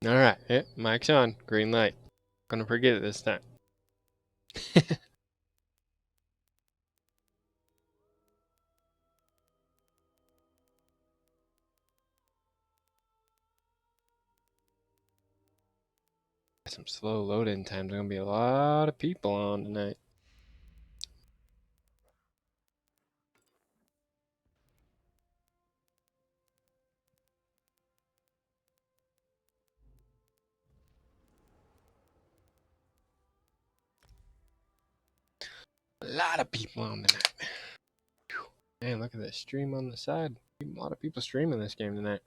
Alright, mic's on. Green light. Gonna forget it this time. Some slow load-in times. There's gonna be a lot of people on tonight. A lot of people on tonight. Man, look at that stream on the side. A lot of people streaming this game tonight.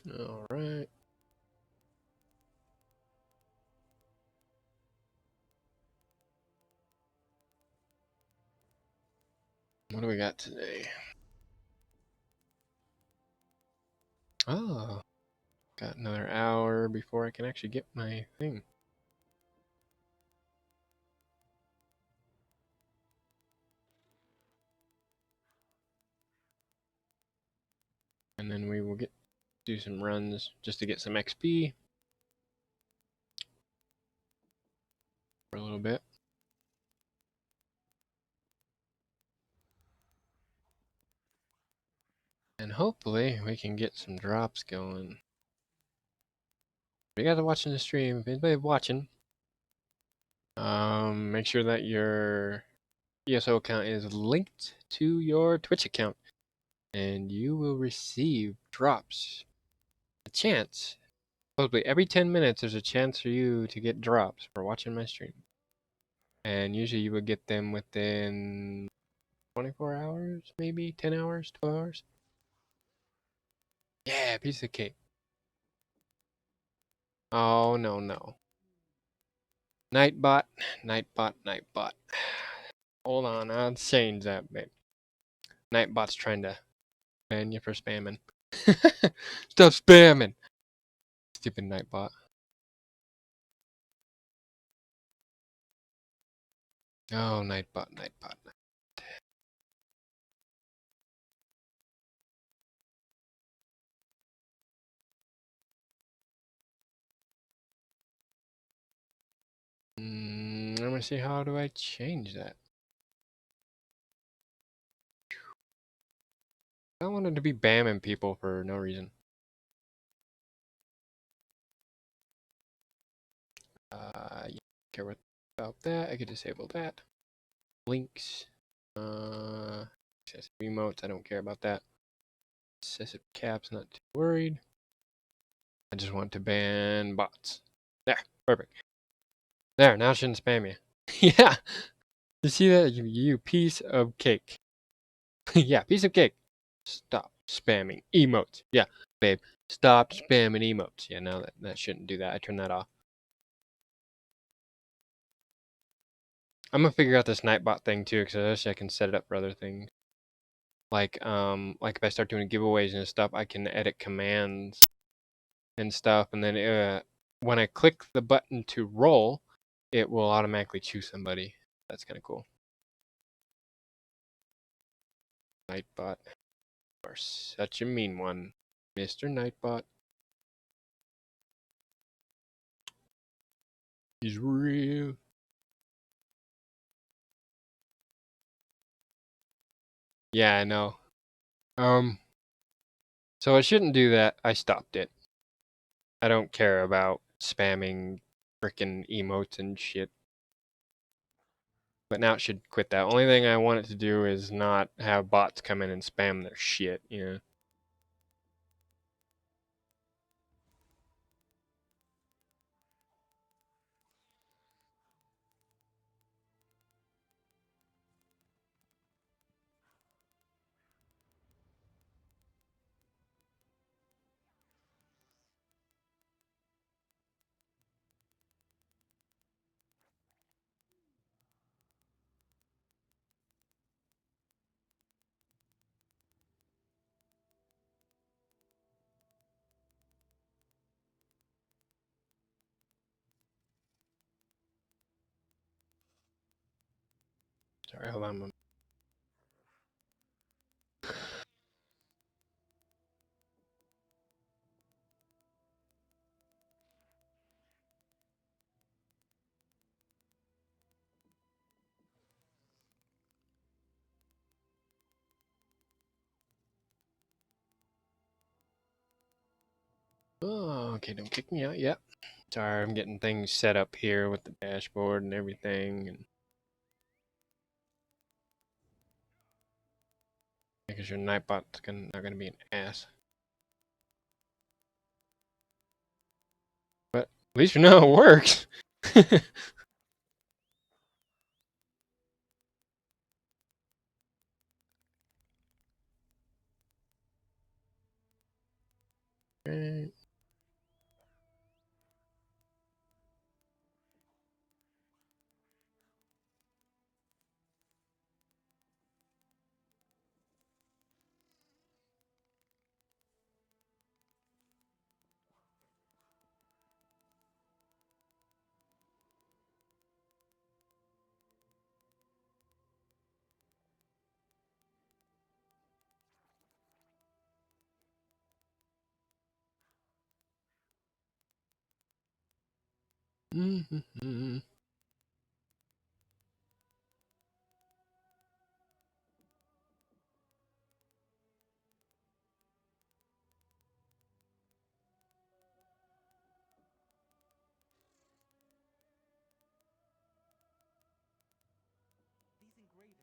Alright. What do we got today? Oh, got another hour before I can actually get my thing. And then we will do some runs just to get some XP for a little bit. And hopefully we can get some drops going. If you guys are watching the stream, if anybody's watching, make sure that your ESO account is linked to your Twitch account, and you will receive drops. A chance. Probably every 10 minutes, there's a chance for you to get drops for watching my stream. And usually you would get them within 24 hours, maybe 10 hours, 12 hours. Yeah, piece of cake. Oh, no, no. Nightbot, Nightbot, Nightbot. Hold on, I'll change that, babe. Nightbot's trying to ban you for spamming. Stop spamming! Stupid Nightbot. Oh, Nightbot, Nightbot. Let me see, how do I change that? I wanted to be bamming people for no reason. Yeah, care what about that. I could disable that. Links. Excessive emotes, I don't care about that. Excessive caps, not too worried. I just want to ban bots. There, perfect. There, now it shouldn't spam you. Yeah, you see that? You piece of cake. Yeah, piece of cake. Stop spamming emotes. Yeah, babe, stop spamming emotes. Yeah, now that shouldn't do that. I turned that off. I'm gonna figure out this Nightbot thing too, because I can set it up for other things. Like if I start doing giveaways and stuff, I can edit commands and stuff, and then when I click the button to roll, it will automatically choose somebody. That's kind of cool. Nightbot, you are such a mean one, Mr. Nightbot. He's real. Yeah, I know. So I shouldn't do that. I stopped it. I don't care about spamming frickin' emotes and shit. But now it should quit that. Only thing I want it to do is not have bots come in and spam their shit, you know. Sorry, hold on. Oh, okay, don't kick me out yet. Sorry, I'm getting things set up here with the dashboard and everything, and making sure Nightbot's not gonna be an ass. But at least you know it works. Right. Mm-hmm. These engravings.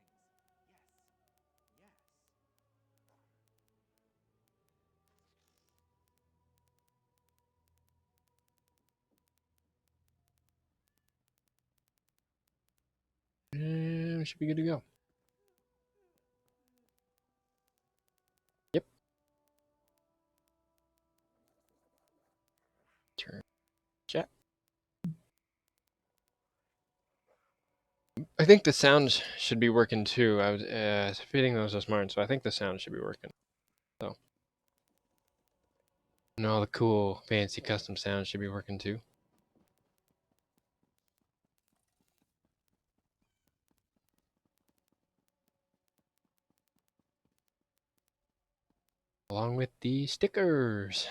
Yes. Yes. And we should be good to go. Yep. Turn chat. I think the sound should be working too. I was fitting those this morning, so I think the sound should be working. So, and all the cool, fancy custom sounds should be working too. Along with the stickers.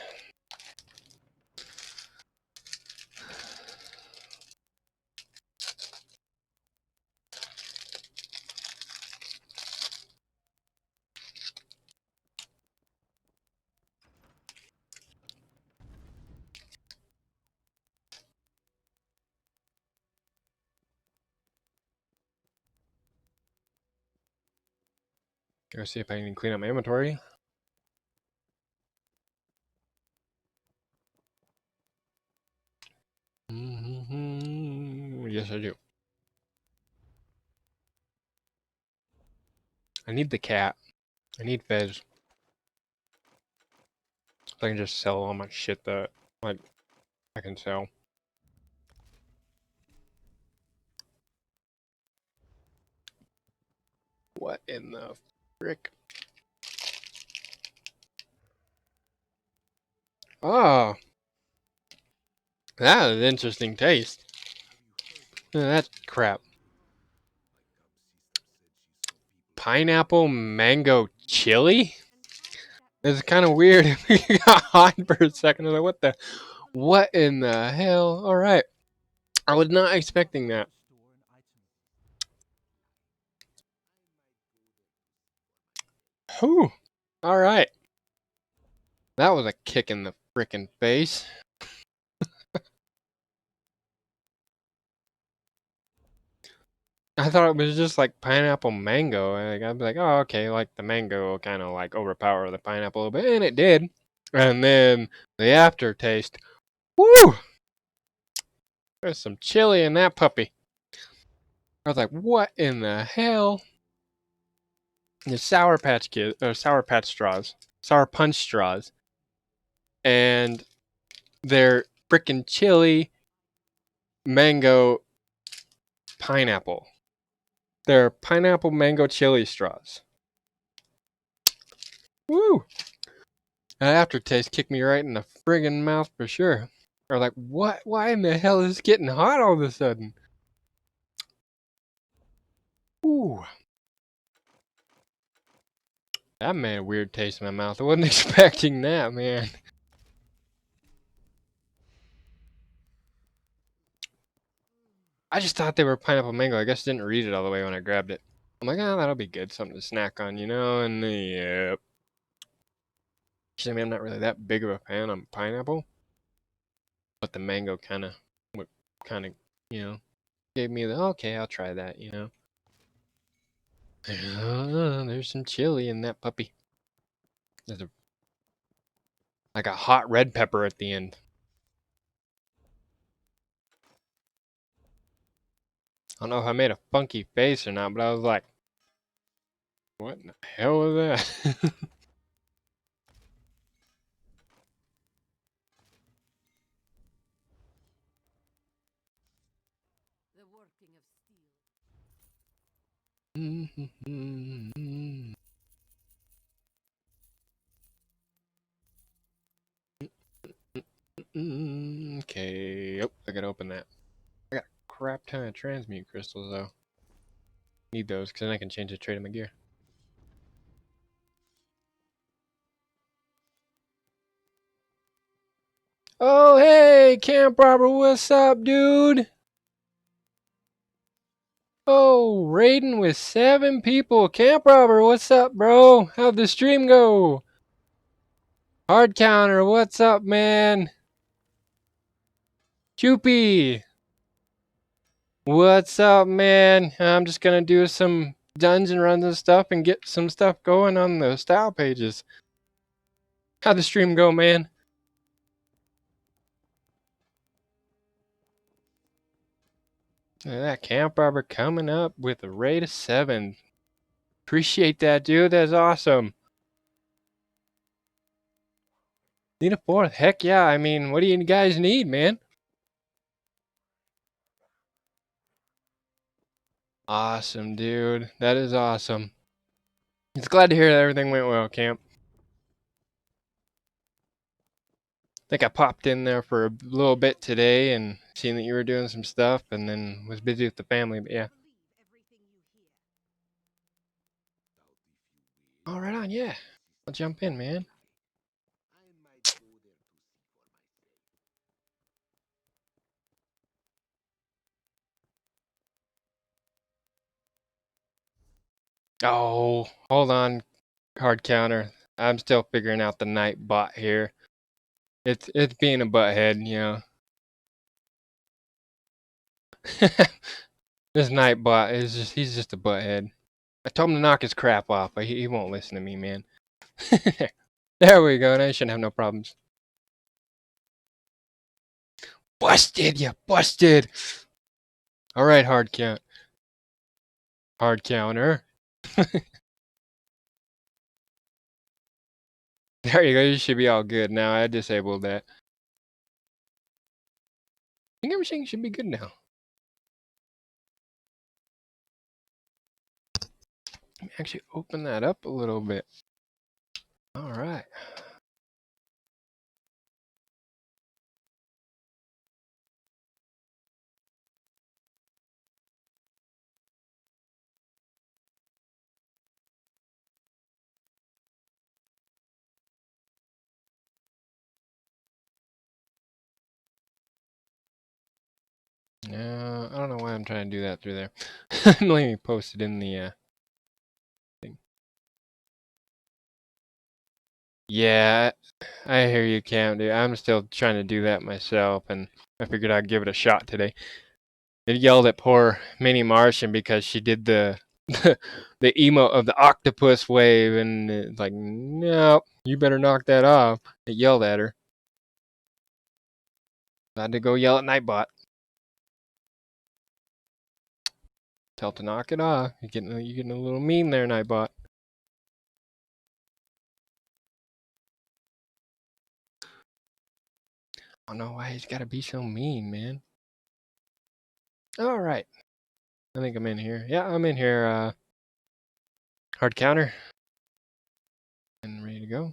Go see if I can clean up my inventory. Yes, I do. I need the cat. I need Fez. So I can just sell all my shit that like I can sell. What in the frick? Oh, that is interesting taste. That's crap. Pineapple mango chili? It's kind of weird. It got hot for a second. I was like, what in the hell? All right. I was not expecting that. Whew. All right. That was a kick in the frickin' face. I thought it was just like pineapple mango. Like, I'd be like, oh, okay, like the mango will kind of like overpower the pineapple a little bit, and it did. And then the aftertaste, woo! There's some chili in that puppy. I was like, what in the hell? The Sour Patch Kids, or Sour Patch straws, Sour Punch straws, and they're frickin' chili, mango, pineapple. They're pineapple mango chili straws. Woo! That aftertaste kicked me right in the friggin' mouth for sure. Or like, what? Why in the hell is this getting hot all of a sudden? Whew. That made a weird taste in my mouth. I wasn't expecting that, man. I just thought they were pineapple mango. I guess I didn't read it all the way when I grabbed it. I'm like, oh, that'll be good. Something to snack on, you know? And yep. I mean, I'm not really that big of a fan of pineapple. But the mango kind of, you know, gave me the, okay, I'll try that, you know? There's some chili in that puppy. There's like a hot red pepper at the end. I don't know if I made a funky face or not, but I was like, what in the hell was that? The working of steel. Okay, oh, I gotta open that. I got a crap ton of transmute crystals though. Need those because then I can change the trait of my gear. Oh, hey, Camp Robber, what's up, dude? Oh, raiding with 7 people. Camp Robber, what's up, bro? How'd the stream go? Hard Counter, what's up, man? Choopy, what's up, man? I'm just gonna do some dungeon runs and stuff and get some stuff going on the style pages. How'd the stream go, man? Look at that Camp Robber coming up with a raid of 7. Appreciate that, dude. That's awesome. Need a 4th? Heck yeah. I mean, what do you guys need, man? Awesome, dude. That is awesome. It's glad to hear that everything went well, Camp. I think I popped in there for a little bit today and seen that you were doing some stuff and then was busy with the family, but yeah. All right on, yeah. I'll jump in, man. Oh, hold on, Hard Counter. I'm still figuring out the night bot here. It's being a butthead, you know. This night bot is he's just a butthead. I told him to knock his crap off, but he won't listen to me, man. There we go. Now you shouldn't have no problems. Busted, you busted. All right, hard counter. There you go. You should be all good now. I disabled that. I think everything should be good now. Let me actually open that up a little bit. All right. I don't know why I'm trying to do that through there. Let me post it in the thing. Yeah, I hear you, Cam, dude. I'm still trying to do that myself, and I figured I'd give it a shot today. It yelled at poor Mini Martian because she did the the emote of the octopus wave, and it's like, no, you better knock that off. It yelled at her. I had to go yell at Nightbot. Tell to knock it off. You're getting a little mean there, Nightbot. I don't know why he's got to be so mean, man. All right. I think I'm in here. Yeah, I'm in here. Hard counter. And ready to go.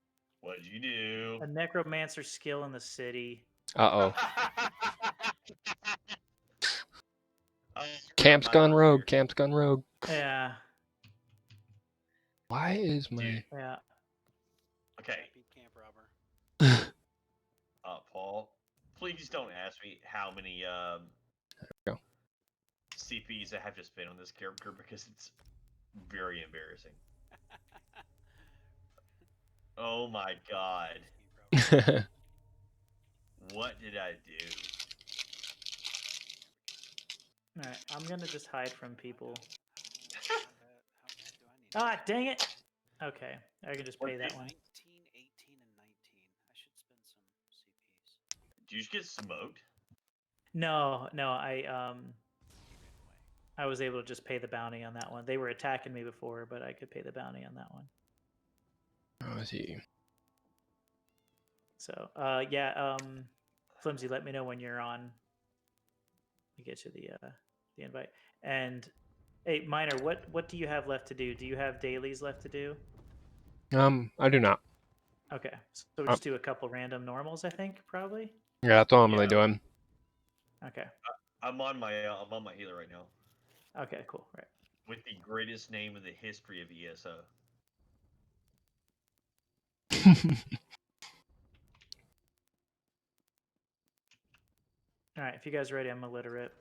What'd you do? A necromancer skill in the city. Uh-oh. Oh, Camp's my gone armor's rogue. here. Camp's gone rogue. Yeah, Why is my... Dude, yeah. okay. Happy camp robber. Paul, please don't ask me how many Go. CPs I have to spend on this character because it's very embarrassing. Oh my god. What did I do? All right, I'm gonna just hide from people. How bad do I need? Ah, dang it. Okay, I can just What pay that did- one. 19, 18, and 19. I should spend some CPs. Did you just get smoked? No, I Ran away. I was able to just pay the bounty on that one. They were attacking me before, but I could pay the bounty on that one. Oh, is he? So, yeah, Flimsy, let me know when you're on. We get you the invite. And hey, Miner, what do you have left to do? Do you have dailies left to do? I do not. Okay, so we'll just do a couple random normals, I think, probably. Yeah, that's all I'm really Yeah. doing. Okay, I'm on my healer right now okay, cool, right. with the greatest name in the history of ESO. All right, if you guys are ready, I'm gonna let her rip.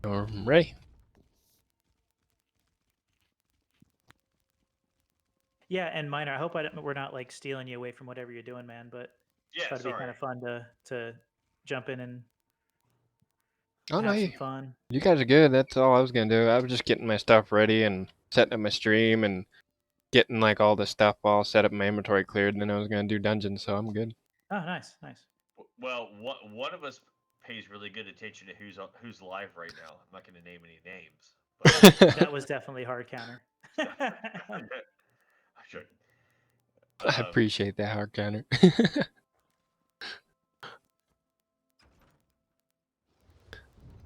I'm ready. Yeah, and Miner, I hope we're not like stealing you away from whatever you're doing, man. But Yeah, thought it'd be sorry. kind of fun to jump in and Oh, no, have some you fun. guys are good. That's all I was going to do. I was just getting my stuff ready and setting up my stream and getting like all the stuff all set up, my inventory cleared, and then I was going to do dungeons, so I'm good. Oh, nice, nice. Well, one of us pays really good attention to who's live right now. I'm not going to name any names. But That was definitely hard counter. I should. I appreciate that, hard counter.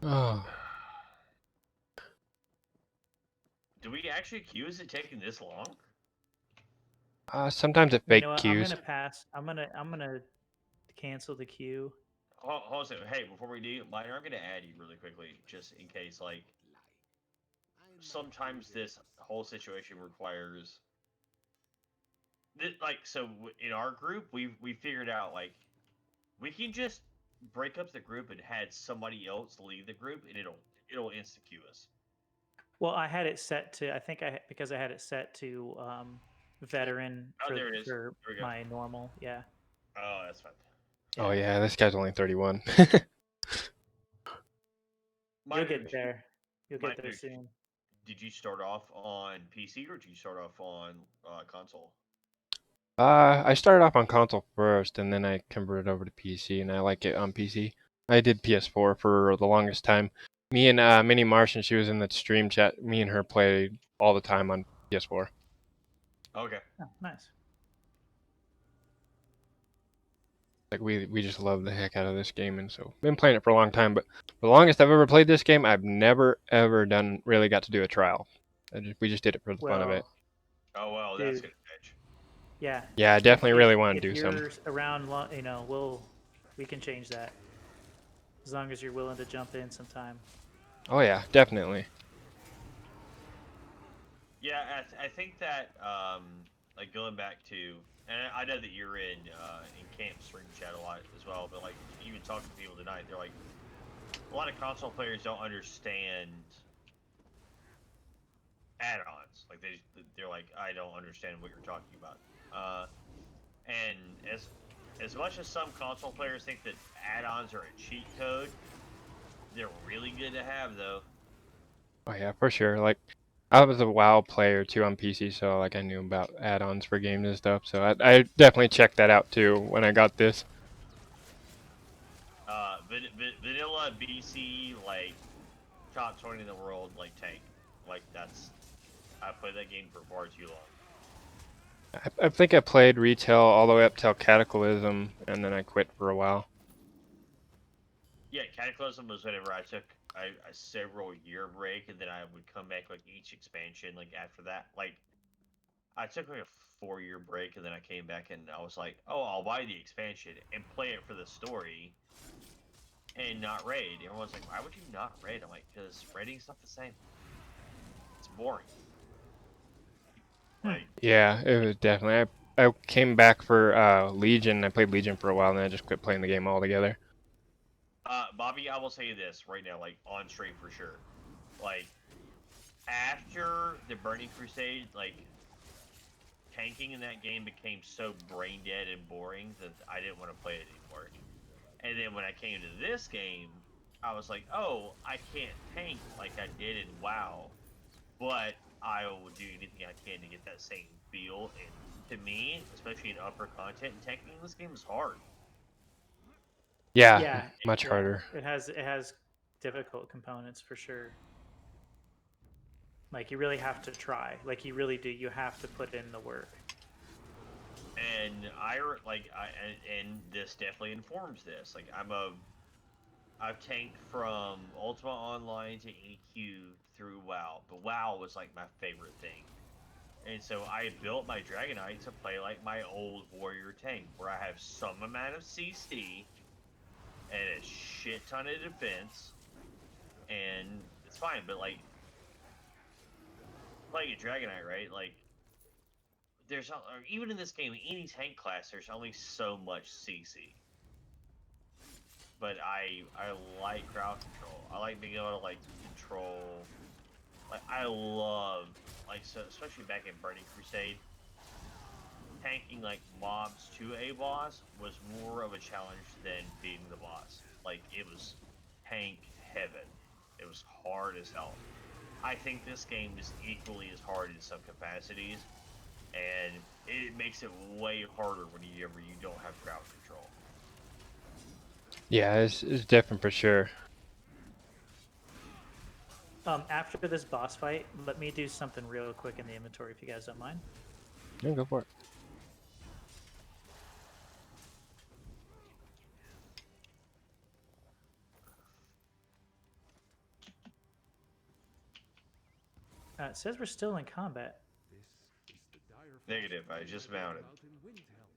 Oh, Do we actually queue? Is it taking this long? sometimes it You fake know what? I'm queues. gonna pass. I'm gonna cancel the queue. Hold on a second. Hey, before we do, Miner, I'm going to add you really quickly, just in case, like, sometimes this whole situation requires so in our group we figured out like we can just break up the group and had somebody else leave the group and it'll insta queue us. Well, I had it set to. I think because I had it set to veteran Oh, for there it is. for There we go. my normal. Yeah. Oh, that's fine. Oh, yeah, this guy's only 31. You'll Miner, get there. You'll get there Miner, soon. did you start off on PC or did you start off on console? I started off on console first, and then I converted over to PC, and I like it on PC. I did PS4 for the longest time. Me and Minnie Martian, she was in the stream chat. Me and her played all the time on PS4. Okay. Oh, nice. Like we just love the heck out of this game, and so been playing it for a long time. But the longest I've ever played this game, I've never ever really got to do a trial. We just did it for the fun of it. Oh well, that's Dude. gonna fetch. Yeah. Yeah, I definitely really want to if do some. you're around, we can change that as long as you're willing to jump in sometime. Oh yeah, definitely. Yeah, I think that like going back to, and I know that you're in camp stream chat a lot as well, but like even talking to people tonight, they're like a lot of console players don't understand add-ons. Like they're like, I don't understand what you're talking about. And as much as some console players think that add-ons are a cheat code, they're really good to have though. Oh yeah, for sure. Like I was a WoW player too on PC, so like I knew about add-ons for games and stuff. So I definitely checked that out too when I got this. Vanilla BC, like top 20 in the world, like tank, like I played that game for far too long. I think I played retail all the way up till Cataclysm, and then I quit for a while. Yeah, Cataclysm was whenever I took a several year break, and then I would come back like each expansion, like after that. Like I took like a 4-year break, and then I came back, and I was like, oh, I'll buy the expansion and play it for the story, and not raid. Everyone's like, why would you not raid? I'm like, because raiding's not the same. It's boring. Like, Yeah, it was definitely. I came back for Legion. I played Legion for a while, and then I just quit playing the game altogether. Bobby, I will say this right now, like on stream for sure. Like, after the Burning Crusade, like tanking in that game became so brain dead and boring that I didn't want to play it anymore. And then when I came to this game, I was like, oh, I can't tank like I did in WoW, but I will do anything I can to get that same feel. And to me, especially in upper content, tanking in this game is hard. Yeah, Yeah, much yeah. harder. It has difficult components for sure. Like you really have to try. Like you really do. You have to put in the work. And and this definitely informs this. Like I've tanked from Ultima Online to EQ through WoW, but WoW was like my favorite thing. And so I built my Dragonite to play like my old warrior tank, where I have some amount of CC and a shit ton of defense, and it's fine. But like playing a Dragonite, right? Like there's even in this game, any tank class, there's only so much CC. But I like crowd control. I like being able to like control. Like I love so especially back in Burning Crusade, tanking like mobs to a boss was more of a challenge than beating the boss. Like it was tank heaven. It was hard as hell. I think this game is equally as hard in some capacities, and it makes it way harder whenever you don't have crowd control. Yeah, it's different for sure. After this boss fight, let me do something real quick in the inventory if you guys don't mind. Yeah, go for it. It says we're still in combat. This is the dire Negative, I just mounted. out in Windhelm.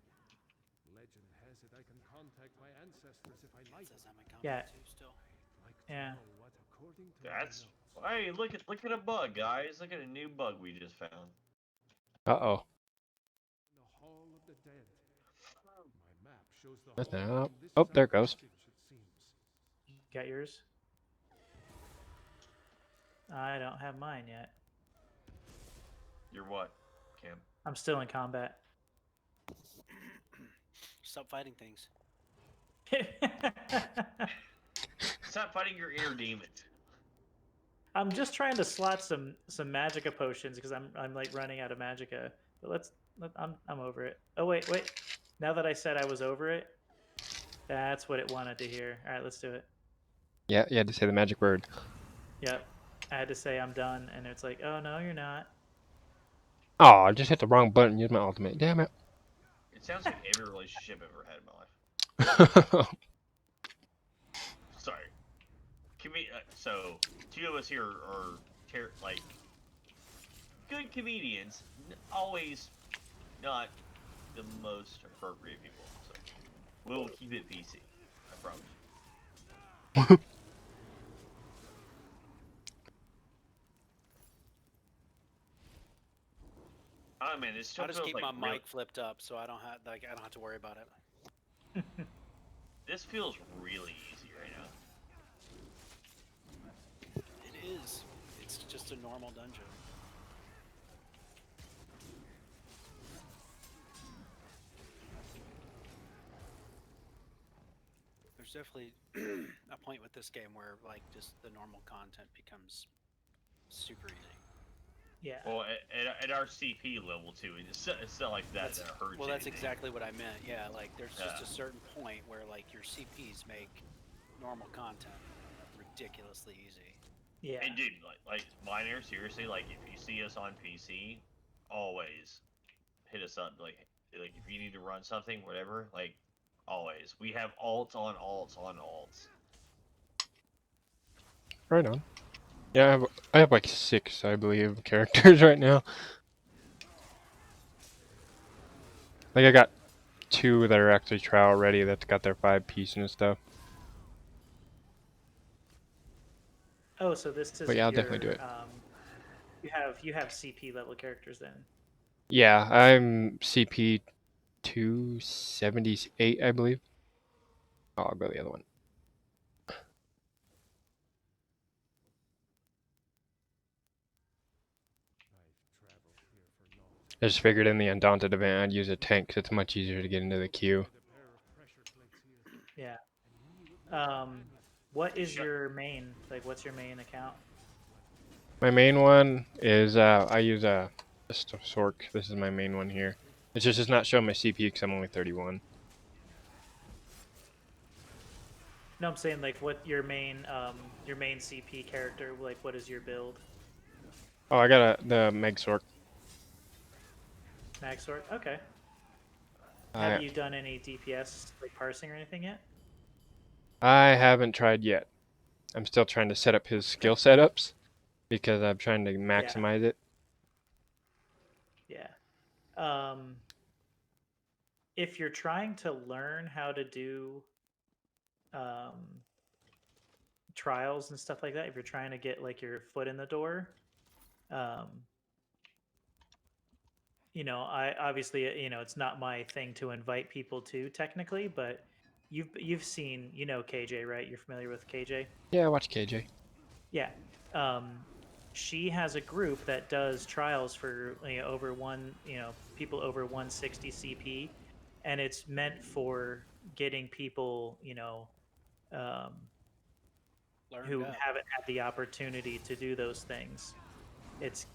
Legend has it I can contact my ancestors if I like. Says I'm in combat Yeah. too still. Like to Yeah. know what according to That's my notes, hey, look at a bug, guys. Look at a new bug we just found. Uh-oh. the Hall of the Dead. My map shows the That's hall not. on this Oh, side there it of the goes. ditch, it seems. Got yours? I don't have mine yet. You're what, Kim? I'm still in combat. Stop fighting things. Stop fighting your inner demons. I'm just trying to slot some magicka potions because I'm like running out of magicka. But I'm over it. Oh wait. Now that I said I was over it, that's what it wanted to hear. All right, let's do it. Yeah, you had to say the magic word. Yep. I had to say I'm done, and it's like, oh no, you're not. Oh, I just hit the wrong button. Use my ultimate. Damn it. It sounds like every relationship I've ever had in my life. Sorry. So, two of us here are like good comedians, always not the most appropriate people. So, we'll keep it PC. I promise. Oh man, this still I'll just feels keep like my mic flipped up so I don't have to worry about it. This feels really easy right now. It is. It's just a normal dungeon. There's definitely a point with this game where like just the normal content becomes super easy. Yeah. Well, at our CP level too, it's not like that hurts. Well, that's anything. exactly what I meant. Yeah, like there's just Yeah. a certain point where like your CPs make normal content ridiculously easy. Yeah. And dude, like Minor, seriously, like if you see us on PC, always hit us up. Like if you need to run something, whatever, like always. We have alts on alts on alts. Right on. Yeah, I have like 6, I believe, characters right now. Like I got 2 that are actually trial ready that's got their 5-piece and stuff. Oh, so this But isn't yeah, I'll your definitely do it. you have CP level characters then. Yeah, I'm CP 278, I believe. Oh, I'll go the other one. I just figured in the Undaunted event I'd use a tank 'cause it's much easier to get into the queue. Yeah. What is your main? Like, what's your main account? My main one is I use just a Sork. This is my main one here. It's just not showing my CP because I'm only 31. No, I'm saying like what your main CP character. Like, what is your build? Oh, I got the Meg Sork. Mag Sword. Okay. I Have you done any DPS like parsing or anything yet? I haven't tried yet. I'm still trying to set up his skill setups because I'm trying to maximize it. Yeah. If you're trying to learn how to do um, trials and stuff like that, if you're trying to get like your foot in the door, um, I obviously, it's not my thing to invite people to technically, but you've seen, KJ, right? You're familiar with KJ? Yeah, watch KJ. Yeah. She has a group that does trials for over people over 160 CP, and it's meant for getting people um, Learned who up. haven't had the opportunity to do those things. It's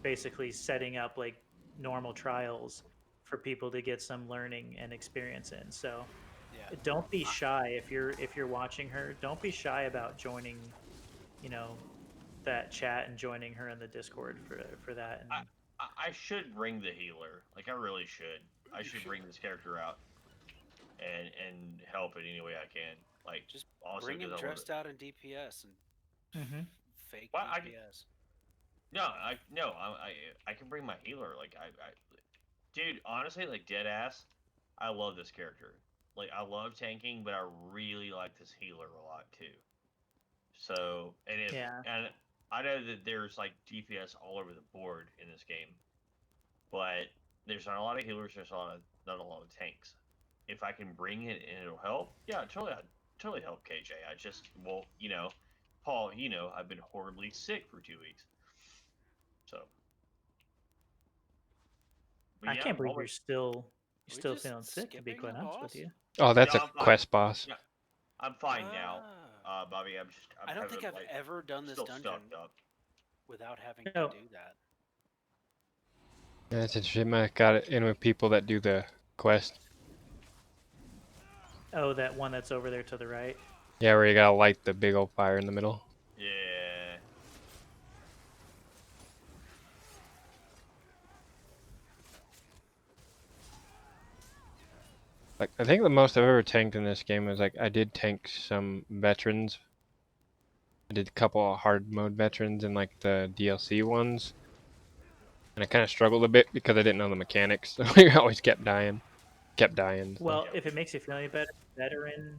basically setting up like normal trials for people to get some learning and experience in. So Yeah. don't be shy if you're watching her. Don't be shy about joining, you know, that chat and joining her in the Discord for that. And I should bring the healer. Like I really should. I should bring this character out and help it any way I can. Like Just also bring because him I love dressed it. out in DPS and Mhm. fake Well, DPS. I can bring my healer. Like dude, honestly, like dead ass, I love this character. Like I love tanking, but I really like this healer a lot too. So Yeah. and I know that there's like DPS all over the board in this game, but there's not a lot of healers. There's not a lot of tanks. If I can bring it and it'll help, yeah, I'd totally help KJ. I just well, Paul, I've been horribly sick for 2 weeks, so. But I yeah, can't I'm believe always you're We still just feeling sick, to be skipping a quite honest with boss? you. Oh, that's no, a I'm fine. quest boss. Yeah, I'm fine now, Ah. Bobby. I'm I don't having think I've like ever done this still dungeon stuffed up. without having to No. do that. Yeah, that's interesting. I got it in with people that do the quest. Oh, that one that's over there to the right. Yeah, where you gotta light the big old fire in the middle. Yeah. Like, I think the most I've ever tanked in this game is like I did tank some veterans. I did a couple of hard mode veterans in like the DLC ones. And I kind of struggled a bit because I didn't know the mechanics. So I always kept dying. Kept dying. So. Well, if it makes you feel any better, veteran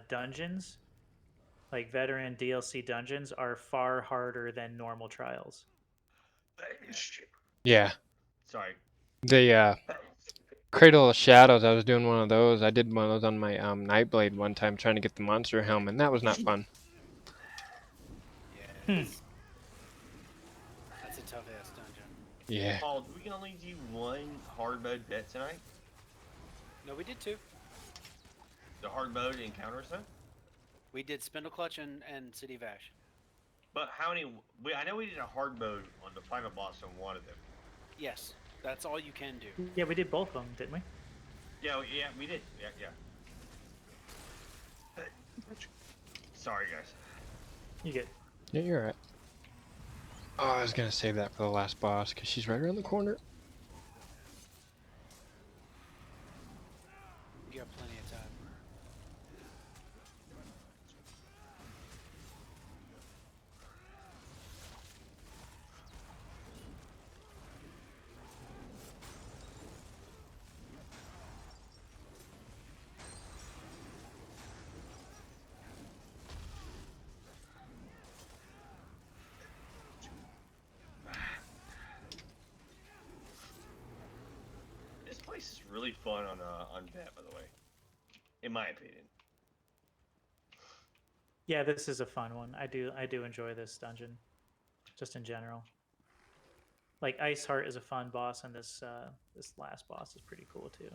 dungeons, like veteran DLC dungeons, are far harder than normal trials. Yeah. Sorry. The Cradle of Shadows, I was doing one of those. I did one of those on my Nightblade one time trying to get the monster helm, and that was not fun. Yeah, that's a tough ass dungeon. Yeah. Paul, do we can only do one hard mode bet tonight? No, we did two. The hard mode encounters, though. We did Spindle Clutch and City of Ash. But how many? I know we did a hard mode on the final boss on one of them. Yes, that's all you can do. Yeah, we did both of them, didn't we? Yeah, we did. Yeah. Sorry, guys. You get. Yeah, you're right. Oh, I was gonna save that for the last boss because she's right around the corner. You got plenty of time. really fun on that, by the way, in my opinion. Yeah, this is a fun one. I do enjoy this dungeon, just in general. Like Ice Heart is a fun boss, and this last boss is pretty cool too.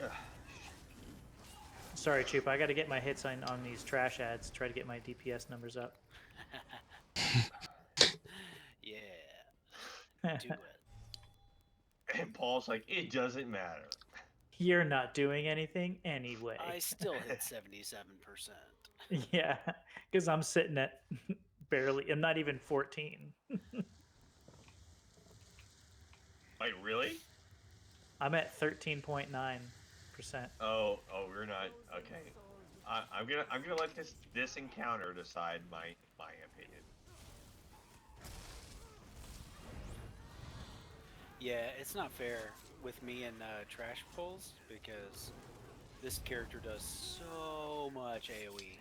Ugh. Sorry, Choop, I got to get my hits on these trash ads. Try to get my DPS numbers up. Yeah. Do it. And Paul's like, it doesn't matter. You're not doing anything anyway. I still hit 77%. Yeah, because I'm sitting at barely. I'm not even 14. Wait, really? I'm at 13.9%. Oh, we're not. Okay. I'm gonna let this encounter decide my opinion. Yeah, it's not fair with me and trash pulls because this character does so much AoE.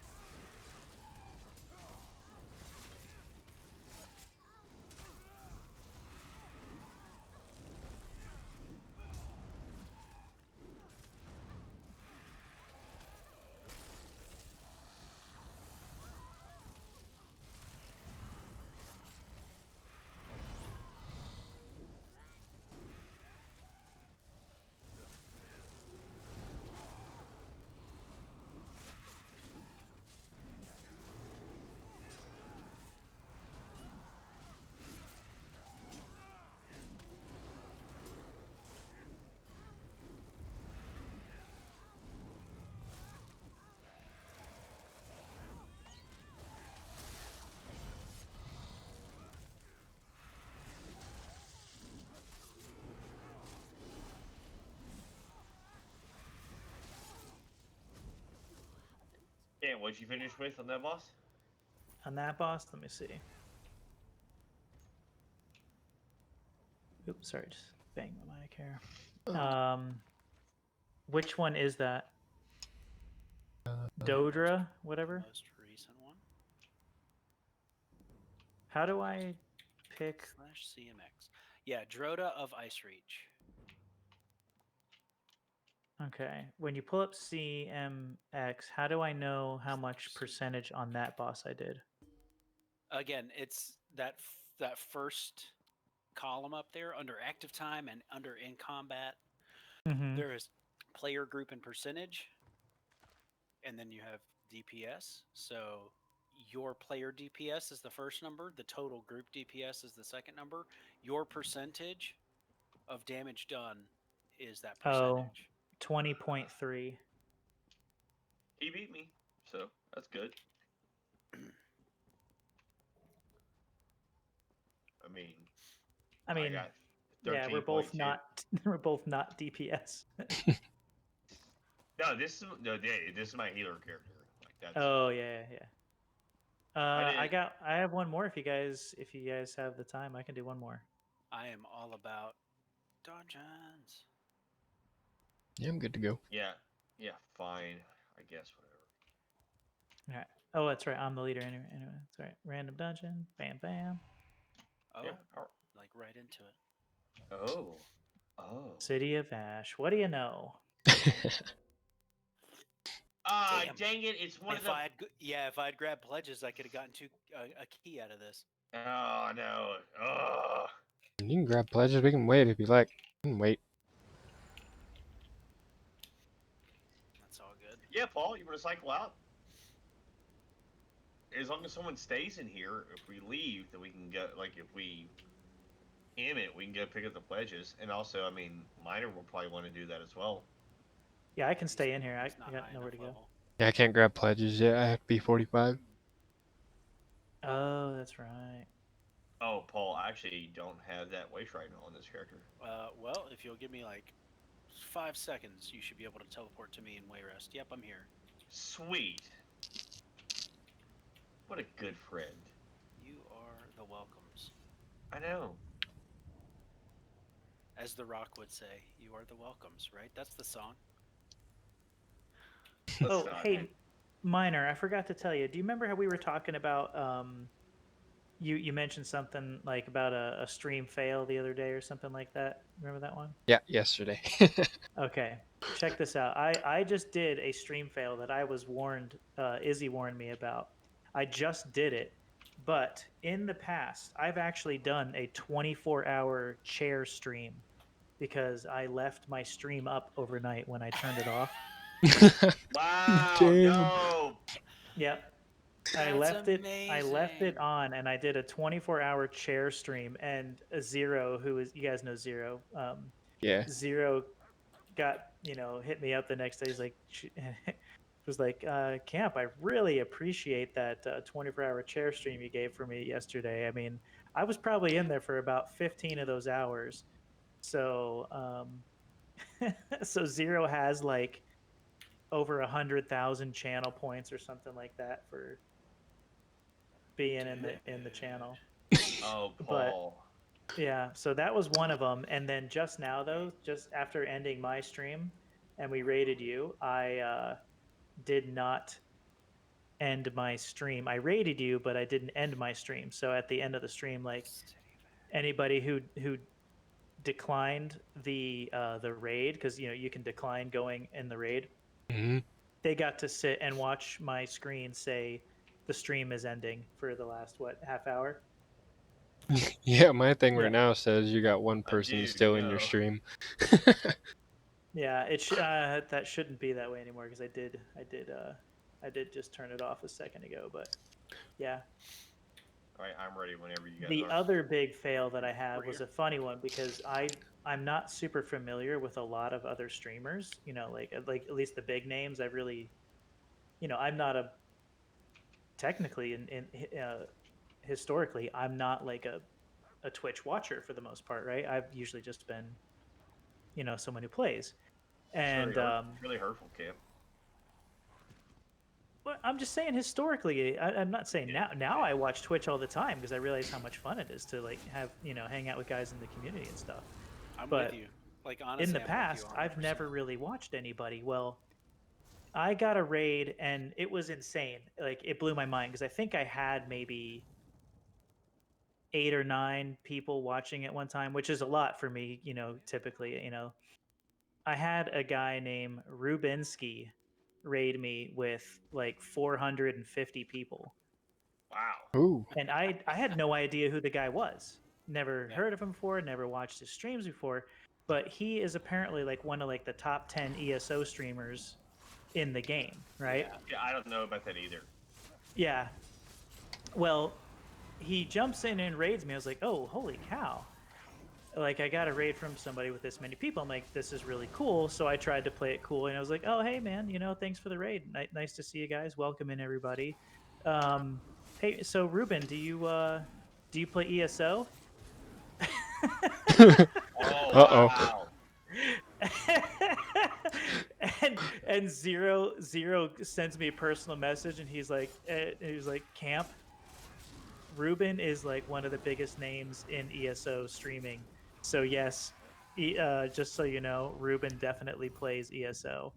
Yeah, what'd you finish with on that boss? On that boss, let me see. Oops, sorry, just banged my mic here. Which one is that? Dodra, whatever. Most recent one. How do I pick? /CMX. Yeah, Droda of Ice Reach. Okay, when you pull up CMX, how do I know how much percentage on that boss I did? Again, it's that first column up there under active time and under in combat. Mm-hmm. There is player group and percentage, and then you have DPS. So your player DPS is the first number, the total group DPS is the second number. Your percentage of damage done is that Oh, percentage. 20.3. He beat me, so that's good. I mean, got yeah, we're both 13.2. not we're both not DPS. No, this is my healer character. Like that's. Oh yeah, yeah. I didn't. I have one more if you guys have the time, I can do one more. I am all about dungeons. Yeah, I'm good to go. Yeah, fine. I guess whatever. All right. Oh, that's right. I'm the leader anyway. That's right. Random dungeon. Bam, bam. Oh, Yeah. like right into it. Oh. City of Ash. What do you know? Ah, Damn. dang it! It's one of If the. if I'd grabbed pledges, I could have gotten a key out of this. Oh no! Oh. You can grab pledges. We can wait if you like. We can wait. That's all good. Yeah, Paul, you want to cycle out? As long as someone stays in here, if we leave, then we can go. Like if we aim it, we can go pick up the pledges. And also, I mean, Miner will probably want to do that as well. Yeah, I can stay in here. He's I not got high nowhere to enough go. level. Yeah, I can't grab pledges yet. I have to be 45. Oh, that's right. Oh, Paul, I actually don't have that waste right now on this character. Well, if you'll give me like 5 seconds, you should be able to teleport to me in Wayrest. Yep, I'm here. Sweet. What a good friend. You are the welcomes. I know. As The Rock would say, you are the welcomes, right? That's the song. Let's Oh, not. hey, Miner, I forgot to tell you. Do you remember how we were talking about you mentioned something like about a stream fail the other day or something like that. Remember that one? Yeah, yesterday. Okay, check this out. I just did a stream fail that I was warned. Izzy warned me about. I just did it, but in the past, I've actually done a 24-hour chair stream because I left my stream up overnight when I turned it off. Wow, Damn. no. Yep. I That's left it. I left it amazing. on, and I did a 24-hour chair stream. And a Zero, who is, you guys know Zero. Yeah. Zero got, hit me up the next day. He's like, was like, Camp, I really appreciate that 24-hour chair stream you gave for me yesterday. I mean, I was probably in there for about 15 of those hours. So, so Zero has like over 100,000 channel points or something like that for being in the channel. Oh, But Paul. yeah, so that was one of them. And then just now though, just after ending my stream and we raided you, I did not end my stream. I raided you, but I didn't end my stream. So at the end of the stream, like anybody who declined the raid, because you can decline going in the raid, Hmm. they got to sit and watch my screen say the stream is ending for the last half hour. Yeah, my thing Yeah. right now says you got one person Dude, still in your no. stream. Yeah, that shouldn't be that way anymore because I did just turn it off a second ago. But yeah, All right, I'm ready whenever you guys the are. other big fail that I have We're was here. a funny one because I'm not super familiar with a lot of other streamers. Like at least the big names. I really, I'm not a technically historically I'm not like a Twitch watcher for the most part, right? I've usually just been, someone who plays. And It's really hurtful, Camp. but I'm just saying historically. I'm not saying Yeah. now. I watch Twitch all the time because I realize how much fun it is to like have hang out with guys in the community and stuff. I'm But with you. Like honestly, in the I'm with past, you I've 100%. never really watched anybody. Well, I got a raid and it was insane. Like it blew my mind because I think I had maybe 8 or 9 people watching at one time, which is a lot for me. Typically, I had a guy named Rubinsky raid me with like 450 people. Wow. Ooh. And I had no idea who the guy was. Never Yeah. heard of him before, never watched his streams before, but he is apparently like one of like the top 10 ESO streamers in the game, right? Yeah. Yeah, I don't know about that either. Yeah. Well, he jumps in and raids me. I was like, "Oh, holy cow." Like I got a raid from somebody with this many people. I'm like, this is really cool. So I tried to play it cool, and I was like, oh hey man, thanks for the raid. Nice to see you guys. Welcome in everybody. Hey, so Ruben, do you play ESO? Oh, Uh-oh. wow. and Zero sends me a personal message, and he's like, Camp. Ruben is like one of the biggest names in ESO streaming. So yes, just so you know, Ruben definitely plays ESO.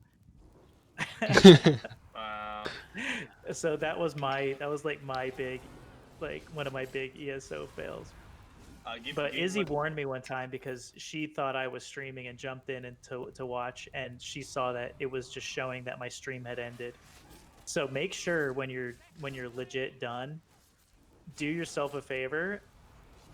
Wow. So that was like my big, like one of my big ESO fails. But Izzy warned me one time because she thought I was streaming and jumped in and to watch, and she saw that it was just showing that my stream had ended. So make sure when you're legit done, do yourself a favor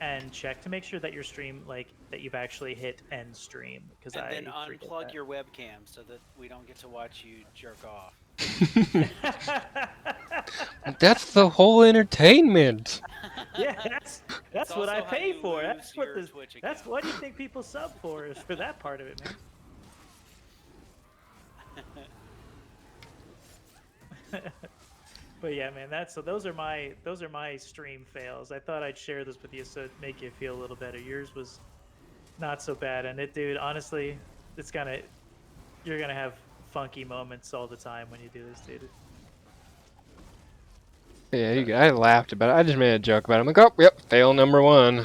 and check to make sure that your stream, like that you've actually hit end stream, because And I then forget unplug that. your webcam so that we don't get to watch you jerk off. That's the whole entertainment. Yeah, that's what also I how pay you for. lose That's what your the Twitch that's account. what do you think people sub for, is for that part of it, man. But yeah, man, those are my stream fails. I thought I'd share this with you so it'd make you feel a little better. Yours was not so bad, and dude, honestly, you're gonna have funky moments all the time when you do this, dude. Yeah, I laughed about it. I just made a joke about it. I'm like, oh, yep, fail number 1.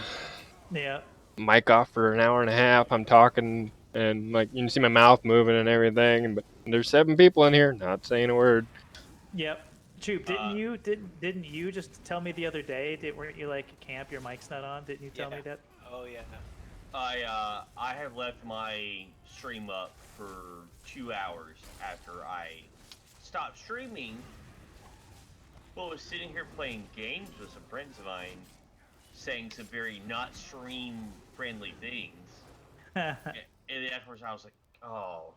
Yeah. Mic off for an hour and a half. I'm talking, and like you can see my mouth moving and everything. But there's 7 people in here, not saying a word. Yep. Troop, didn't you just tell me the other day? Weren't you like at camp? Your mic's not on. Didn't you tell me that? Oh yeah. I have left my stream up for 2 hours after I stopped streaming. Well, I was sitting here playing games with some friends of mine, saying some very not stream friendly things. And then afterwards, I was like, oh,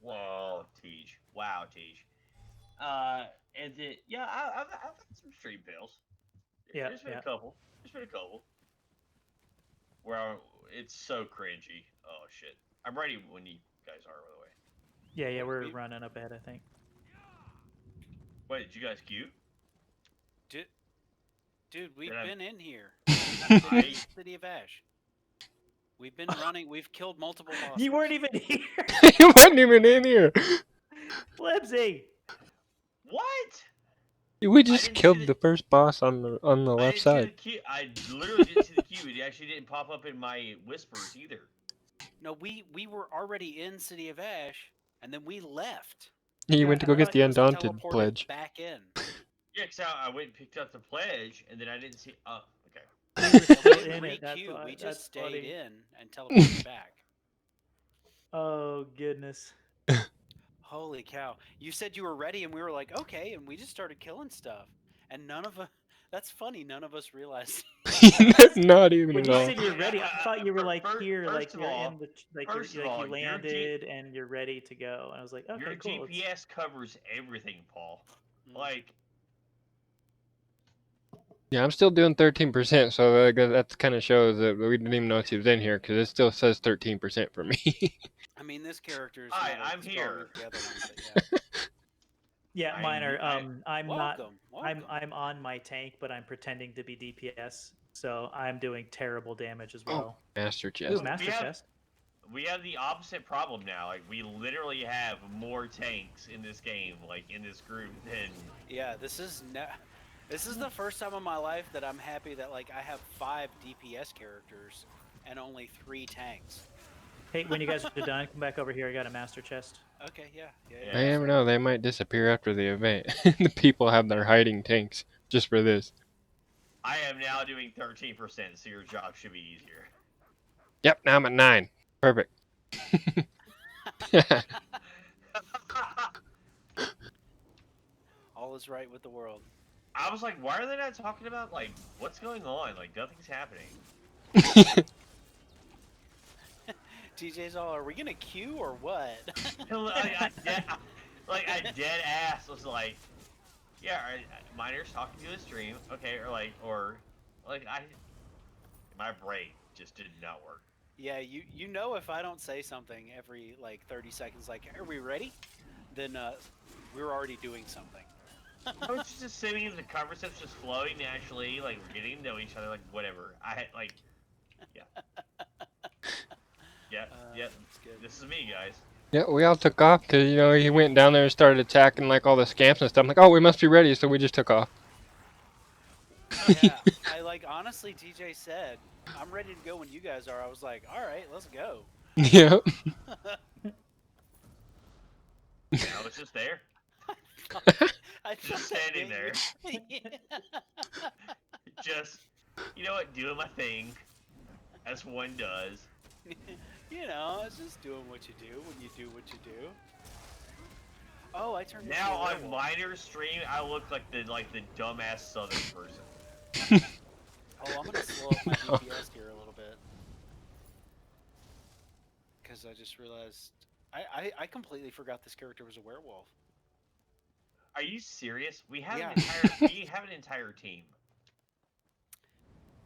whoa, Tej. Wow, Tej. And then, yeah, I've had some stream fails. Yeah, There's been yeah. a couple. There's been a couple. Where it's so cringy. Oh, shit. I'm ready when you guys are, by the way. Yeah, we're We- running up ahead, I think. Wait, did you guys queue? Dude, we've Then been in here. I, City of Ash. We've been running. We've killed multiple bosses. You weren't even here, You weren't even in here. Flipsy. what? We just didn't see killed the- the first boss on the I left didn't see side. the queue. I literally didn't see the queue. It actually didn't pop up in my whispers either. No, we were already in City of Ash, and then we left. You went to go I get thought the you Just Undaunted teleported pledge. back in. Yeah, because I went and picked up the pledge, and then I didn't see. Oh, okay. We were still We in it. That's re-queued. why. We That's just stayed funny. in and teleported back. Oh goodness. Holy cow! You said you were ready, and we were like, okay, and we just started killing stuff. And none of us. That's funny. None of us realized. Not even When at you all. said you're ready, I thought you were like here, First like of you're all- in the, like first you're of like all, you your landed and you're ready to go. And I was like, okay, Your cool. let's- GPS covers everything, Paul. Mm. Like, Yeah, I'm still doing 13%, so that kind of shows that we didn't even know he was in here because it still says 13% for me. I mean, this character is Hi, not as I'm strong here. as the other ones, but yeah. Yeah, Minor. I'm not. Welcome. I'm on my tank, but I'm pretending to be DPS, so I'm doing terrible damage as well. Master Ooh, chest. master have- chest. we have the opposite problem now. Like, we literally have more tanks in this game, like, in this group than... Yeah, this is the first time in my life that I'm happy that like I have 5 DPS characters and only 3 tanks. Hey, when you guys are done, come back over here. I got a master chest. Okay, yeah. Yeah. I never know, they might disappear after the event. The people have their hiding tanks just for this. I am now doing 13%, so your job should be easier. Yep, now I'm at 9. Perfect. All is right with the world. I was like, why are they not talking about, like, what's going on? Like, nothing's happening. TJ's all, are we gonna queue or what? I dead ass was like, yeah, Miner's talking to a stream, okay, or my brain just did not work. Yeah, you know if I don't say something every like 30 seconds, like, are we ready? Then we're already doing something. I was just assuming the conversation's just flowing naturally, like we're getting to know each other, like whatever. I had like, yeah, yeah. That's good. This is me, guys. Yeah, we all took off because, you know, he went down there and started attacking, like, all the scamps and stuff. I'm like, oh, we must be ready, so we just took off. Yeah, I like honestly, TJ said, I'm ready to go when you guys are. I was like, all right, let's go. Yeah. I was just there. I Just thought standing that there. Just, you know what, doing my thing, as one does. You know, I was just doing what you do when you do what you do. Oh, I turned Now into a on werewolf. Miner's stream, I look like the dumbass Southern person. Oh, I'm gonna slow up my DPS here a little bit. Because I just realized I completely forgot this character was a werewolf. Are you serious? We have Yeah. we have an entire team.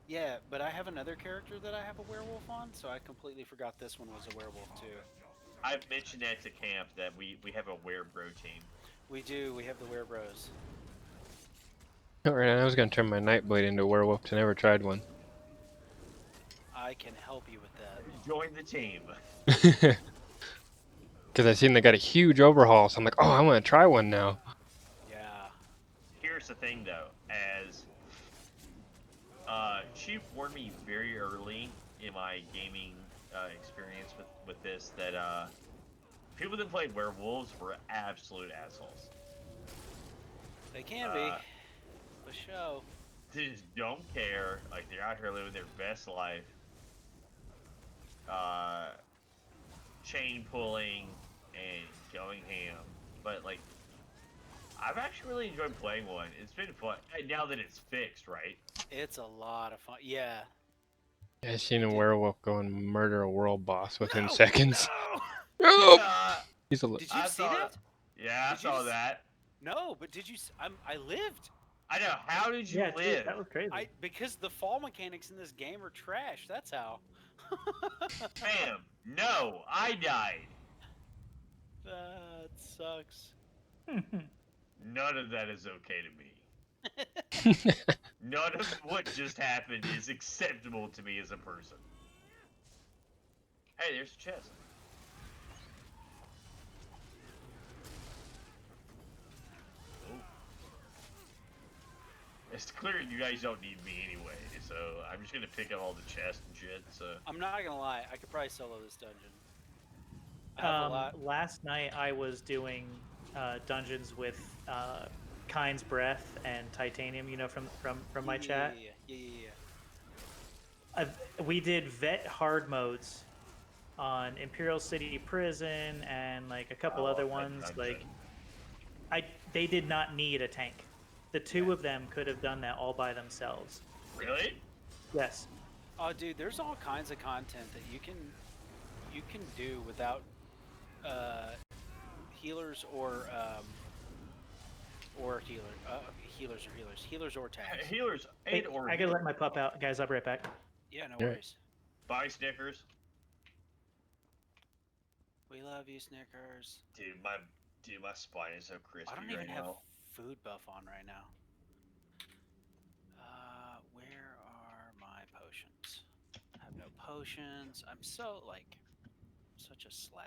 Yeah, but I have another character that I have a werewolf on, so I completely forgot this one was a werewolf too. I've mentioned that to camp that we have a werebro team. We do, we have the werebros. Alright, I was going to turn my Nightblade into a werewolf because I never tried one. I can help you with that. Join the team. Because I seen they got a huge overhaul, so I'm like, oh, I want to try one now. Yeah. Here's the thing though, as Chief warned me very early in my gaming experience with this that people that played werewolves were absolute assholes. They can be. For sure. They just don't care. Like they're out here living their best life. Chain pulling and going ham. But like, I've actually really enjoyed playing one. It's been fun. And now that it's fixed, right? It's a lot of fun. Yeah. I've seen a werewolf go and murder a world boss within No, seconds. no! Oh! He's a Did you I see saw that? Yeah, I Did you saw s- that. No, but did you? I lived. I know. How did you Yeah, dude, live? that was crazy. Because the fall mechanics in this game are trash. That's how. Bam. No, I died. That sucks. None of that is okay to me. None of what just happened is acceptable to me as a person. Hey, there's a chest. Oh. It's clear you guys don't need me anyway, so I'm just gonna pick up all the chests and shit. So I'm not gonna lie. I could probably solo this dungeon. I have a lot. Last night I was doing dungeons with Kind's Breath and Titanium, you know, from my chat. Yeah. We did vet hard modes on Imperial City Prison and like a couple other that ones. dungeon. Like, they did not need a tank. The two of them could have done that all by themselves. Really? Yes. Oh, dude, there's all kinds of content that you can do without healers or healers or tags. Healers, Hey, aid or I gotta let my pup out, guys. I'll be right back. Yeah, no Alright. worries. buy Snickers. We love you, Snickers. Dude, my spine is so crispy I don't right even have now. food buff on right now. Where are my potions? I have no potions. I'm so such a slag.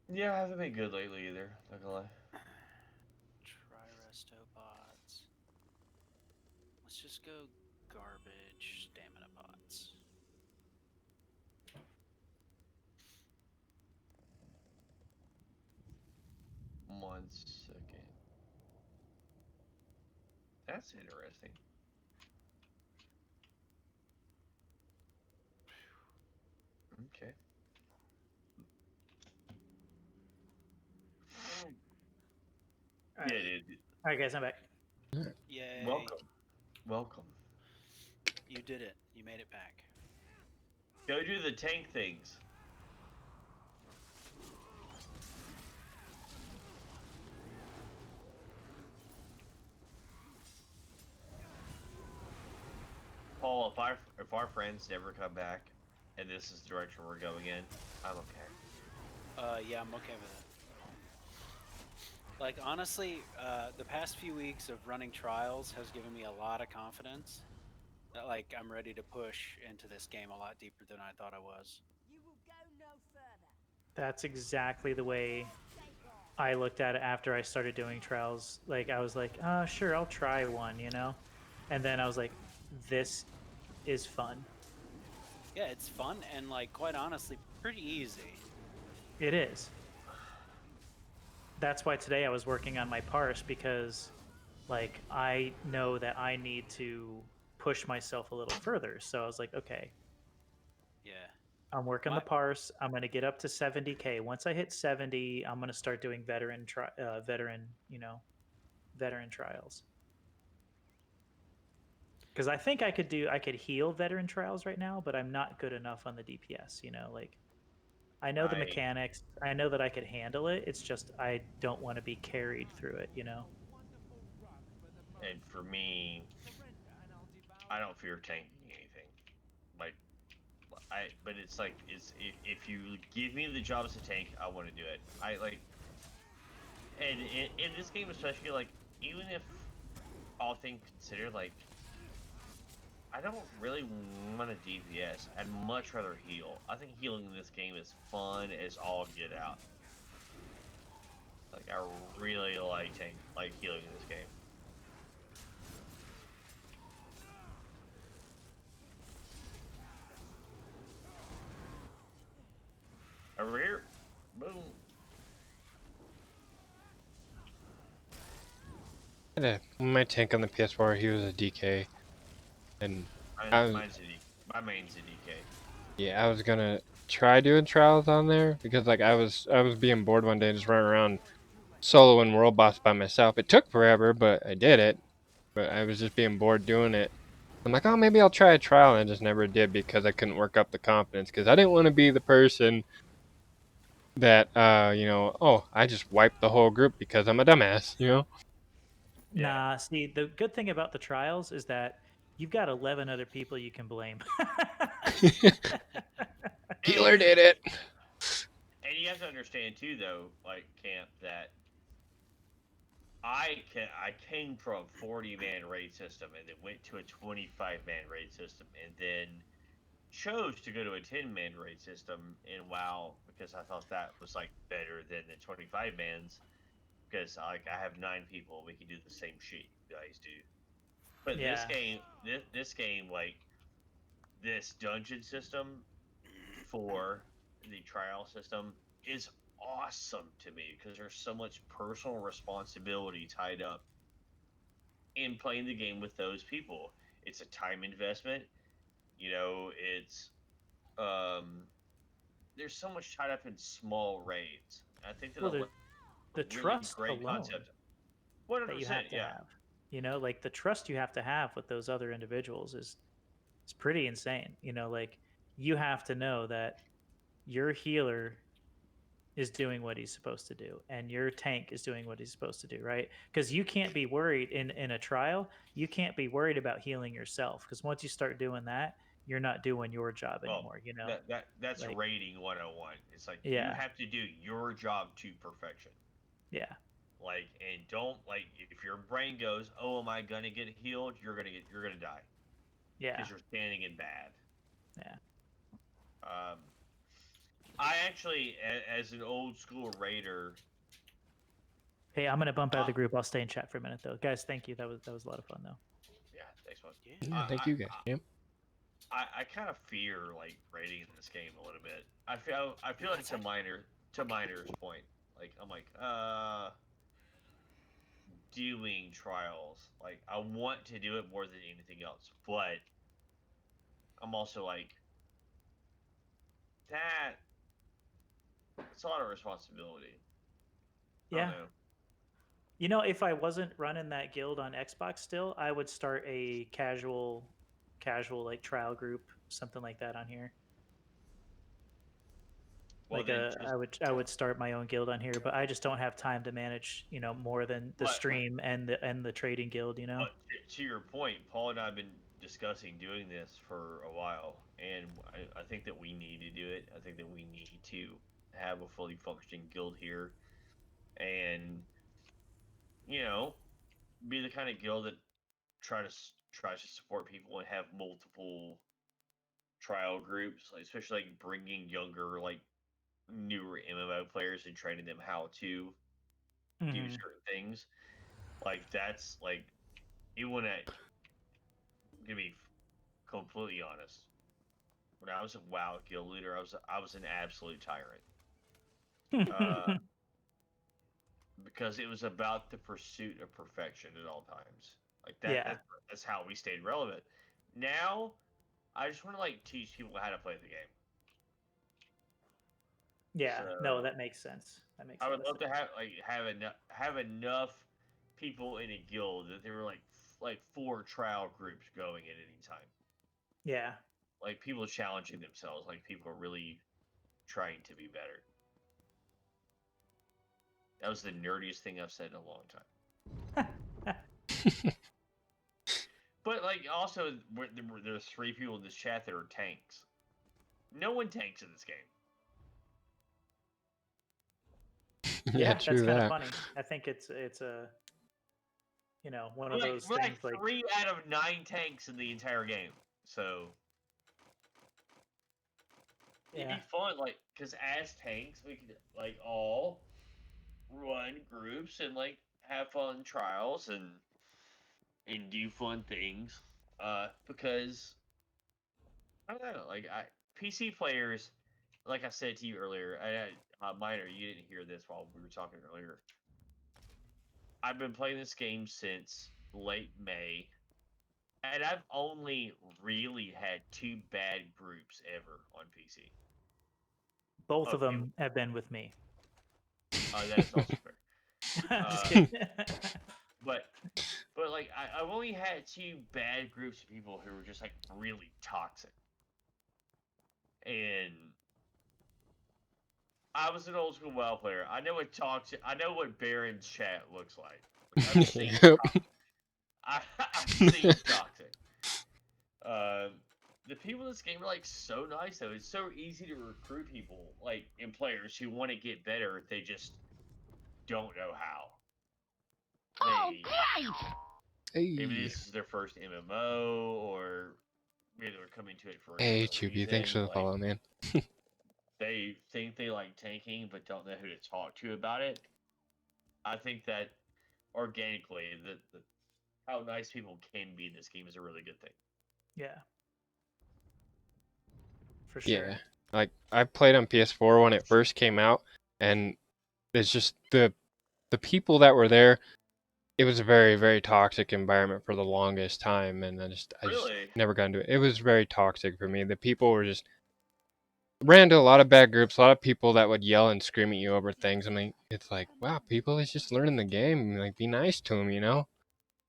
Yeah, I haven't been good lately either. Not gonna lie. Trirestopods. Let's just go garbage stamina pots. One second. That's interesting. Okay. All right. Yeah, dude. All right, guys, I'm back. Yay. Welcome. You did it. You made it back. Go do the tank things. Paul, if our friends never come back, and this is the direction we're going in, I'm okay. Yeah, I'm okay with it. Like, honestly, the past few weeks of running trials has given me a lot of confidence that, like, I'm ready to push into this game a lot deeper than I thought I was. You will go no further. That's exactly the way I looked at it after I started doing trials. Like, I was like, sure, I'll try one, you know? And then I was like, this is fun. Yeah, it's fun and, like, quite honestly, pretty easy. It is. That's why today I was working on my parse because, like, I know that I need to push myself a little further. So I was like, okay, Yeah. I'm working the parse. I'm going to get up to 70K. Once I hit 70, I'm going to start doing veteran trials. Because I think I could heal veteran trials right now, but I'm not good enough on the DPS, you know, like I know the mechanics. I know that I could handle it. It's just I don't want to be carried through it, you know. And for me, I don't fear tanking anything. Like, but it's like, if you give me the job as a tank, I want to do it. I like, and in this game especially, like, even if all things considered, like, I don't really want a DPS. I'd much rather heal. I think healing in this game is fun as all get out. Like, I really like healing in this game. Over here. Boom. My tank on the PS4, he was a DK, and I was My main's a DK. yeah, I was gonna try doing trials on there because like I was being bored one day and just running around soloing world boss by myself. It took forever, but I did it. But I was just being bored doing it. I'm like, oh, maybe I'll try a trial, and I just never did because I couldn't work up the confidence because I didn't want to be the person that oh, I just wiped the whole group because I'm a dumbass, Yeah. Nah, see, the good thing about the trials is that you've got 11 other people you can blame. Healer And did it. and you have to understand too, though, like Camp, that I came from a 40-man raid system and then went to a 25-man raid system and then chose to go to a 10-man raid system in WoW because I thought that was like better than the 25 mans because like I have 9 people, we can do the same shit you guys do. But Yeah. this game, like this dungeon system for the trial system is awesome to me because there's so much personal responsibility tied up in playing the game with those people. It's a time investment. It's um, there's so much tied up in small raids. I think that Well, a the really trust great alone concept. One hundred that you percent, have to yeah. have, like the trust you have to have with those other individuals is pretty insane. Like you have to know that your healer is doing what he's supposed to do and your tank is doing what he's supposed to do, right? Because you can't be worried in a trial, you can't be worried about healing yourself because once you start doing that, you're not doing your job Well, anymore, that's like rating 101. It's like you yeah, have to do your job to perfection. yeah, Like, and don't like if your brain goes, "Oh, am I gonna get healed?" You're gonna die yeah, because you're standing in bad. yeah. Um, I actually, as an old school raider, Hey, I'm gonna bump out of uh, the group. I'll stay in chat for a minute though, guys. Thank you. That was a lot of fun though. yeah, thanks, man. Yeah. Yeah, thank you guys. Yeah. I kind of fear like raiding in this game a little bit. I feel like to Miner's point. Like I'm like doing trials. Like I want to do it more than anything else, but I'm also like that. It's a lot of responsibility. I don't Yeah. know. If I wasn't running that guild on Xbox still, I would start a casual like trial group, something like that on here. Well, Like then just I would start my own guild on here, but I just don't have time to manage, more than the but stream and the trading guild. to your point, Paul and I have been discussing doing this for a while, and I think that we need to do it. I think that we need to have a fully functioning guild here, and you know, be the kind of guild that tries to support people and have multiple trial groups, like, especially like bringing younger, like newer MMO players and training them how to do Hmm. certain things. Like that's like even when I gonna be completely honest. When I was a WoW guild leader, I was an absolute tyrant. Uh, because it was about the pursuit of perfection at all times. Like that, Yeah, that's how we stayed relevant. Now, I just want to like teach people how to play the game. yeah. No, So that makes sense. That makes I a would lot of love sense. to have enough people in a guild that there were like 4 trial groups going at any time. Yeah, Like people challenging themselves, like people are really trying to be better. That was the nerdiest thing I've said in a long time. But like also, there's 3 people in this chat that are tanks. No one tanks in this game. Yeah, yeah. That's true kind of that. funny. I think it's a one We're of like those we're like things like 3 out of 9 tanks in the entire game. So it'd yeah, be fun, like, because as tanks we could like all run groups and like have fun trials and do fun things. Because I don't know, like PC players, like I said to you earlier, Minor, you didn't hear this while we were talking earlier. I've been playing this game since late May, and I've only really had two bad groups ever on PC. Both of Of people. them have been with me. That is also fair. Just Uh, kidding. but like I've only had two bad groups of people who were just like really toxic, and I was an old school WoW player. I know what toxic. I know what Baron's chat looks like. I've seen. Yep. I've seen toxic. Uh, the people in this game are like so nice though. It's so easy to recruit people like in players who want to get better. They just don't know how. Maybe Hey. this is their first MMO, or maybe they're coming to it for a Hey, different Chubby. Thanks for reason. the Like follow, man. they think they like tanking, but don't know who to talk to about it. I think that organically, the how nice people can be in this game is a really good thing. Yeah, for sure. Yeah. Like, I played on PS4 when it first came out, and it's just the people that were there. It was a very, very toxic environment for the longest time, and I just Really? never got into it. It was very toxic for me. The people were just ran into a lot of bad groups, a lot of people that would yell and scream at you over things. I mean, it's like, wow, people is just learning the game. Like, be nice to them, you know?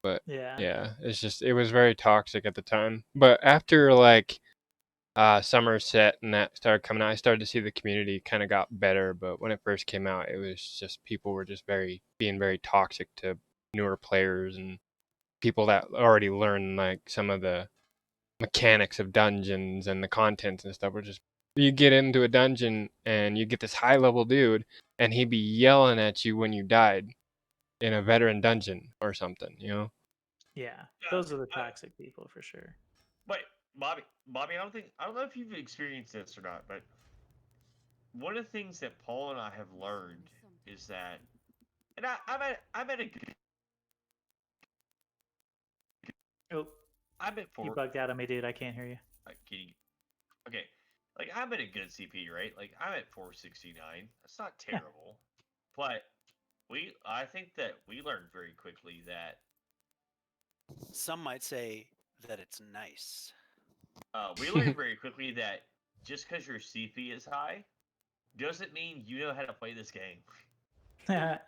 But Yeah. yeah, it's just it was very toxic at the time. But after like Somerset and that started coming out, I started to see the community kind of got better. But when it first came out, it was just people were just being very toxic to newer players and people that already learned like some of the mechanics of dungeons and the contents and stuff. Were just you get into a dungeon and you get this high level dude and he'd be yelling at you when you died in a veteran dungeon or something, you know? Yeah, Yeah. those are the toxic people for sure. But Bobby, I don't know if you've experienced this or not, but one of the things that Paul and I have learned is that, and I'm at a Oh, I'm at you four. bugged out on me, dude. I can't hear you. Can you, okay, like I'm at a good CP, right? Like I'm at 469. That's not Yeah. terrible, but I think that we learned very quickly that Some might say that it's nice. we learned very quickly that just because your CP is high doesn't mean you know how to play this game. Yeah.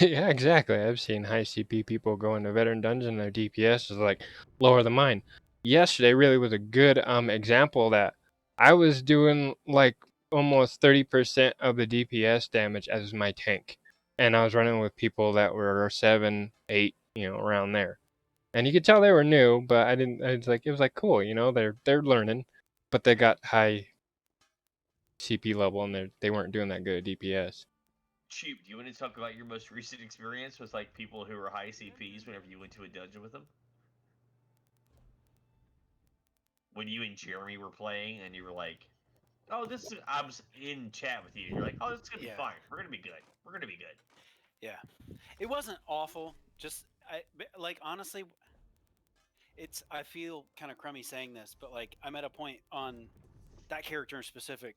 Yeah, exactly. I've seen high CP people go into veteran dungeon and their DPS is like lower than mine. Yesterday really was a good example that I was doing like almost 30% of the DPS damage as my tank. And I was running with people that were 7, 8, around there. And you could tell they were new, but I didn't it was like cool, they're learning, but they got high CP level and they weren't doing that good at DPS. Cheap, do you want to talk about your most recent experience with like people who were high CPs whenever you went to a dungeon with them? When you and Jeremy were playing and you were like, "Oh, this is," I was in chat with you and you're like, "Oh, it's gonna be Yeah. fine. We're gonna be good. We're gonna be good." Yeah, it wasn't awful. Just like honestly, it's I feel kind of crummy saying this, but like I'm at a point on that character in specific,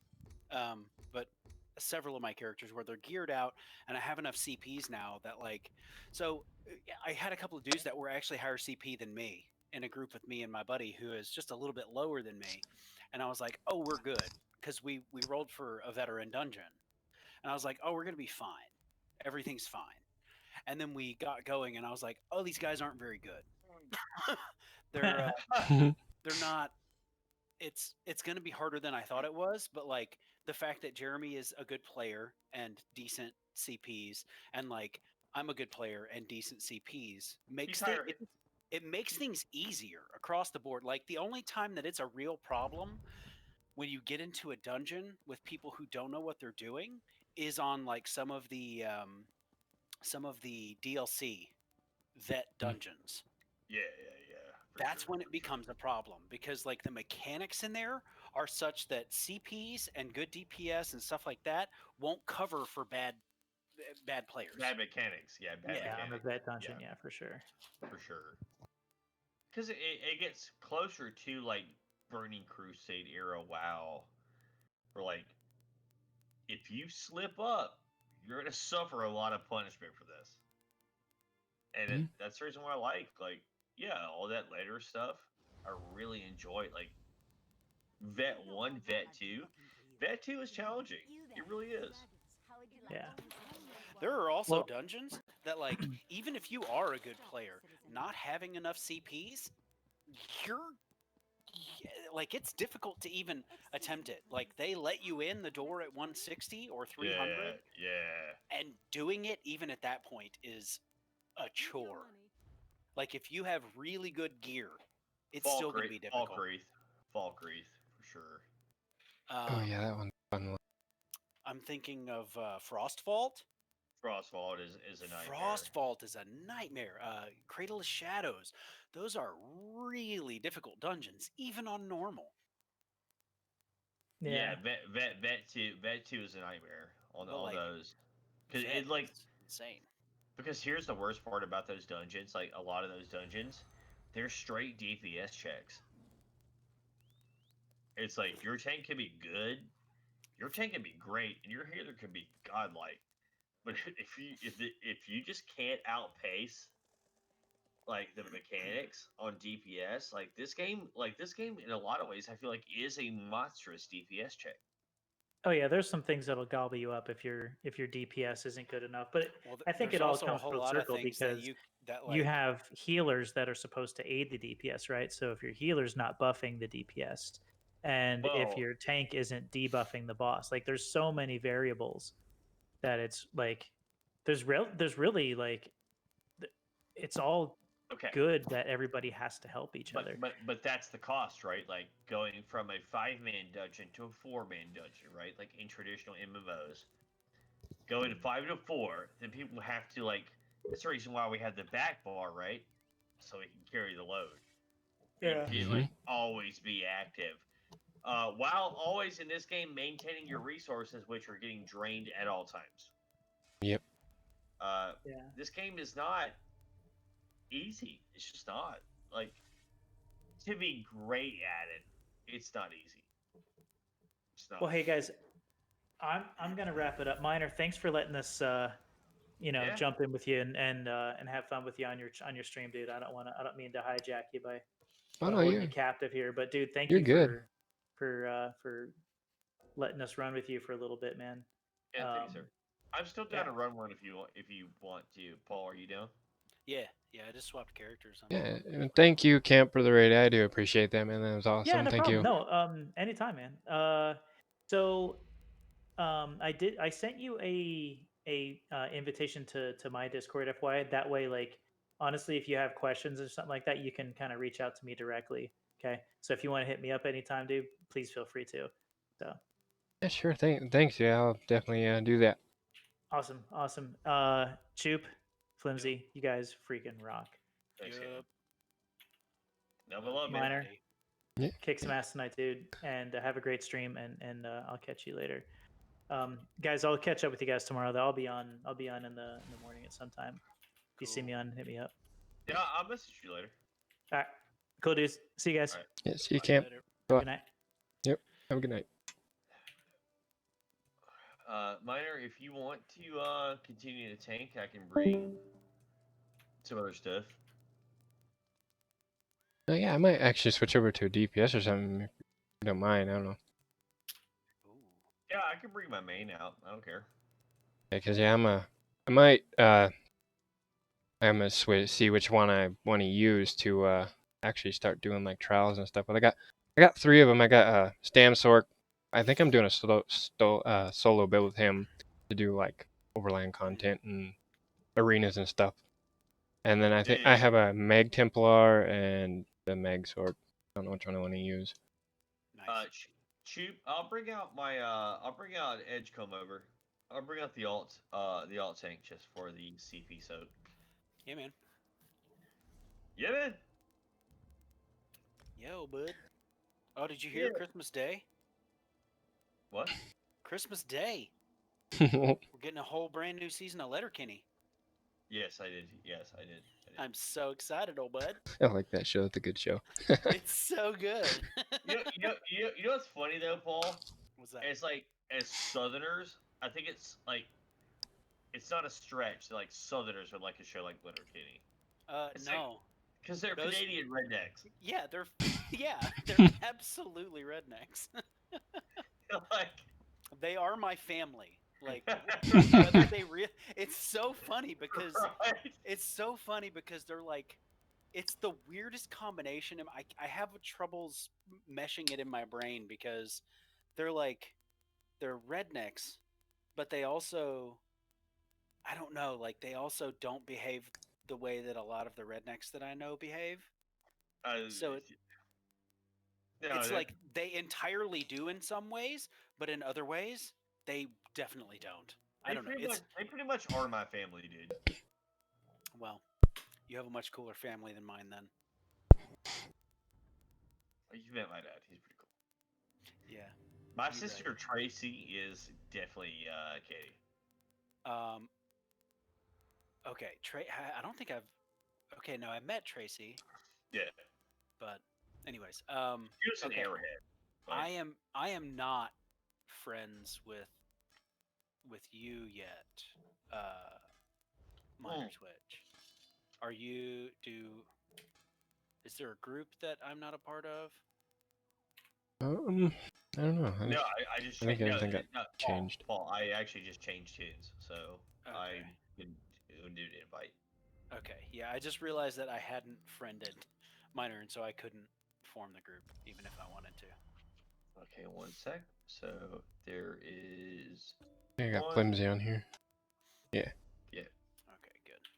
but several of my characters where they're geared out, and I have enough CPs now that like, so I had a couple of dudes that were actually higher CP than me in a group with me and my buddy who is just a little bit lower than me, and I was like, oh, we're good because we rolled for a veteran dungeon, and I was like, oh, we're gonna be fine, everything's fine. And then we got going, and I was like, "Oh, these guys aren't very good. they're they're not. It's going to be harder than I thought it was. But like the fact that Jeremy is a good player and decent CPs, and like I'm a good player and decent CPs, He's makes higher. it makes things easier across the board. Like the only time that it's a real problem when you get into a dungeon with people who don't know what they're doing is on like some of the DLC vet dungeons. Yeah. For That's sure, when it for sure. becomes a problem because like the mechanics in there are such that CPs and good DPS and stuff like that won't cover for bad players. Bad mechanics. Yeah, bad Yeah. Yeah, on the mechanics. vet dungeon, Yeah, yeah, for sure. for sure. Because it gets closer to like Burning Crusade era WoW, where like if you slip up, you're gonna suffer a lot of punishment for this. and Mhm. that's the reason why I like yeah, all that later stuff. I really enjoy it. Like Vet 1, Vet 2. Vet 2 is challenging. It really is. Yeah. There are also Well, dungeons that, like, even if you are a good player, not having enough CPs, you're like, it's difficult to even attempt it. Like, they let you in the door at 160 or 300, Yeah. and doing it even at that point is a chore. Like, if you have really good gear, it's still going to be difficult. Falk Wreath, for sure. Oh yeah, that one's a fun one. I'm thinking of Frostvault. Frostvault is a nightmare. Frostvault is a nightmare. Cradle of Shadows. Those are really difficult dungeons, even on normal. Yeah, yeah. Vet 2 is a nightmare on But, all like, those. Cause Vet it like is insane. because here's the worst part about those dungeons. Like a lot of those dungeons, they're straight DPS checks. It's like your tank can be good, your tank can be great, and your healer can be godlike. But if you just can't outpace like the mechanics on DPS, like this game in a lot of ways, I feel like is a monstrous DPS check. Oh yeah, there's some things that'll gobble you up if your DPS isn't good enough. But Well, I think there's it all also a comes whole full lot of circle things that because like, you have healers that are supposed to aid the DPS, right? So if your healer's not buffing the DPS, and if Well, your tank isn't debuffing the boss, like there's so many variables that it's like there's really like it's all okay, good that everybody has to help each other. but that's the cost, right? Like going from a 5-man dungeon to a 4-man dungeon, right? Like in traditional MMOs, going to 5 to 4, then people have to like. That's the reason why we have the back bar, right? So we can carry the load and Yeah. can like always be active. While always in this game maintaining your resources, which are getting drained at all times. Yep. Yeah. This game is not easy. It's just not. Like, to be great at it, it's not easy. It's not. Well, hey guys, I'm gonna wrap it up. Minor, thanks for letting us Yeah. jump in with you and have fun with you on your stream, dude. I don't mean to hijack you Oh by no, holding you captive here, but dude, thank you're you good. for letting us run with you for a little bit, man. Yeah, thank you, sir. I'm still down yeah. to run one if you want to. Paul, are you down? yeah, I just swapped characters. Yeah, and thank you, Camp, for the raid. I do appreciate that, man. That was Yeah, awesome. no Thank problem. you. No, anytime, man. So I sent you a invitation to my Discord, FYI. That way, like honestly, if you have questions or something like that, you can kind of reach out to me directly. Okay. So if you want to hit me up anytime, dude, please feel free to. So Yeah, sure. Thanks. Yeah, I'll definitely do that. awesome. Choop, Flimsy, you guys freaking rock. Thanks, Cam. Yup. No, but love, man. Minor, Yeah. kick some ass tonight, dude, and have a great stream. And I'll catch you later. Guys, I'll catch up with you guys tomorrow. Though I'll be on in the morning at some time. If you see me on, hit me up. Yeah, I'll message you later. All right, cool dudes. See you guys. All right. Yeah, see you, Bye. Camp. Later. Bye. Good night. Yep. Have a good night. Minor, if you want to continue to tank, I can bring some other stuff. Oh yeah, I might actually switch over to a DPS or something if you don't mind. I don't know. Ooh. Yeah, I can bring my main out. I don't care. Yeah, cause yeah, I'm gonna see which one I want to use to actually start doing like trials and stuff. But I got 3 of them. I got Stam Sork. I think I'm doing a solo build with him to do like overland content and arenas and stuff. And then I think I have a Meg Templar and the Meg Sword. I don't know which one I want to use. Nice. Choop, I'll bring out Edgecombe over. I'll bring out the alt tank just for the CP soak. Yeah, man. Yeah, man. Yo, bud. Oh, did you hear Yeah. Christmas Day? What? Christmas Day. I We're getting a whole brand new season of Letterkenny. Yes, I did. Yes, I did. I'm so excited, old bud. like that show. It's a good show. It's so good. You know what's funny though, Paul? What's that? It's like as Southerners, I think it's like it's not a stretch. Like Southerners would like a show like Letterkenny. It's like, No. because they're Those- Canadian rednecks. Yeah, they're absolutely rednecks. Like, They are my family. Like right, whether they it's so funny because they're like it's the weirdest combination. I have troubles meshing it in my brain because they're like they're rednecks, but they also I don't know, like they also don't behave the way that a lot of the rednecks that I know behave. So no, it's like they entirely do in some ways, but in other ways they definitely don't. I don't know. they pretty much are my family, dude. Well, you have a much cooler family than mine then. You met my dad. He's pretty cool. Yeah. My You're sister right. Tracy is definitely Katie. Um. Okay. I don't think I've. Okay. No, I met Tracy, Yeah, but anyways. he was an Okay. airhead. But I am not friends with you yet. Minor Twitch. Are you? Is there a group that I'm not a part of? I don't know. no, I just I think changed. No, everything got no, changed. Paul, I actually just changed his, so I Okay. can do an invite. Okay. Yeah, I just realized that I hadn't friended Minor, and so I couldn't form the group even if I wanted to. Okay, 1 sec. So there is. I think I got One. flimsy on here. Yeah. Yeah. Okay. Good.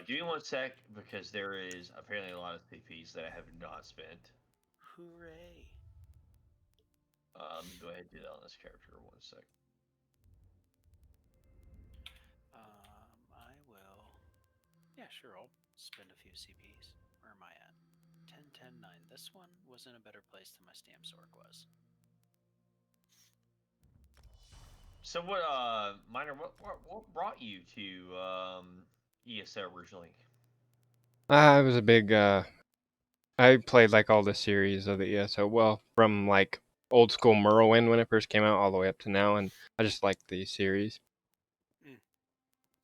Give me 1 sec because there is apparently a lot of CPs that I have not spent. Hooray! Let me go ahead and do that on this character. 1 sec. I will. Yeah, sure. I'll spend a few CPs. Where am I at? 10, 10, 9. This one was in a better place than my stamp sork was. So what, Minor? What brought you to ESO originally? I was a big. I played like all the series of the ESO. Well, from like old school Morrowind when it first came out, all the way up to now, and I just like the series.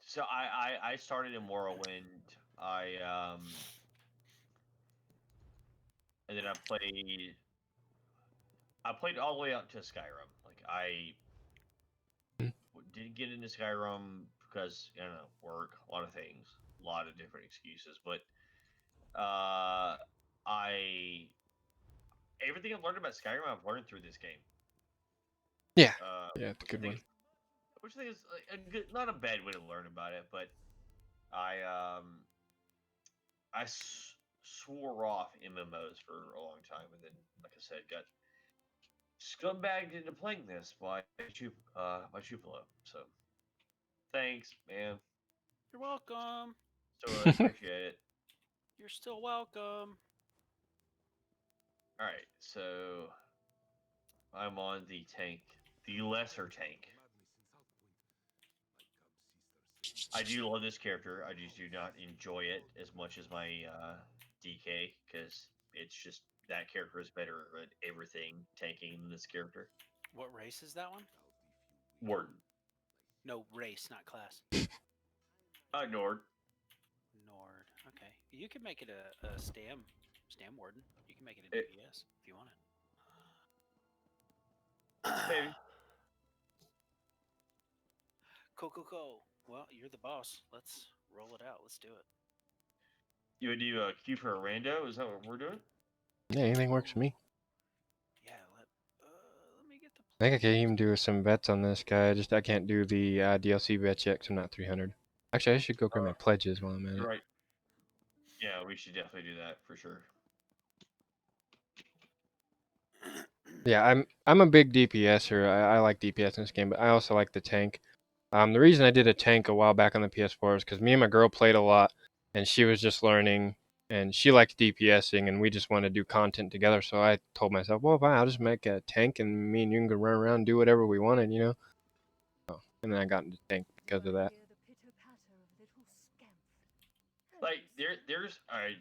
So I started in Morrowind. And then I played all the way up to Skyrim. Like I didn't get into Skyrim because I don't know, work, a lot of things, a lot of different excuses. But I everything I've learned about Skyrim, I've learned through this game. Yeah. Yeah, it's a Which good one. Which I think is not a bad way to learn about it, but I swore off MMOs for a long time, and then, like I said, got scumbagged into playing this by Tupelo. So, thanks, man. You're welcome. So appreciate it. You're still welcome. All right, so I'm on the tank, the lesser tank. I do love this character. I just do not enjoy it as much as my DK because it's just that character is better at everything tanking than this character. What race is that one? Warden. No, race, not class. Nord. Nord. Okay. You could make it a stam warden. You can make it a DPS if you want it. Maybe. Cool. Well, you're the boss. Let's roll it out. Let's do it. You would do a Q for a rando? Is that what we're doing? Yeah, anything works for me. Yeah, let me get the. I think I can even do some bets on this guy. I can't do the DLC bets yet 'cause I'm not 300. Actually, I should go grab my pledges while I'm at it. Right. Yeah, we should definitely do that for sure. Yeah, I'm a big DPSer. I like DPS in this game, but I also like the tank. The reason I did a tank a while back on the PS4 is because me and my girl played a lot, and she was just learning, and she liked DPSing, and we just wanted to do content together. So I told myself, well, fine, I'll just make a tank, and me and you can run around and do whatever we wanted, you know. And then I got into tank because of that. Like there's all right.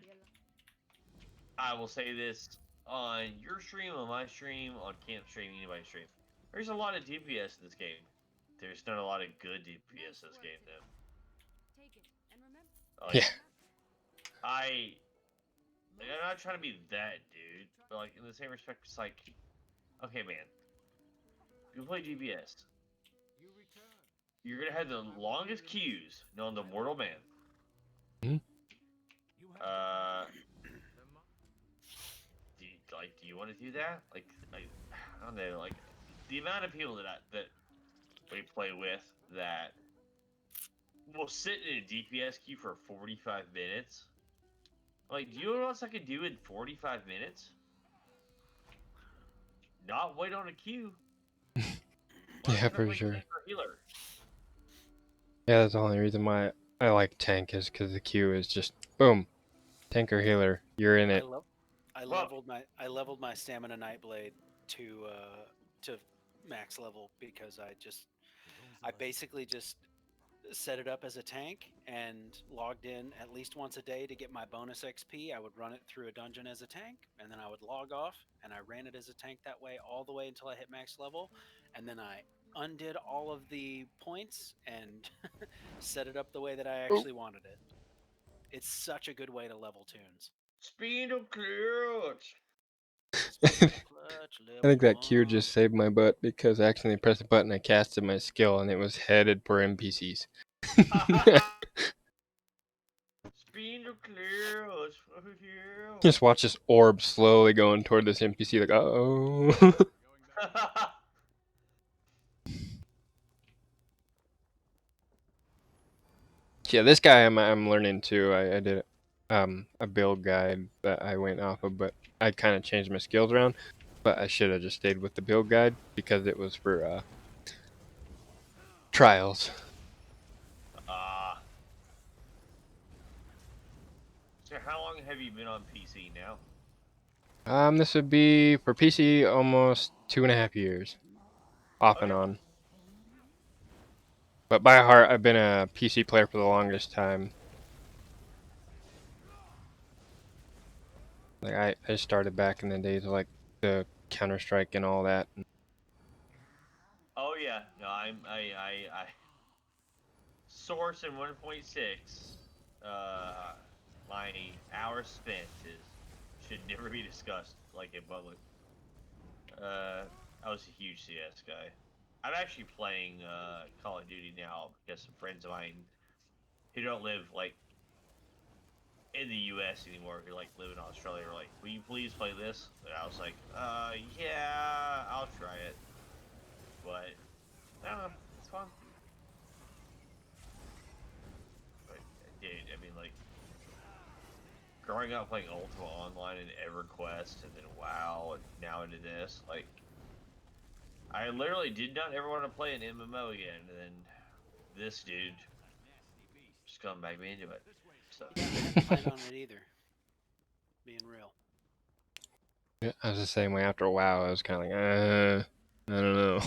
I will say this: on your stream, on my stream, on camp stream, anybody's stream. There's a lot of DPS in this game. There's not a lot of good DPS in this game, though. Take it and remember. Like, Yeah. I'm not trying to be that dude, but like in the same respect, it's like, okay, man, you play DPS. You return. You're gonna have the longest queues known to mortal man. You have Uh, the mo- do you want to do that? Like, I don't know, like the amount of people that we play with that will sit in a DPS queue for 45 minutes. Like, do you know what else I could do in 45 minutes? Not wait on a queue. Why Yeah, can't I for play sure. tank or healer? Yeah, that's the only reason why I like tank is because the queue is just boom, tank or healer, you're in it. I Well- leveled my stamina nightblade to max level because I basically just set it up as a tank and logged in at least once a day to get my bonus XP. I would run it through a dungeon as a tank, and then I would log off, and I ran it as a tank that way all the way until I hit max level, and then I undid all of the points and set it up the way that I actually wanted it. It's such a good way to level tunes. Speed of clutch. I think that queue just saved my butt because I accidentally pressed a button, I casted my skill, and it was headed for NPCs. Speed of clutch. Just watch this orb slowly going toward this NPC, like, uh-oh. Yeah, this guy I'm learning too. I did a build guide that I went off of, but I kind of changed my skills around. But I should have just stayed with the build guide because it was for trials. So how long have you been on PC now? This would be for PC almost 2.5 years, off and Okay. on. But by heart, I've been a PC player for the longest time. Like I started back in the days of like the Counter-Strike and all that. Oh yeah, no, I source in 1.6. My hours spent should never be discussed like in public. I was a huge CS guy. I'm actually playing Call of Duty now because some friends of mine who don't live like in the U.S. anymore, who like live in Australia, are like, "Will you please play this?" And I was like, yeah, I'll try it." But I don't know, it's fun. But dude, I mean, like, growing up playing Ultima Online and EverQuest, and then WoW, and now into this, like, I literally did not ever want to play an MMO again, and then this dude just come back me into it. So Yeah, I hadn't planned on it either. Being real. Yeah, I was the same way after a while. I was kind of like, I don't know.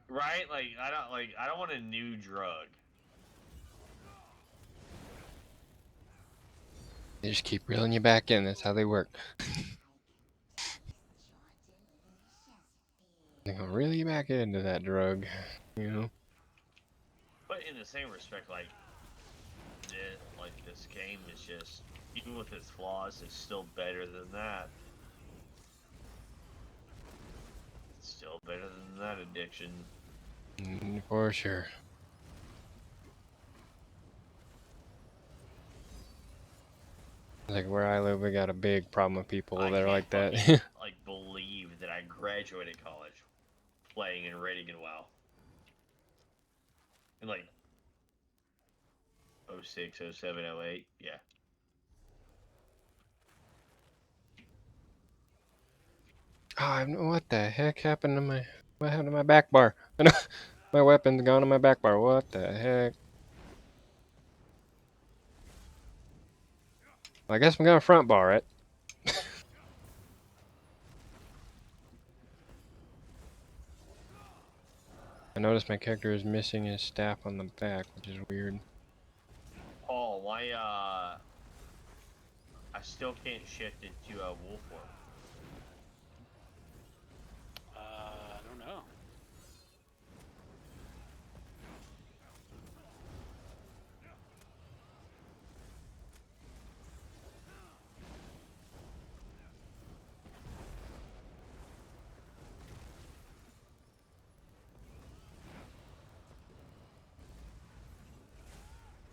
right, I don't want a new drug. They just keep reeling you back in. That's how they work. They're gonna reel you back into that drug, you know. But in the same respect, like this game is just, even with its flaws, it's still better than that. It's still better than that addiction. For sure. Like where I live, we got a big problem with people I that are can't like that. fucking, like, believe that I graduated college playing and rating in WoW. In like 06, 07, 08, yeah. Oh, what the heck happened to my? What happened to my back bar? My weapon's gone to my back bar. What the heck? Well, I guess I'm gonna front bar it. I noticed my character is missing his staff on the back, which is weird. Paul, why I still can't shift into a wolf form.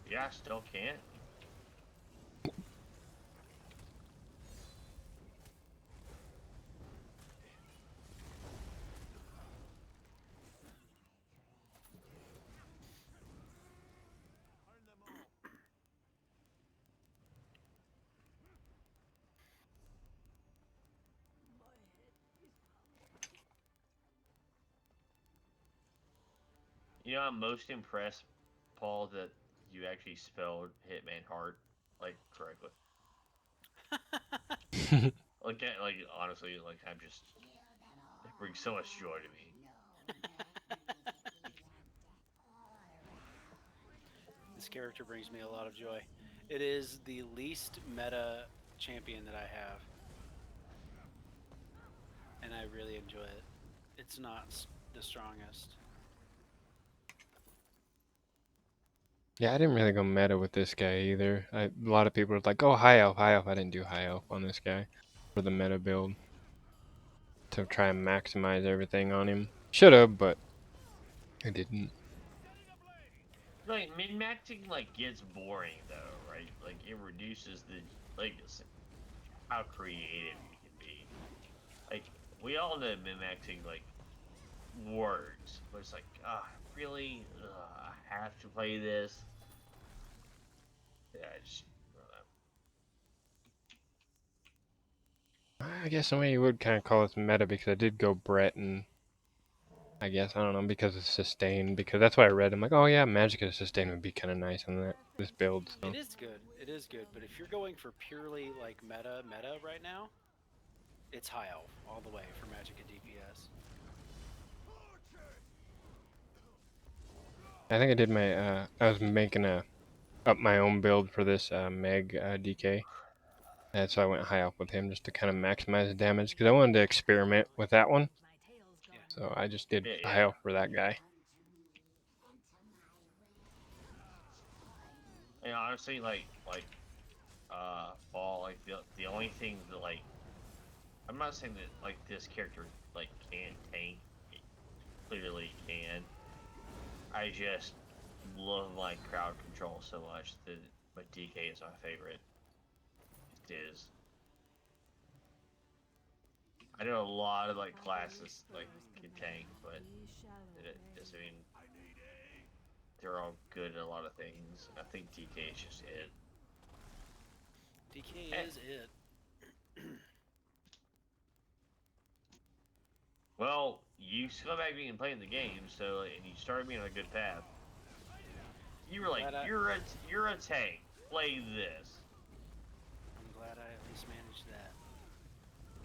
Yeah, I still can't. You know, I'm most impressed, Paul, that you actually spelled Hitman Heart like correctly. Like honestly, like I'm just it brings so much joy to me. This character brings me a lot of joy. It is the least meta champion that I have, and I really enjoy it. It's not the strongest. Yeah, I didn't really go meta with this guy either. A lot of people were like, "Oh, high elf, high elf." I didn't do high elf on this guy for the meta build to try and maximize everything on him. Should have, but I didn't. Like min maxing like gets boring though, right? Like it reduces the like how creative you can be. Like we all know min maxing like works, but it's like really I have to play this. Yeah, I just I guess in a way you would kind of call this meta because I did go Brett and I guess, I don't know, because it's sustained, because that's why I read. I'm like, oh yeah, magic as a sustain would be kind of nice on this build. So It is good. It is good. But if you're going for purely like meta right now, it's high elf all the way for magic and DPS. I think I did my. I was making up my own build for this Meg DK, and so I went high up with him just to kind of maximize the damage because I wanted to experiment with that one. So I just did high yeah. up for that guy. And honestly, Paul, like the only thing that like I'm not saying that like this character like can't tank. It clearly can. I just love my crowd control so much that my DK is my favorite. It is. I know a lot of like classes like can tank, but it doesn't mean they're all good at a lot of things. I think DK is just it. DK Eh, is it. well, you still back being playing the game, so and you started me on a good path. You were like, you're a tank. Play this. I'm glad I at least managed that.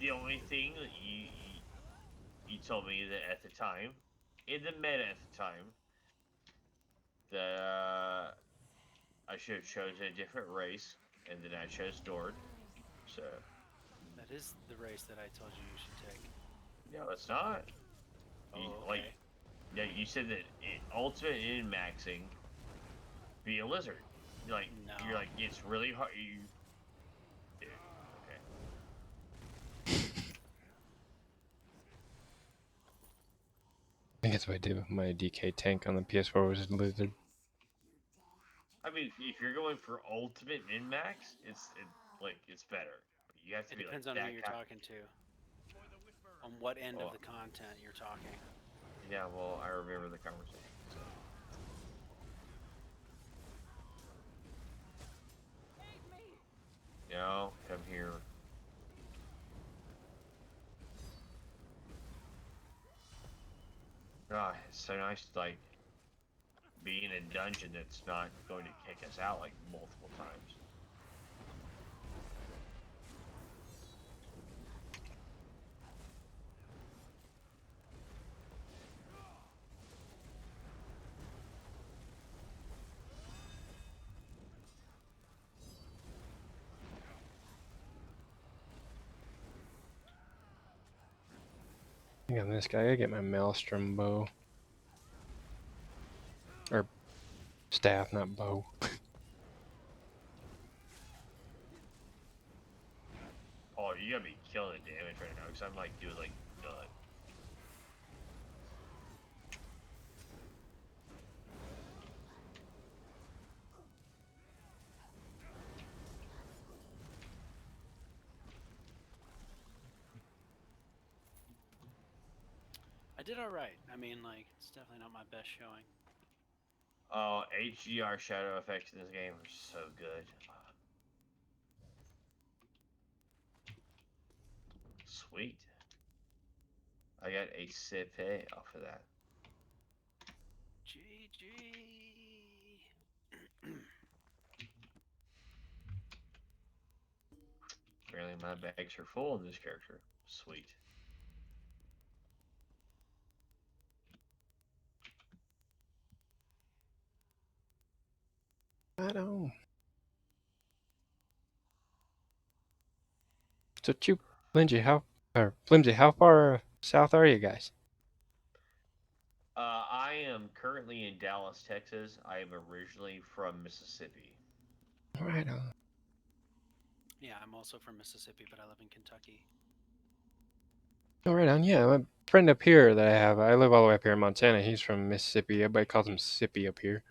The only thing that you told me that at the time, in the meta at the time, that I should have chosen a different race, and then I chose Nord. So That is the race that I told you should take. no, it's not. You, Oh, like, okay. yeah, you said that ultimate in maxing, be a lizard. No. You're like, it's really hard. Dude, okay. I think that's what I did with my DK tank on the PS4 was a lizard. I mean, if you're going for ultimate min max, it's better. But you have to It be like depends on who that you're kind. talking to. On what end Oh, of the content you're talking. yeah, well, I remember the conversation. So. You know, come here. God, it's so nice to like be in a dungeon that's not going to kick us out like multiple times. I think on this guy, I get my Maelstrom bow. Or staff, not bow. Oh, you gotta be killing the damage right now because I'm like doing like none. did all right. I mean, like, it's definitely not my best showing. Oh, HDR shadow effects in this game are so good. Sweet. I got a CP off of that. GG. Apparently my bags are full in this character. Sweet. I don't. So, Lindsay, Flimsy, how far south are you guys? I am currently in Dallas, Texas. I am originally from Mississippi. Right on. Yeah, I'm also from Mississippi, but I live in Kentucky. Oh, right on. Yeah, my friend up here that I live all the way up here in Montana. He's from Mississippi. Everybody calls him Sippy up here.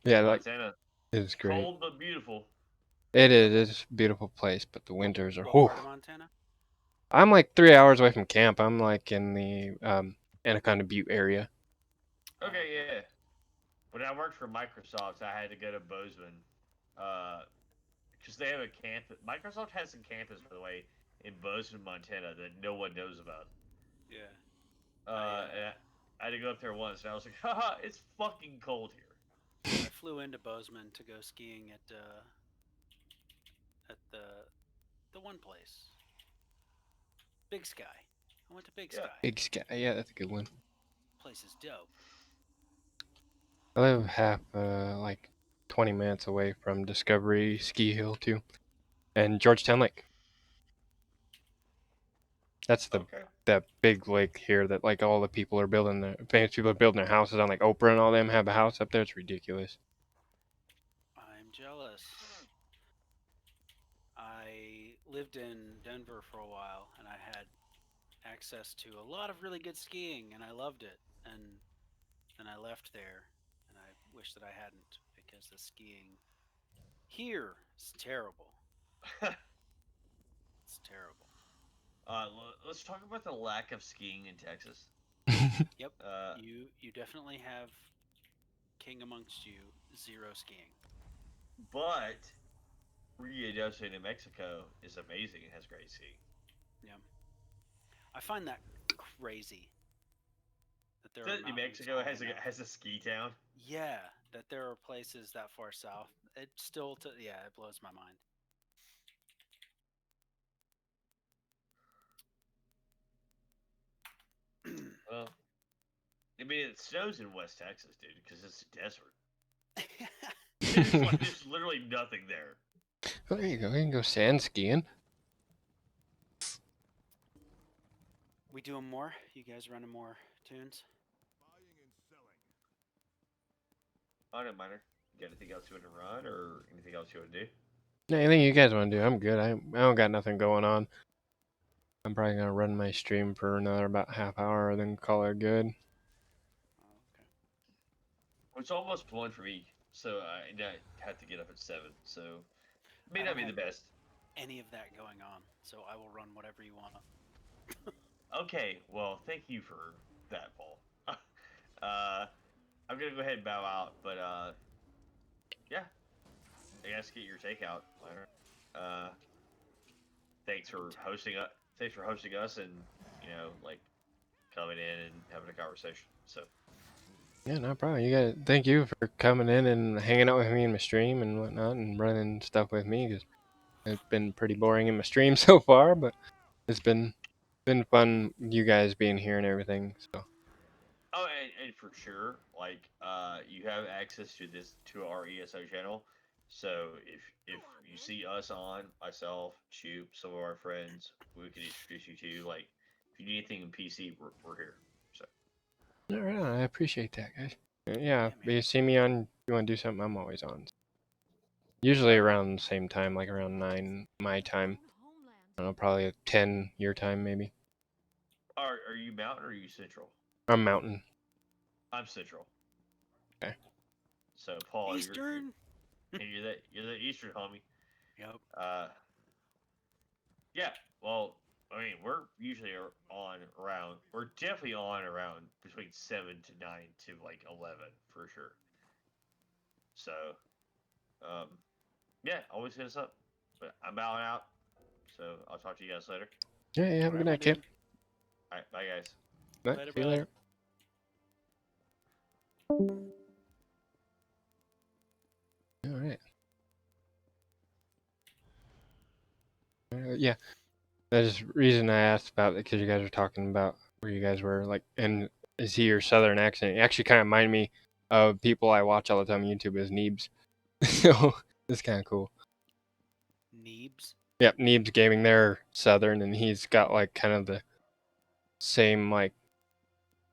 Yeah, like Montana, it's great. cold but beautiful. It is. It's a beautiful place, but the winters are. What Whew. part of Montana? I'm like 3 hours away from camp. I'm like in the Anaconda Butte area. Oh, Okay, yeah. When I worked for Microsoft, I had to go to Bozeman, because they have a campus. Microsoft has a campus, by the way, in Bozeman, Montana, that no one knows about. Yeah. And I had to go up there once, and I was like, haha, it's fucking cold here. I flew into Bozeman to go skiing at the one place, Big Sky. I went to Big Yeah. Sky. Big Sky. Yeah, that's a good one. Place is dope. I live like 20 minutes away from Discovery Ski Hill too, and Georgetown Lake. That's Okay. that big lake here that like all the people are building famous people are building their houses on. Like Oprah and all them have a house up there. It's ridiculous. I'm jealous. I lived in Denver for a while, and I had access to a lot of really good skiing, and I loved it. And then I left there, and I wish that I hadn't, because the skiing here is terrible. It's terrible. Let's talk about the lack of skiing in Texas. Yep. Uh, You definitely have king amongst you, zero skiing. but Rio de New Mexico is amazing and has great skiing. Yeah. I find that crazy that there are New mountains Mexico high has enough. has a ski town. Yeah, that there are places that far south. It still, yeah, it blows my mind. Well, I mean, it snows in West Texas, dude, because it's a desert. There's literally nothing there. Well, there you go. You can go sand skiing. We doing more? You guys running more tunes? Buying and selling. I don't mind. You got anything else you want to run or anything else you want to do? Anything you guys want to do? I'm good. I don't got nothing going on. I'm probably gonna run my stream for another about half hour, then call it good. Oh, okay. It's almost 1 for me, so I have to get up at 7. So may I not don't be the have best. any of that going on, so I will run whatever you want. Okay, well, thank you for that, Paul. I'm gonna go ahead and bow out, but yeah, I guess get your takeout, Leonard. Thanks for hosting us. Thanks for hosting us, and like coming in and having a conversation. So Yeah, no problem. You guys, thank you for coming in and hanging out with me in my stream and whatnot, and running stuff with me. Cause it's been pretty boring in my stream so far, but it's been fun. You guys being here and everything. So oh, and for sure, like you have access to our ESO channel. So if you see us on, myself, Shoop, some of our friends, we can introduce you to. Like, if you need anything in PC, we're here. So all right, I appreciate that, guys. Yeah, Yeah, if man. you see me on, if you want to do something, I'm always on. Usually around the same time, like around 9 my time. Homeland. I don't know, probably 10 your time maybe. are you Mountain or are you Central? I'm Mountain. I'm Central. Okay. So Paul, Eastern. you're the Eastern homie. Yep. Yeah. Well, I mean, we're usually on around. We're definitely on around between 7 to 9 to like 11 for sure. So, um, yeah, always hit us up. But I'm out and out. So I'll talk to you guys later. Yeah, yeah. Have a All good right, my night, kid. dude. All right, bye guys. Right, Later, see you bud. later. All right. Yeah, there's a reason I asked about it because you guys were talking about where you guys were like, and is he your southern accent? It actually kind of reminded me of people I watch all the time on YouTube as Neebs. So it's kind of cool. Neebs. Yep, Neebs Gaming. They're southern, and he's got like kind of the same like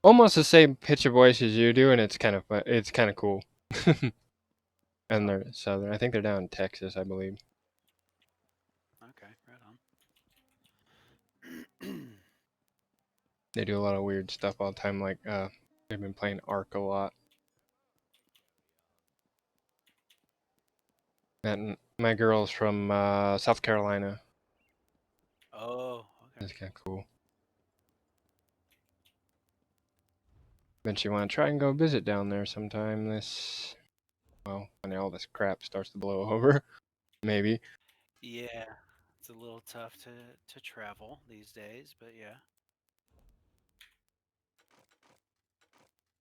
almost the same pitch of voice as you do, and it's kind of cool. And they're southern. I think they're down in Texas, I believe. Okay, right on. They do a lot of weird stuff all the time. Like they've been playing Ark a lot. And my girl's from South Carolina. Oh, okay. That's kind of cool. Then she want to try and go visit down there sometime when all this crap starts to blow over, maybe. Yeah, it's a little tough to travel these days, but yeah.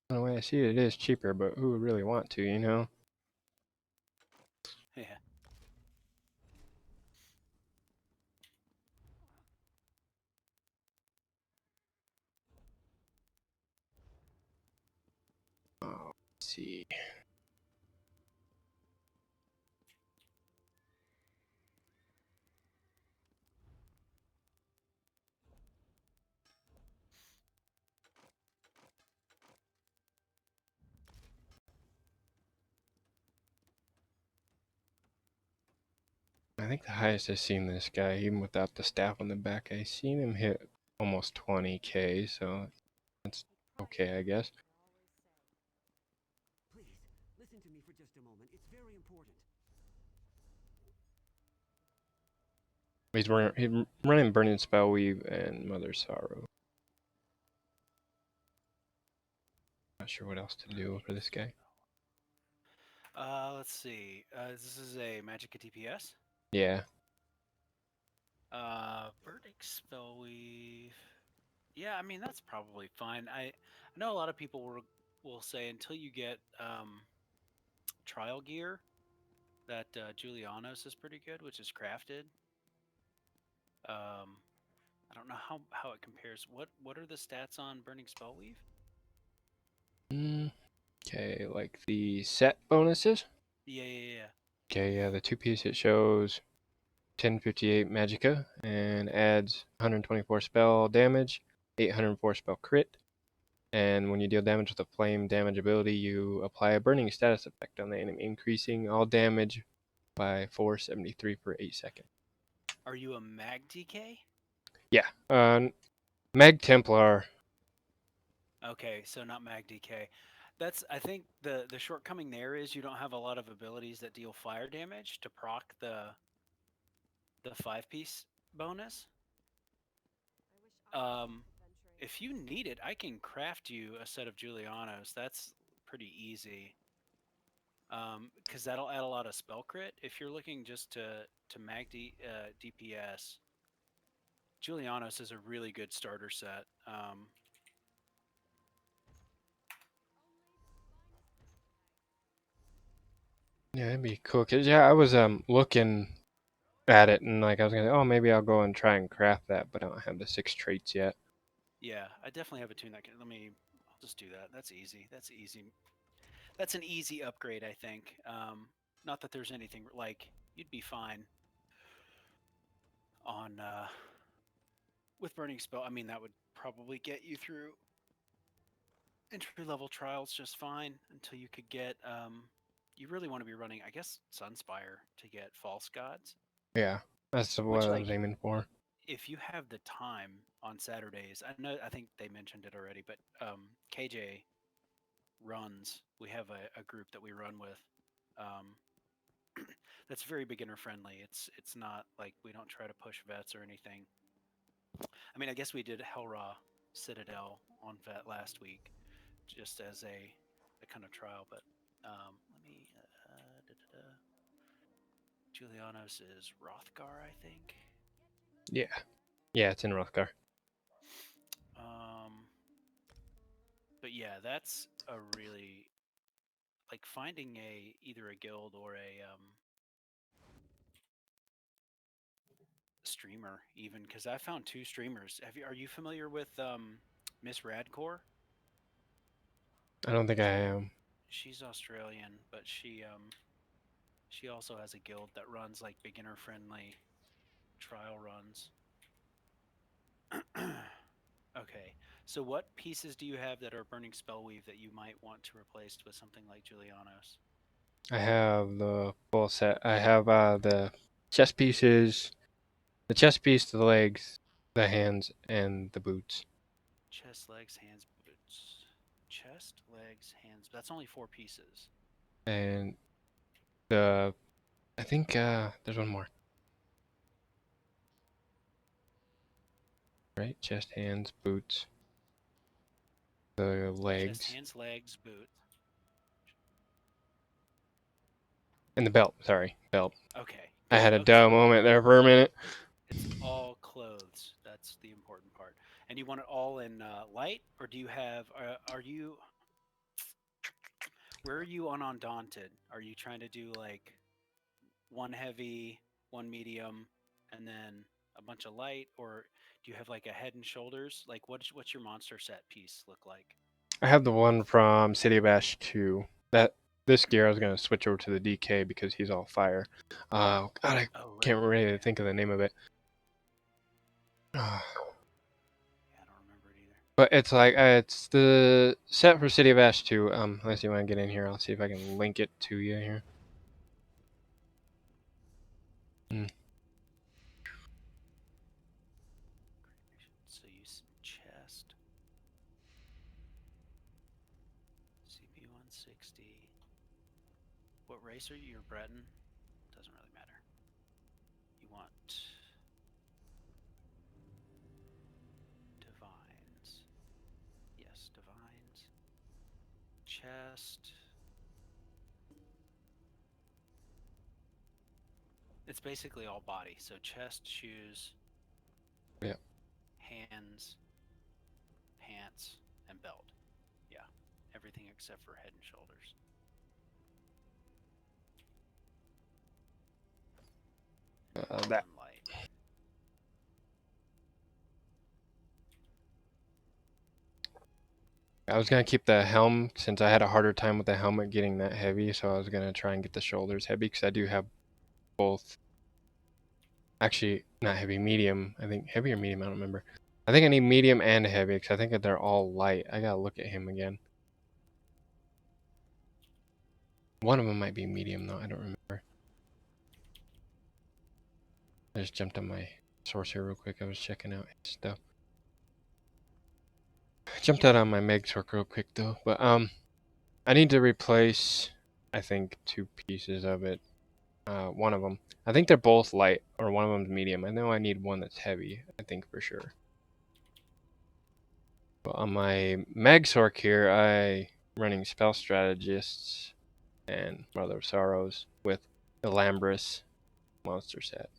The way I see it, it is cheaper, but who would really want to, you know? Yeah. Oh, let's see. I think the highest I've seen this guy, even without the staff on the back, I seen him hit almost 20K, so that's okay, I guess. Please, listen to me for just a moment. It's very important. He's running Burning Spellweave and Mother Sorrow. Not sure what else to do for this guy. Let's see. This is a Magicka DPS. Yeah. Verdict Spellweave. Yeah, I mean that's probably fine. I know a lot of people will say until you get trial gear that Julianos is pretty good, which is crafted. I don't know how it compares. What are the stats on Burning Spellweave? Okay, like the set bonuses? Yeah. Okay, yeah, the two-piece it shows 1058 Magicka and adds 124 spell damage, 804 spell crit. And when you deal damage with a flame damage ability, you apply a burning status effect on the enemy, increasing all damage by 473 per 8 seconds. Are you a Mag DK? Yeah. Mag Templar. Okay, so not Mag DK. That's I think the shortcoming there is you don't have a lot of abilities that deal fire damage to proc the 5-piece bonus. If you need it, I can craft you a set of Julianos. That's pretty easy. Because that'll add a lot of spell crit. If you're looking just to DPS, Julianos is a really good starter set. Yeah, that'd be cool. Cause yeah, I was looking at it and like I was gonna say, oh, maybe I'll go and try and craft that, but I don't have the 6 traits yet. Yeah, I definitely have a tune that can. I'll just do that. That's easy. That's an easy upgrade, I think. Not that there's anything like you'd be fine on with burning spell. I mean, that would probably get you through entry level trials just fine until you could get. You really want to be running, I guess, Sunspire to get false gods. Yeah, that's what Which, I like, was aiming for. if you have the time on Saturdays, I think they mentioned it already, but KJ runs. We have a group that we run with. Um, that's very beginner friendly. It's not like we don't try to push vets or anything. I mean, I guess we did Hellra Citadel on Vet last week, just as a kind of trial. But let me. Julianos is Rothgar, I think. Yeah. Yeah, it's in Rothgar. But yeah, that's a really like finding either a guild or a streamer even because I found 2 streamers. Are you familiar with Miss Radcore? I don't think I am. She's Australian, but she also has a guild that runs like beginner friendly trial runs. Okay. So what pieces do you have that are burning spellweave that you might want to replace with something like Julianos? I have the full set. I have the chest pieces, the chest piece, the legs, the hands, and the boots. Chest, legs, hands, boots. Chest, legs, hands. That's only 4 pieces. And the I think there's one more. Right? Chest, hands, boots, the Chest, legs, hands, legs, boots. and the belt. Sorry, belt. Okay. I Good. had a Okay. duh moment there for a minute. It's all clothes. That's the important part. And you want it all in light, or do you have? Are you? Where are you on Undaunted? Are you trying to do like one heavy, one medium, and then a bunch of light, or do you have like a head and shoulders? Like what's your monster set piece look like? I have the one from City of Ash 2. That this gear I was gonna switch over to the DK because he's all fire. God, I Oh, right. can't really Yeah. think of the name of it. Yeah, I don't remember it either. But it's like it's the set for City of Ash 2. Unless you want to get in here, I'll see if I can link it to you here. So you chest, CP 160. What race are you? You're Breton. Doesn't really matter. You want divines. Yes, divines. Chest. It's basically all body. So chest, shoes, Yeah. hands, pants, and belt. Yeah. Everything except for head and shoulders. That. On light. I was gonna keep the helm since I had a harder time with the helmet getting that heavy, so I was gonna try and get the shoulders heavy because I do have both. Actually, not heavy, medium. I think heavy or medium. I don't remember. I think I need medium and heavy because I think that they're all light. I gotta look at him again. One of them might be medium though. I don't remember. I just jumped on my source here real quick. I was checking out his stuff. Jumped out on my Meg Sork real quick though, but I need to replace I think 2 pieces of it. One of them. I think they're both light, or one of them's medium. I know I need one that's heavy. I think for sure. But on my Meg Sork here, I running Spell Strategists and Mother of Sorrows with Elambris monster set.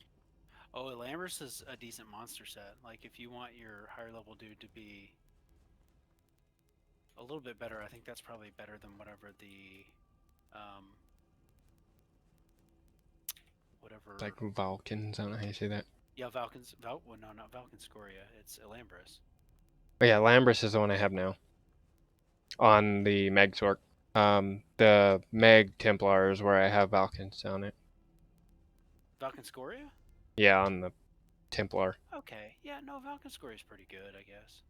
Oh, Elambris is a decent monster set. Like if you want your higher level dude to be a little bit better, I think that's probably better than whatever the whatever. Like Valkins, I don't know how you say that. Yeah, well, no, not Valkynscoria. It's Elambris. Oh yeah, Lambris is the one I have now. On the Meg Sork. The Meg Templar is where I have Valkins on it. Valkynscoria? Yeah, on the Templar. Okay. Yeah, no, Valkynscoria is pretty good, I guess.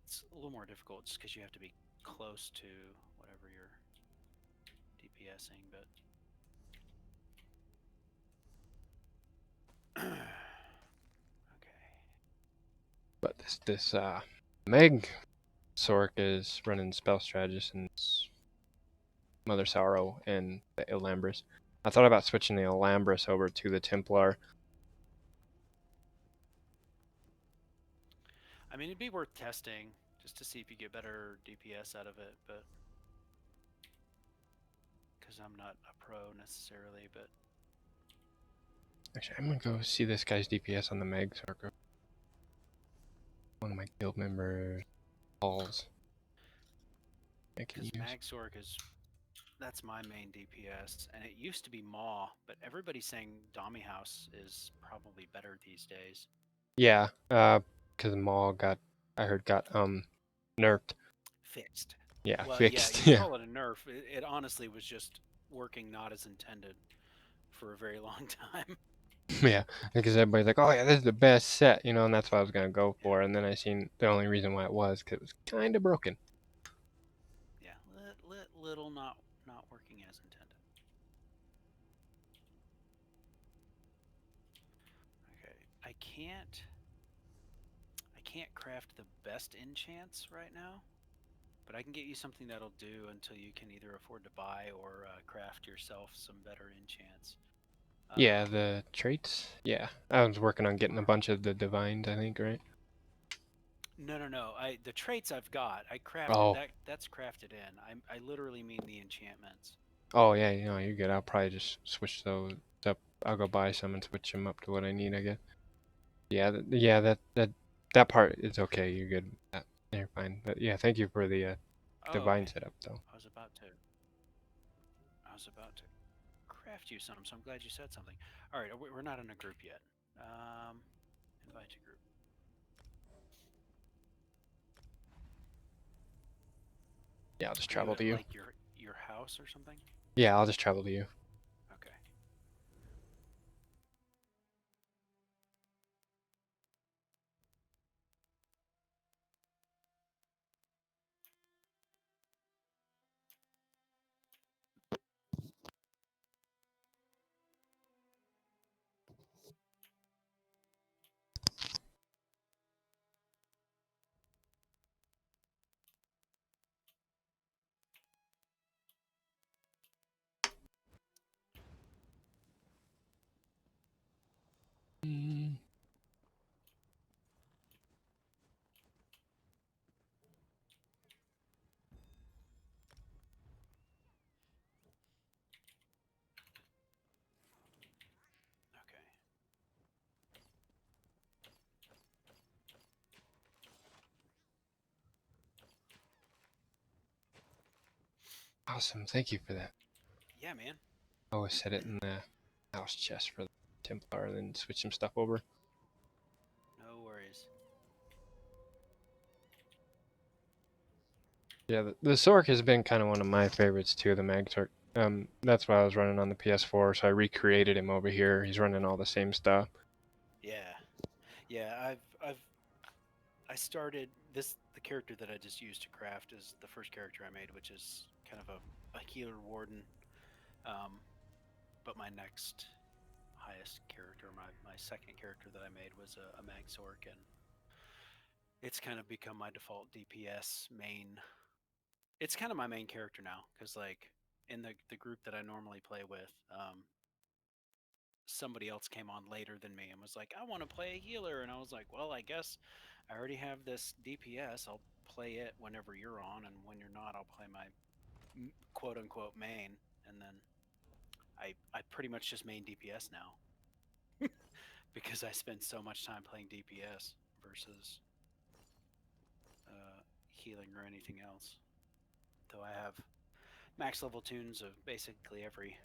It's a little more difficult just because you have to be close to whatever you're DPSing, but. Okay. But this Meg Sork is running Spell Strategist and Mother Sorrow and the Elambris. I thought about switching the Elambris over to the Templar. I mean, it'd be worth testing just to see if you get better DPS out of it, but because I'm not a pro necessarily, but Actually, I'm gonna go see this guy's DPS on the Meg circle. One of my guild members calls. I can because use. Magsork that's my main DPS, and it used to be Maw, but everybody's saying Dami House is probably better these days. Yeah, because Maul got, I heard, got nerfed. Fixed. Yeah, Well, fixed. yeah, you Yeah, call it a nerf. It honestly was just working not as intended for a very long time. yeah. Because everybody's like, "Oh yeah, this is the best set," you know, and that's what I was gonna go Yeah. for. And then I seen the only reason why it was because it was kind of broken. Yeah, little not working as intended. Okay, I can't craft the best enchants right now, but I can get you something that'll do until you can either afford to buy or craft yourself some better enchants. Yeah, the traits. Yeah, I was working on getting a bunch of the divines. I think, right? No. The traits I've got. I crafted Oh, that's crafted in. I literally mean the enchantments. oh yeah. You know, you're good. I'll probably just switch those up. I'll go buy some and switch them up to what I need. I guess. Yeah, yeah. That part is okay. You're good. With that. You're fine. But yeah, thank you for the Oh, divine okay. setup though. I was about to craft you some, so I'm glad you said something. All right, we're not in a group yet. Invite to group. Yeah, I'll just Are travel at, to you. like your house or something? Yeah, I'll just travel to you. Okay. Mm. Okay. Awesome, thank you for that. Yeah, man. I always set it in the house chest for the Templar and then switch some stuff over. No worries. Yeah, the Sork has been kind of one of my favorites too, the Mag Sork. That's why I was running on the PS4, so I recreated him over here. He's running all the same stuff. Yeah. Yeah, I started the character that I just used to craft is the first character I made, which is kind of a healer warden. But my next highest character, my second character that I made was a Magsork, and it's kind of become my default DPS main. It's kind of my main character now, because like in the group that I normally play with, somebody else came on later than me and was like, I want to play a healer. And I was like, well, I guess I already have this DPS. I'll play it whenever you're on. And when you're not, I'll play my quote unquote main. And then I pretty much just main DPS now because I spend so much time playing DPS versus healing or anything else. Though I have max level tunes of basically every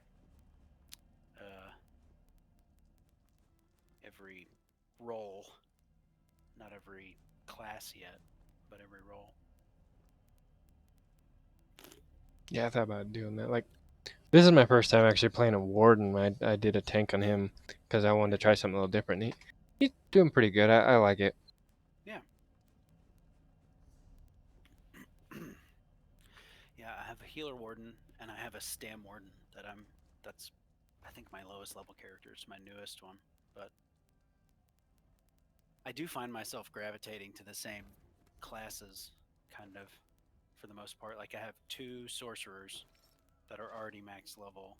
role, not every class yet, but every role. Yeah, I thought about doing that. Like, this is my first time actually playing a Warden. I did a tank on him because I wanted to try something a little different. He's doing pretty good. I like it. Yeah. Yeah, I have a healer warden and I have a stam warden that's I think my lowest level character is my newest one, but I do find myself gravitating to the same classes kind of for the most part. Like I have two sorcerers that are already max level.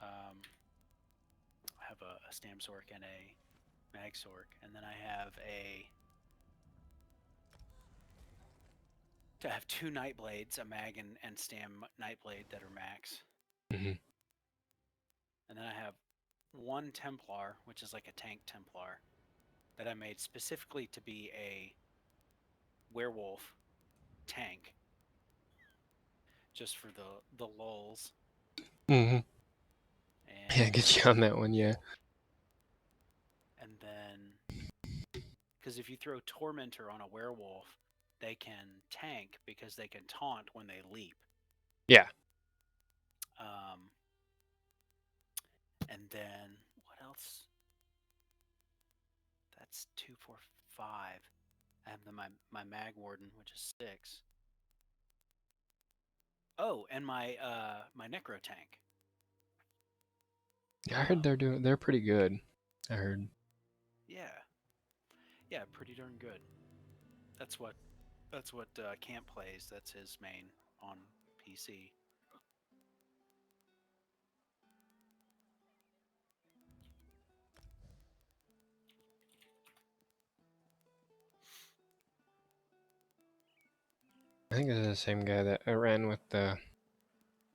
I have a Stam Sork and a Mag Sork, and then I have a to have 2 Nightblades, a Mag and Stam Nightblade that are max. Mhm. And then I have 1 Templar, which is like a tank Templar, that I made specifically to be a werewolf tank, just for the lulz. Mhm. And Yeah, get you on that one. Yeah. and then, because if you throw Tormentor on a werewolf, they can tank because they can taunt when they leap. Yeah. And then what else? That's 2, 4, 5. I have my Mag Warden, which is 6. Oh, and my my Necro Tank. Yeah, I heard they're pretty good. I heard. Yeah, pretty darn good. That's what Camp plays. That's his main on PC. I think it's the same guy that I ran with the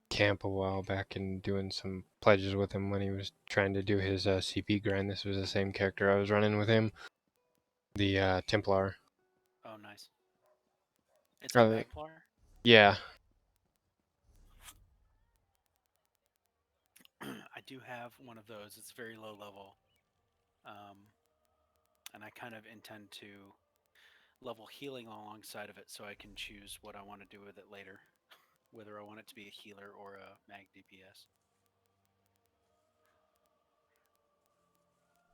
camp a while back and doing some pledges with him when he was trying to do his CP grind. This was the same character I was running with him, the Templar. Oh, nice. It's a Magplar. Yeah. I do have one of those. It's very low level, and I kind of intend to level healing alongside of it, so I can choose what I want to do with it later, whether I want it to be a healer or a mag DPS.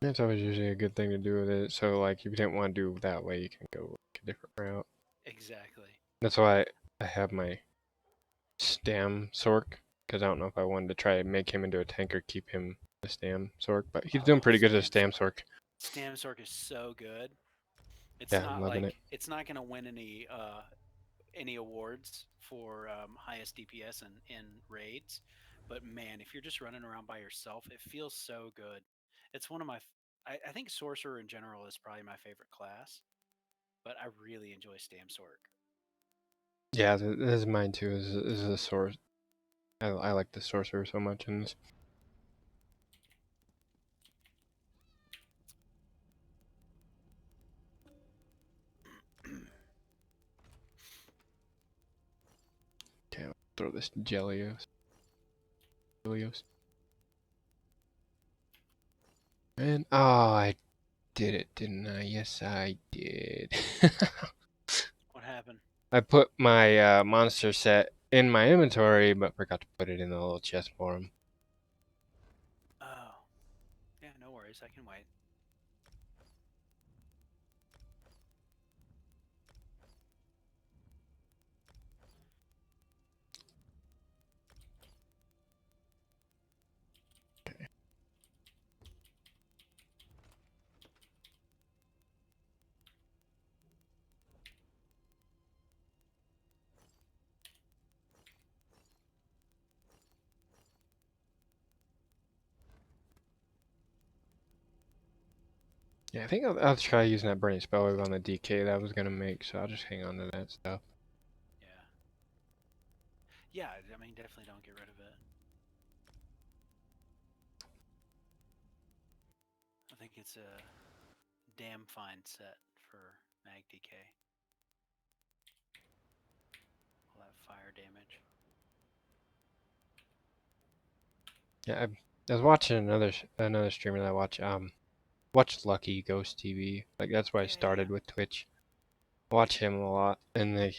That's always usually a good thing to do with it. So, like, if you didn't want to do it that way, you can go like a different route. Exactly. That's why I have my Stam Sork, because I don't know if I wanted to try and make him into a tank or keep him a Stam Sork, but he's doing pretty good as a Stam Sork. Stam Sork is so good. It's Yeah, I'm not loving like it. it's not going to win any awards for highest DPS in raids, but man, if you're just running around by yourself, it feels so good. It's one of my I think Sorcerer in general is probably my favorite class, but I really enjoy Stam Sork. Yeah, this is mine too. Is a source. I like the sorcerer so much in this. Okay, I'll throw this Jellios. And oh, I did it, didn't I? Yes, I did. What happened? I put my monster set in my inventory, but forgot to put it in the little chest for him. Oh, yeah, no worries. I can wait. Yeah, I think I'll try using that burning spell wave on the DK that I was gonna make, so I'll just hang on to that stuff. Yeah, I mean, definitely don't get rid of it. I think it's a damn fine set for Mag DK. All that fire damage. Yeah, I was watching another streamer that I watch Lucky Ghost TV. Like that's where I started with Twitch. Watch him a lot, and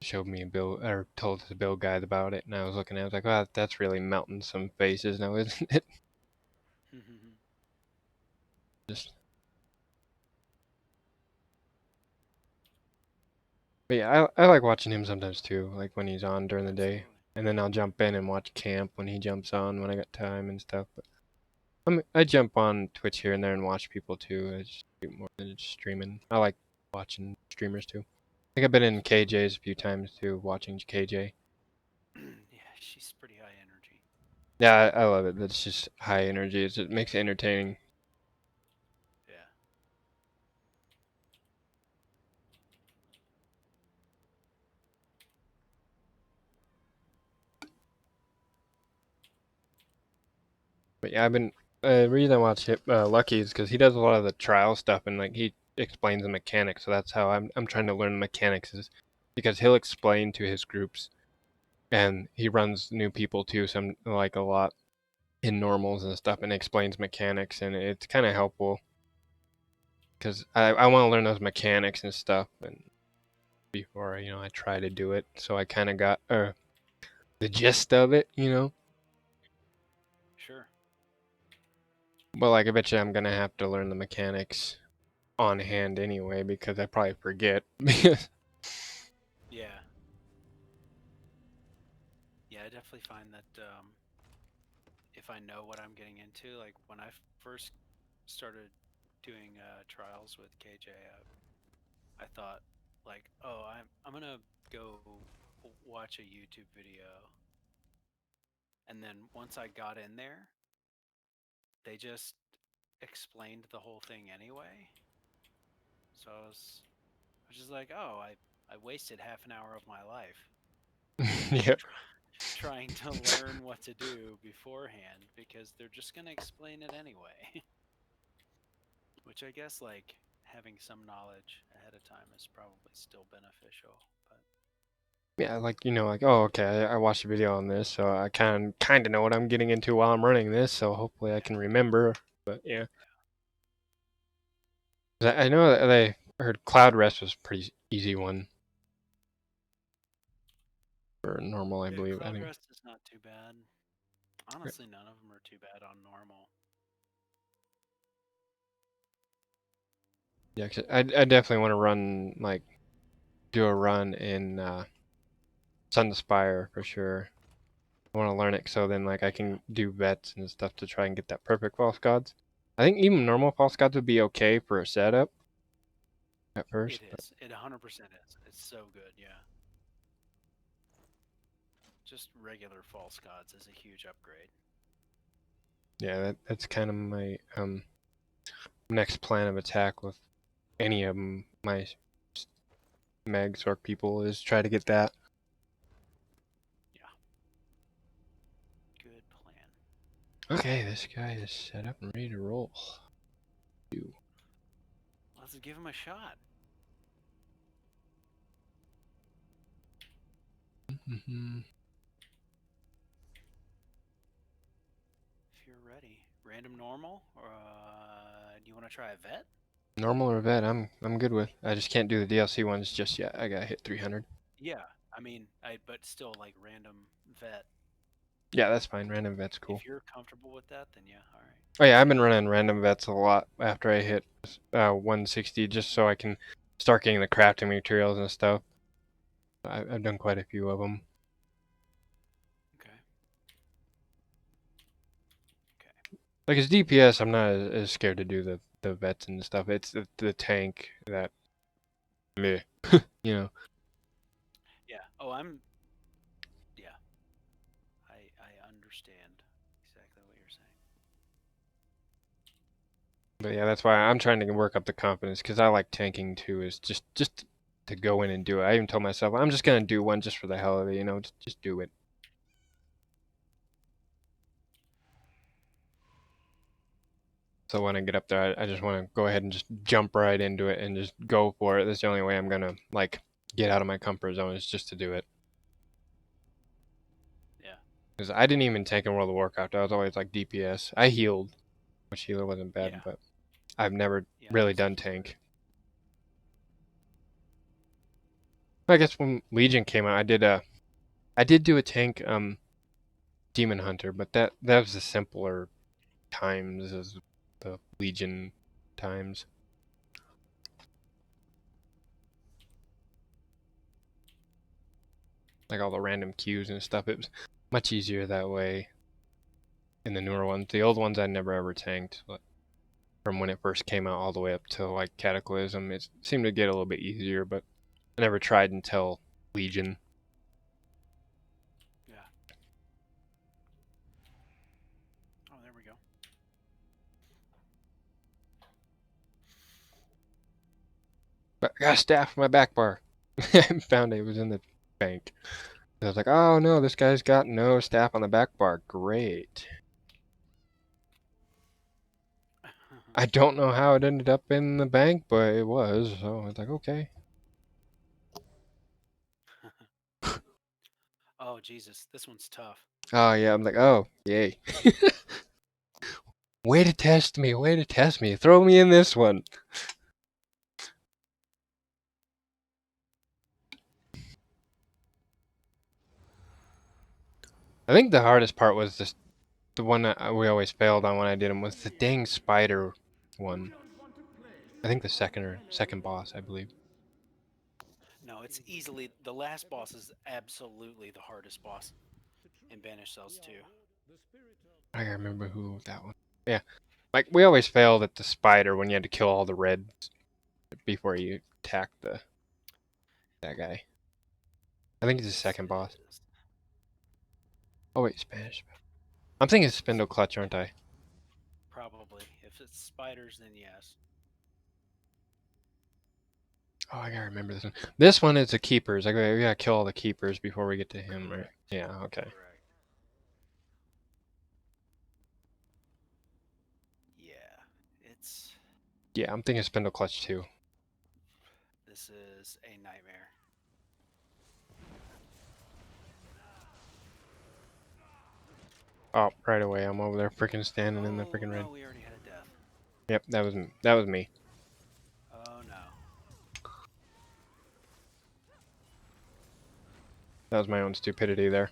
showed me a build or told us a build guide about it, and I was looking at it, I was like, wow, that's really melting some faces now, isn't it? Just. But yeah, I like watching him sometimes too, like when he's on during the day, and then I'll jump in and watch camp when he jumps on when I got time and stuff. But I jump on Twitch here and there and watch people too. I just do more than just streaming. I like watching streamers too. I think I've been in KJ's a few times too, watching KJ. Yeah, she's pretty high energy. Yeah, I love it. It's just high energy. It makes it entertaining. Yeah. But yeah, I've been the reason I watch Lucky is because he does a lot of the trial stuff and like he explains the mechanics. So that's how I'm trying to learn the mechanics is because he'll explain to his groups, and he runs new people too. Some like a lot in normals and stuff, and explains mechanics, and it's kind of helpful because I want to learn those mechanics and stuff, and before I try to do it, so I kind of got the gist of it, Sure. But like eventually I'm gonna have to learn the mechanics on hand anyway because I probably forget. Yeah. Yeah, I definitely find that if I know what I'm getting into, like when I first started doing trials with KJ, I thought like, oh, I'm gonna go watch a YouTube video, and then once I got in there, they just explained the whole thing anyway. So I was just like, oh, I wasted half an hour of my life Yeah. trying to learn what to do beforehand because they're just gonna explain it anyway. Which I guess like having some knowledge ahead of time is probably still beneficial. But Yeah, like like oh okay, I watched a video on this, so I kind of know what I'm getting into while I'm running this, so hopefully I can remember. But yeah, 'Cause I know that I heard Cloud Rest was a pretty easy one for normal, I yeah, believe. I Cloud think. Rest is not too bad. Honestly, none of them are too bad on normal. Yeah, 'cause I definitely want to run do a run in Sunspire for sure. I want to learn it so then I can do vets and stuff to try and get that perfect false gods. I think even normal false gods would be okay for a setup at first. It is. It 100% is. It's so good. Yeah. Just regular false gods is a huge upgrade. Yeah, that's kind of my next plan of attack with any of them. My Megs or people is try to get that. Yeah. Good plan. Okay, this guy is set up and ready to roll. Let's give him a shot. Mm-hmm. If you're ready. Random normal, or do you want to try a vet? Normal or vet, I'm good with. I just can't do the DLC ones just yet. I gotta hit 300. Yeah, I mean, but still like random vet. Yeah, that's fine. Random vet's cool. If you're comfortable with that, then yeah, all right. Oh yeah, I've been running random vets a lot after I hit 160, just so I can start getting the crafting materials and stuff. I've done quite a few of them. Okay. Okay. Like as DPS, I'm not as scared to do the vets and stuff. It's the tank that, meh, you know. Yeah. Oh, Yeah. I understand exactly what you're saying. But yeah, that's why I'm trying to work up the confidence because I like tanking too. Is just to go in and do it. I even told myself I'm just gonna do one just for the hell of it. Just do it. So when I get up there, I just want to go ahead and just jump right into it and just go for it. That's the only way I'm gonna get out of my comfort zone is just to do it. Yeah. Because I didn't even tank in World of Warcraft. I was always like DPS. I healed, which healer wasn't bad, Yeah. but I've never Yeah, really that's done just weird. tank. I guess when Legion came out, I did do a tank Demon Hunter, but that was the simpler times as the Legion times. Like all the random queues and stuff. It was much easier that way in the newer ones. The old ones I never ever tanked. But from when it first came out all the way up to Cataclysm, it seemed to get a little bit easier, but I never tried until Legion. Yeah. Oh, there we go. But I got a staff in my back bar. I found it was in the bank. I was like, oh no, this guy's got no staff on the back bar. Great. I don't know how it ended up in the bank, but it was. So it's like, okay. Oh Jesus, this one's tough. Oh yeah, I'm like, oh yay. Way to test me. Way to test me. Throw me in this one. I think the hardest part was just the one that we always failed on when I did them was the dang spider one. I think the second boss, I believe. No, it's easily the last boss is absolutely the hardest boss in Banished Cells 2. I gotta remember who that one. Yeah, like we always failed at the spider when you had to kill all the reds before you attack that guy. I think he's the second boss. Oh wait, Spanish. I'm thinking Spindle Clutch, aren't I? Probably. If it's spiders, then yes. Oh, I gotta remember this one. This one is the keepers. We gotta kill all the keepers before we get to him, right? Correct. Yeah, okay. Correct. Yeah, it's. Yeah, I'm thinking Spindle Clutch too. This is a nightmare. Oh, right away, I'm over there freaking standing in the Oh freaking red. no, we already had a death. Yep, that was me. Oh no. That was my own stupidity there.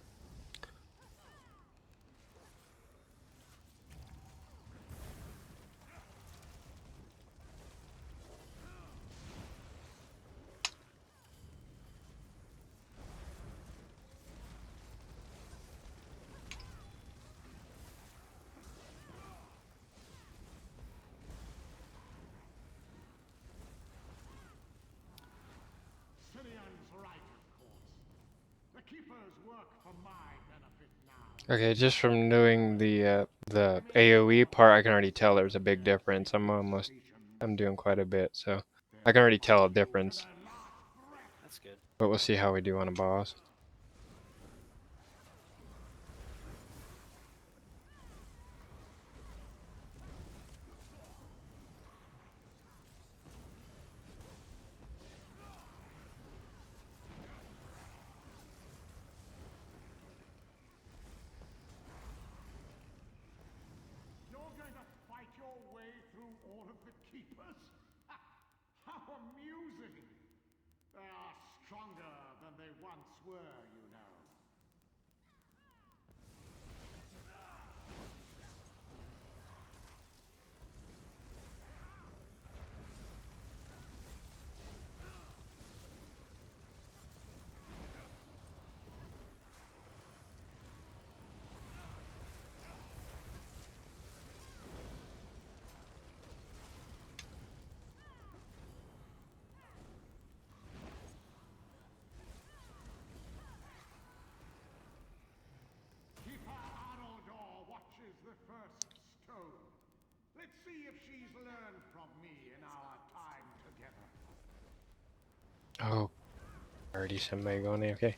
Sirian's right, of course. The keepers work for my benefit now. Okay, just from doing the AOE part, I can already tell there's a big difference. I'm doing quite a bit, so I can already tell a difference. That's good. But we'll see how we do on a boss. You're going to fight your way through all of the keepers? How amusing! They are stronger than they once were, you know. Keeper Arnoldor watches the first stone. Let's see if she's learned from me in our time together. Oh, already somebody going AFK.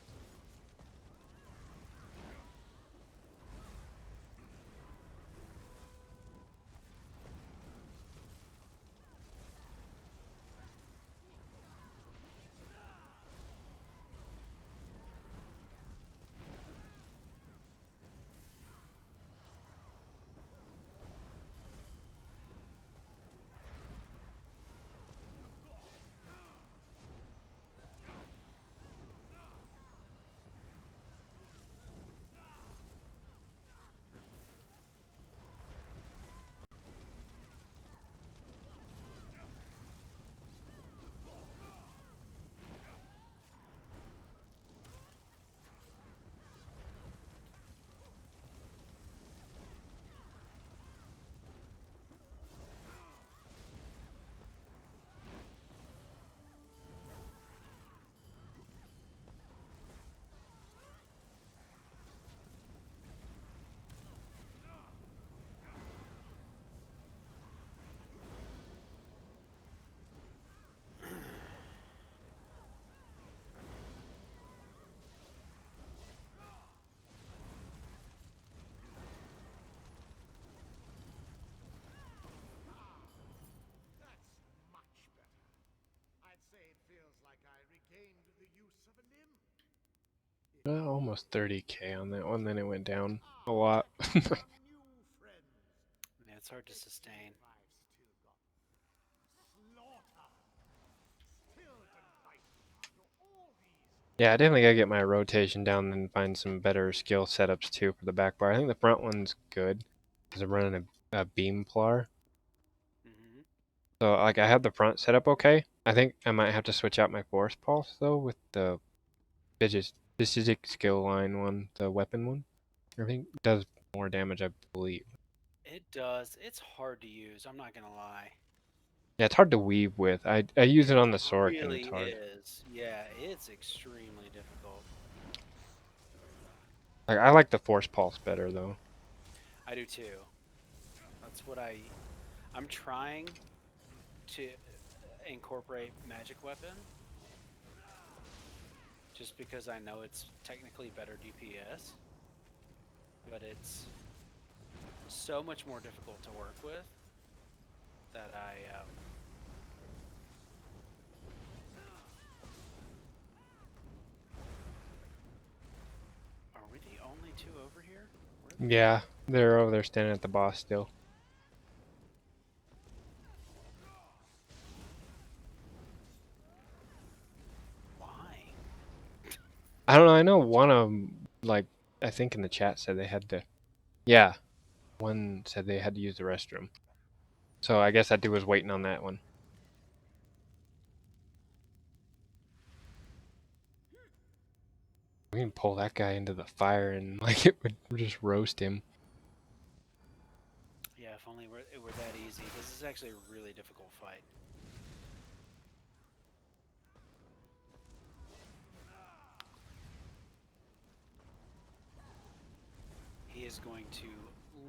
Almost 30k on that one, then it went down a lot. New friends. Yeah, it's hard to sustain. Slaughter. Still delightful after all these. Yeah, I definitely gotta get my rotation down and find some better skill setups too for the back bar. I think the front one's good because I'm running a beam plar. Hmm. So like I have the front set up okay. I think I might have to switch out my force pulse though with the specific skill line one, the weapon one. I think it does more damage, I believe. It does. It's hard to use. I'm not gonna lie. Yeah, it's hard to weave with. I use it on the It Soric and it's really hard. is. Yeah, it's extremely difficult. Like I like the force pulse better though. I do too. That's what I'm trying to incorporate magic weapon just because I know it's technically better DPS, but it's so much more difficult to work with that are we the only two over here? Where the Yeah, they're over there standing at the boss still. why? I don't know. I know one of them, like, I think in the chat said they had to. Yeah, one said they had to use the restroom. So I guess that dude was waiting on that one. We can pull that guy into the fire and, like, it would just roast him. Yeah, if only it were that easy. This is actually a really difficult fight. He is going to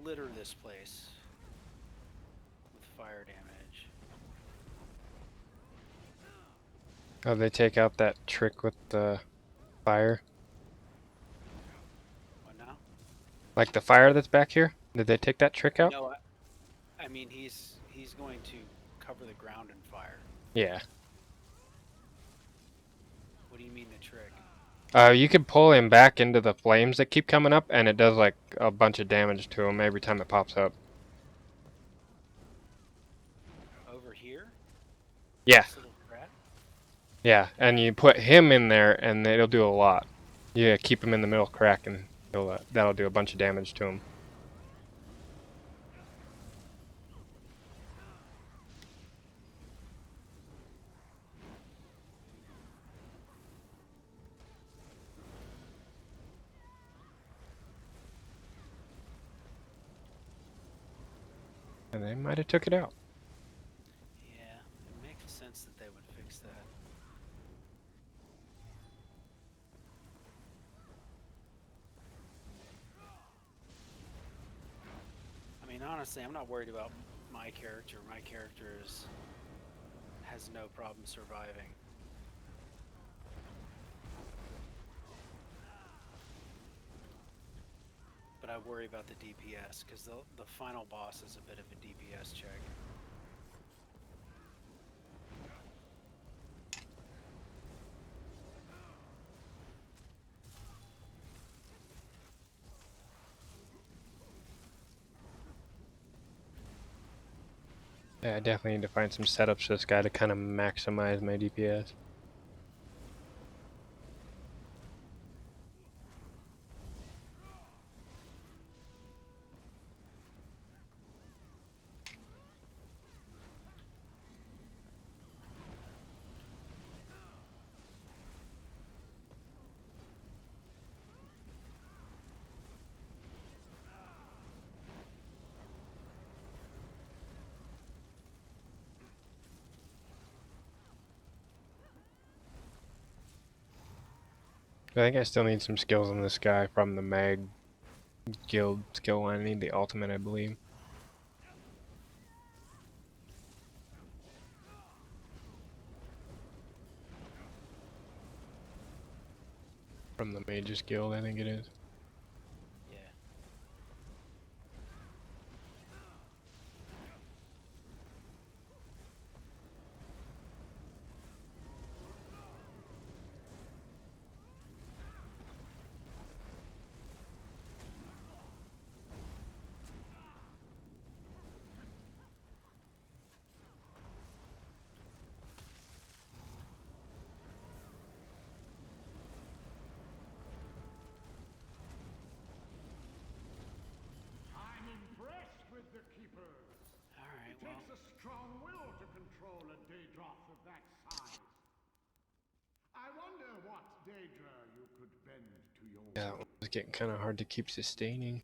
litter this place with fire damage. Oh, they take out that trick with the fire? What now? Like the fire that's back here? Did they take that trick out? No, I mean he's going to cover the ground in fire. Yeah. What do you mean the trick? You can pull him back into the flames that keep coming up, and it does like a bunch of damage to him every time it pops up. Over here? Yeah, This little crap? yeah, and you put him in there, and it'll do a lot. Yeah, keep him in the middle crack, and that'll do a bunch of damage to him. And they might have took it out. Yeah, it makes sense that they would fix that. I mean, honestly, I'm not worried about my character. My character has no problem surviving. But I worry about the DPS, because the final boss is a bit of a DPS check. Yeah, I definitely need to find some setups for this guy to kind of maximize my DPS. I think I still need some skills on this guy from the Mag Guild skill line. I need the ultimate, I believe. From the Mages Guild, I think it is. Yeah. strong will to control a Daedroth of that size. I wonder what Daedra you could bend to your Yeah, will. it was getting kind of hard to keep sustaining.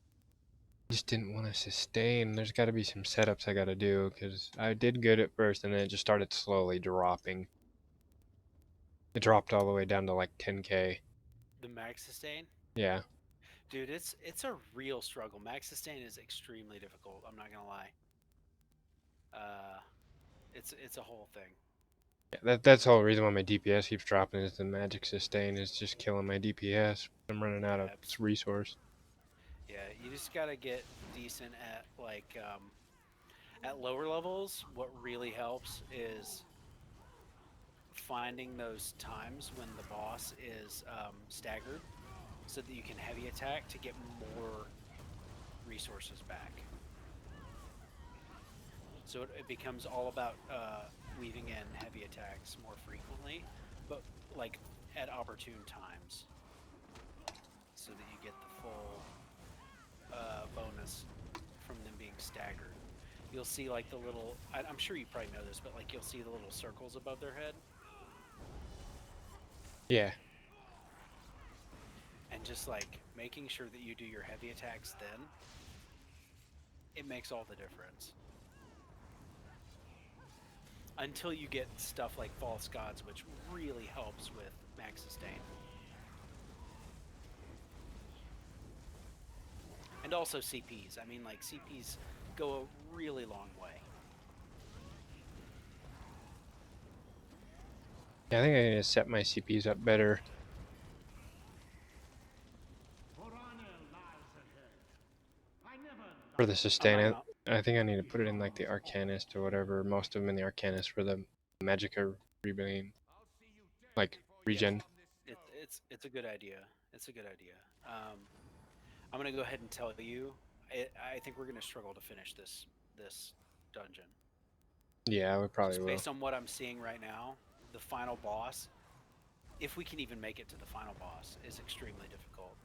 Just didn't want to sustain. There's got to be some setups I got to do because I did good at first and then it just started slowly dropping. It dropped all the way down to like 10k. The max sustain, Yeah. dude, it's a real struggle. Max sustain is extremely difficult. I'm not gonna lie. It's a whole thing. Yeah, that's the whole reason why my DPS keeps dropping is the magic sustain is just killing my DPS. I'm running out of resource. Yeah, you just gotta get decent at like at lower levels. What really helps is finding those times when the boss is staggered, so that you can heavy attack to get more resources back. So it becomes all about weaving in heavy attacks more frequently, but like at opportune times, so that you get the full bonus from them being staggered. You'll see like the little, I'm sure you probably know this, but like you'll see the little circles above their head. Yeah. And just like making sure that you do your heavy attacks then, it makes all the difference. Until you get stuff like False Gods, which really helps with max sustain. And also CPs. I mean, like, CPs go a really long way. Yeah, I think I need to set my CPs up better. For the sustain, I think I need to put it in like the Arcanist or whatever. Most of them in the Arcanist for the Magicka rebeam, like regen. It's a good idea. It's a good idea. I'm gonna go ahead and tell you. I think we're gonna struggle to finish this dungeon. Yeah, we probably Just will. based on what I'm seeing right now, the final boss, if we can even make it to the final boss, is extremely difficult.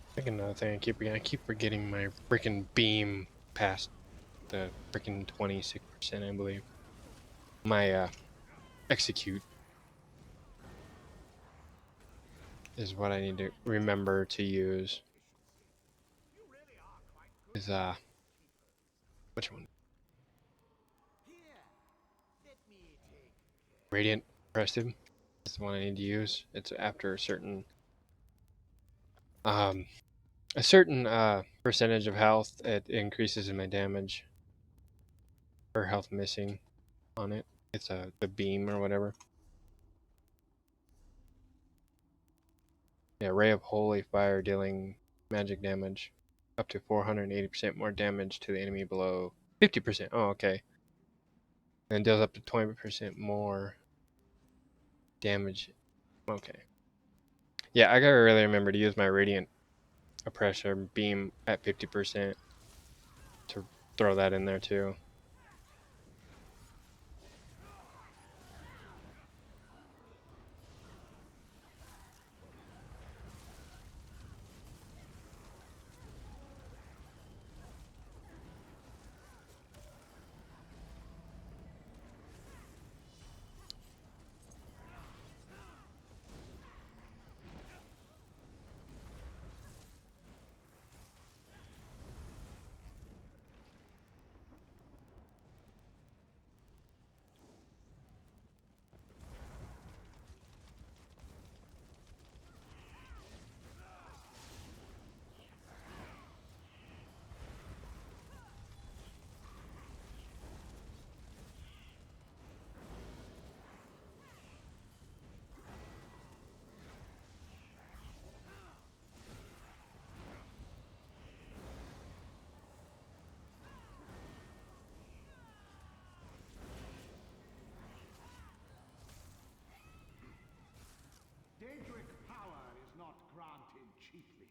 I think another thing I keep forgetting my freaking beam past the freaking 26%, I believe. My execute is what I need to remember to use. Is which one? Radiant Prestive is the one I need to use. It's after a certain percentage of health, it increases in my damage per health missing on it. It's the beam or whatever. Yeah, Ray of Holy Fire dealing magic damage up to 480% more damage to the enemy below 50%. Oh, okay. And deals up to 20% more damage. Okay. Yeah, I gotta really remember to use my Radiant Oppressor beam at 50% to throw that in there too. Daedric power is not granted cheaply.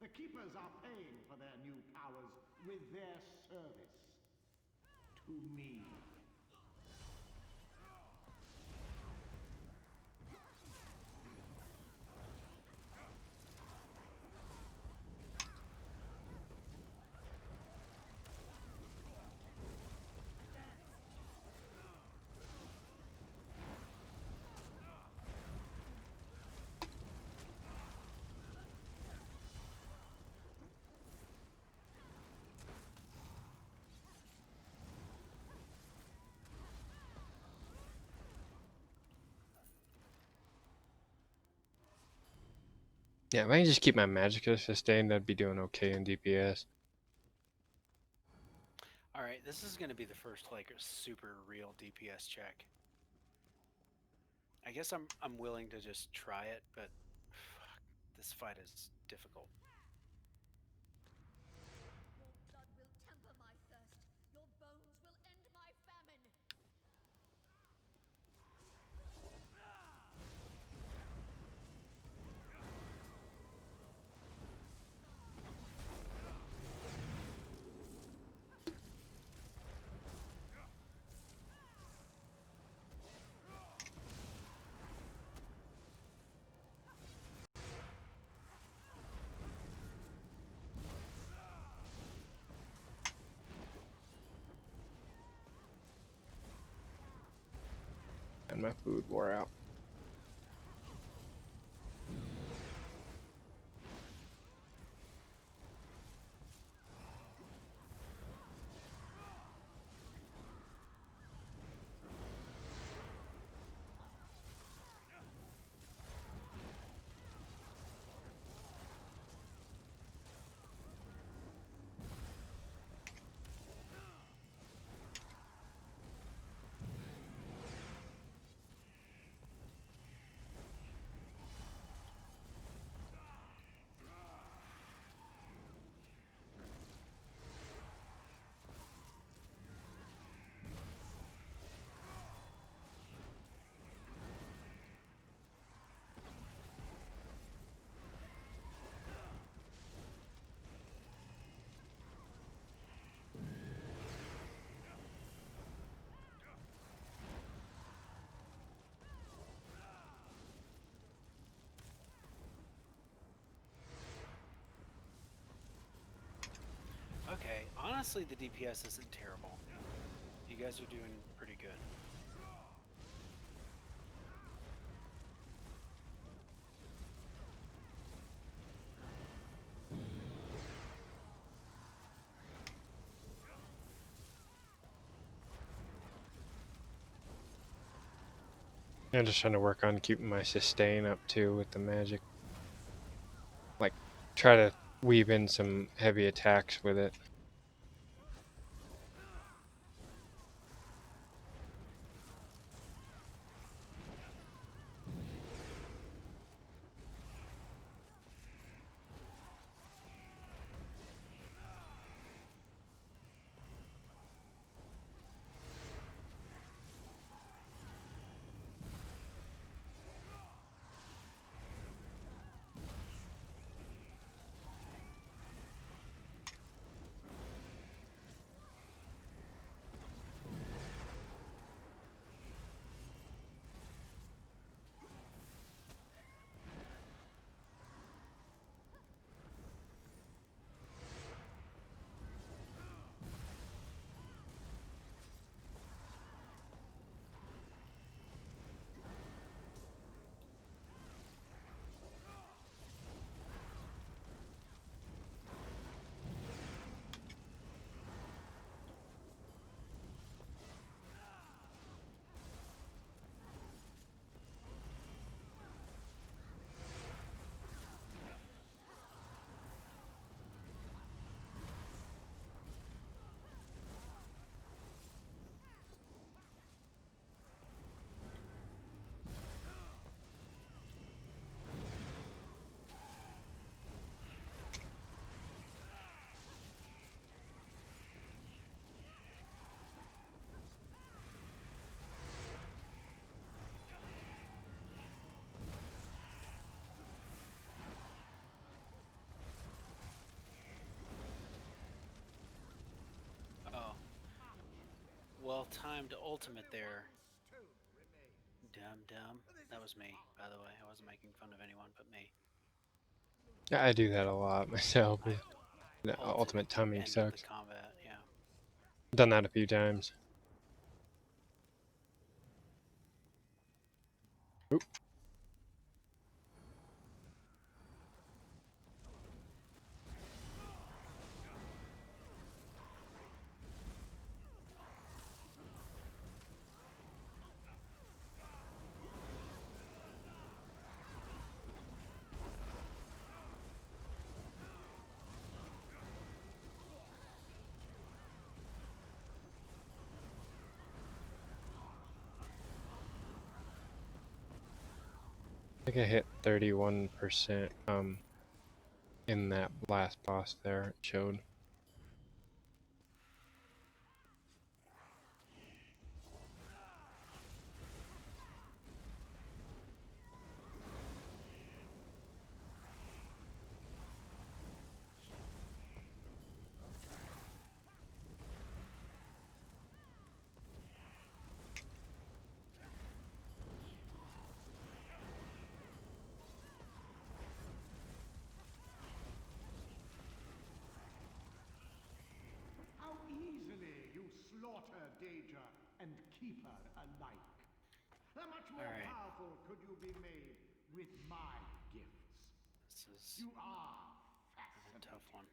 The Keepers are paying for their new powers with their service to me. Yeah, if I can just keep my Magicka sustained, I'd be doing okay in DPS. All right, this is going to be the first like super real DPS check. I guess I'm willing to just try it, but fuck, this fight is difficult. Your blood will temper my thirst. Your bones will end my famine. And my food wore out. Okay, honestly, the DPS isn't terrible. You guys are doing pretty good. I'm just trying to work on keeping my sustain up too with the magic. Like, try to weave in some heavy attacks with it. well-timed ultimate there. Dumb. That was me, by the way. I wasn't making fun of anyone but me. Yeah, I do that a lot myself. I The ulted ultimate to timing end sucks. the combat, yeah. Done that a few times. Oop. I think I hit 31% in that last boss there, it showed. How easily you slaughter Dager and Keeper alike. How much more All right. powerful could you be made with my gifts? This is You are a fascinating. tough one.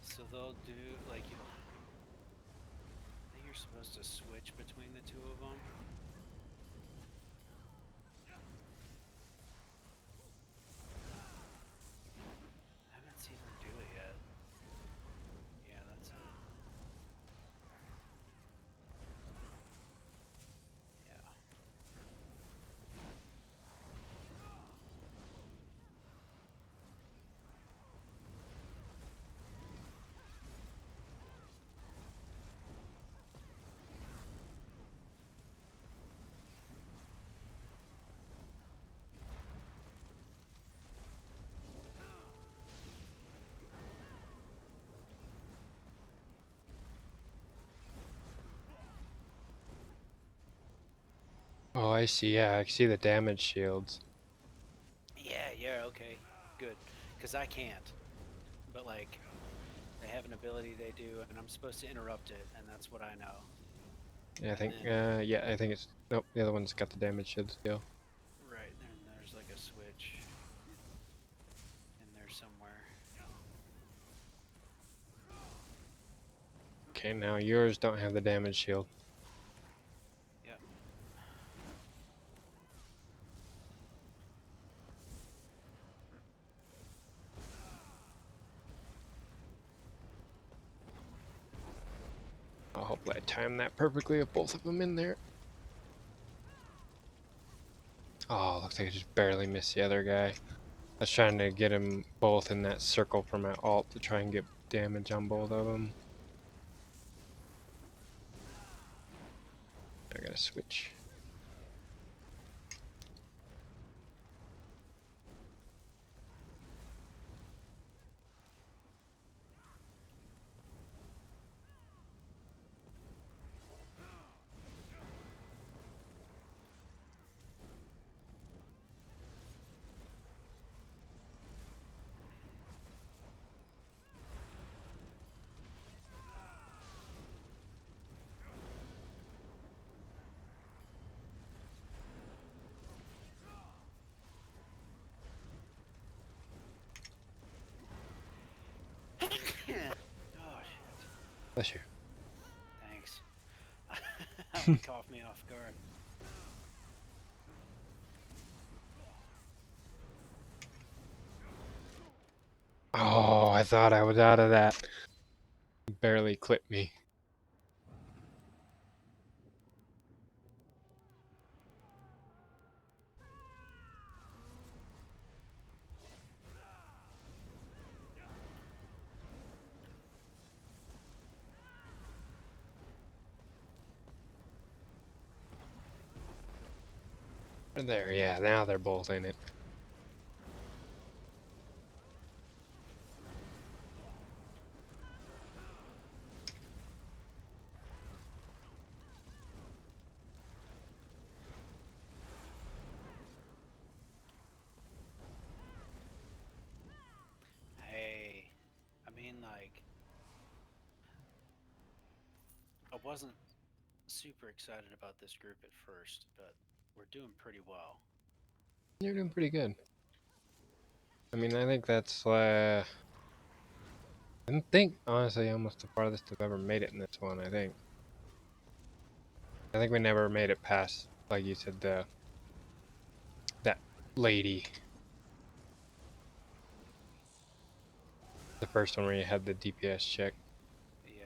So they'll do, like, I think you're supposed to switch between the two of them. I haven't seen her do it yet. Yeah, that's it. Yeah. Oh, I see. Yeah, I see the damage shields. Yeah, okay. Good. Because I can't. But, like, they have an ability they do, and I'm supposed to interrupt it, and that's what I know. Yeah, I think. then- Yeah, I think it's. Nope, the other one's got the damage shield still. Right, then there's like a switch in there somewhere. Okay, now yours don't have the damage shield. Yep. I'll hopefully I time that perfectly with both of them in there. Oh, looks like I just barely missed the other guy. I was trying to get them both in that circle for my ult to try and get damage on both of them. I gotta switch. Oh, shit. Bless you. Thanks. That one caught me off guard. Oh, I thought I was out of that. Barely clipped me. There, yeah, now they're both in it. Hey, I mean, like, I wasn't super excited about this group at first, but we're doing pretty well. You're doing pretty good. I mean, I think that's, I think, honestly, almost the farthest I've ever made it in this one, I think. I think we never made it past, like you said, that lady. The first one where you had the DPS check. Yeah.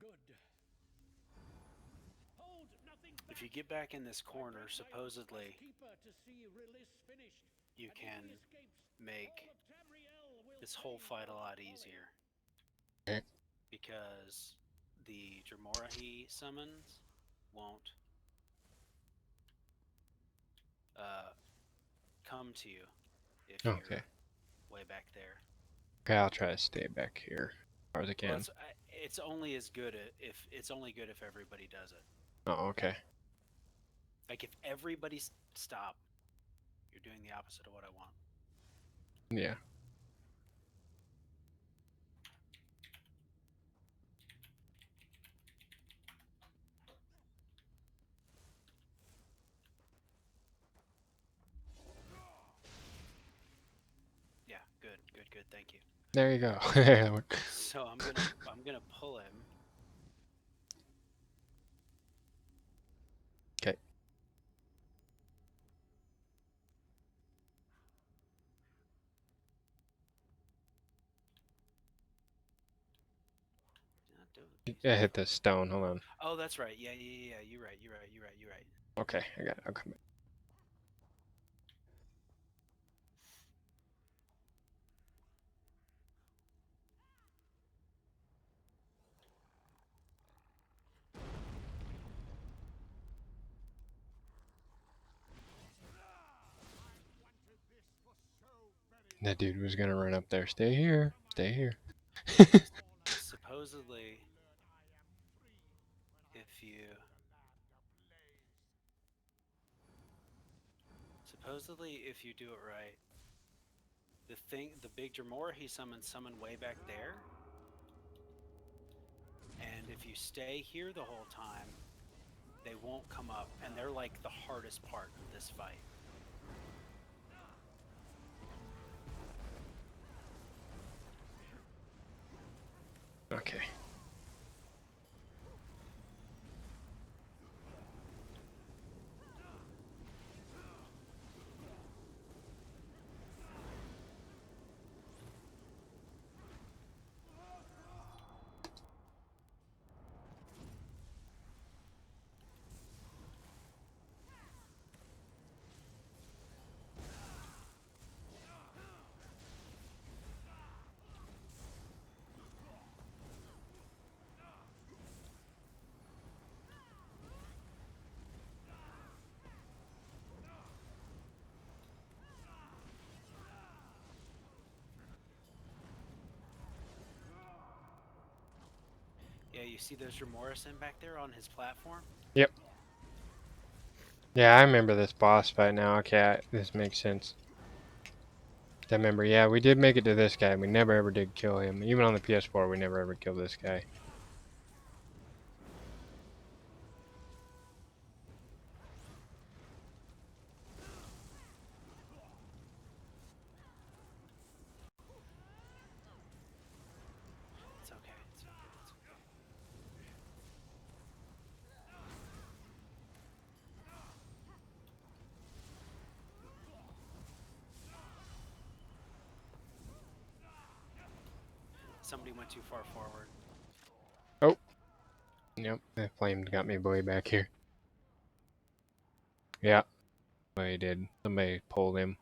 Good. Hold nothing back. If you get back in this corner, supposedly Keeper to see Release finished. you And if can he escapes, make all of Tamriel will this whole pay fight a for lot his folly. easier. Okay. Because the Dramorahi summons won't come to you if Okay. you're way back there. Okay, I'll try to stay back here as far as I Well, can. it's only as good if it's only good if everybody does it. Oh, okay. Like if everybody stop, you're doing the opposite of what I want. Yeah. Yeah, good. Thank you. There you go. So I'm gonna pull him. Okay. Not doing I hit the stone. Hold on. Oh, that's right. Yeah. You're right. Okay, I got it. I'll come back. That dude was gonna run up there. Stay here. Stay here. Supposedly, if you do it right, the big Dremora he summon way back there, and if you stay here the whole time, they won't come up, and they're like the hardest part of this fight. Okay. Yeah, you see those Remorison back there on his platform? Yep. Yeah, I remember this boss fight now. Okay, this makes sense. I remember, yeah, we did make it to this guy. We never ever did kill him. Even on the PS4, we never ever killed this guy. somebody went too far forward. Oh. Yep, that flame got me way back here. Yeah. I did. Somebody pulled him.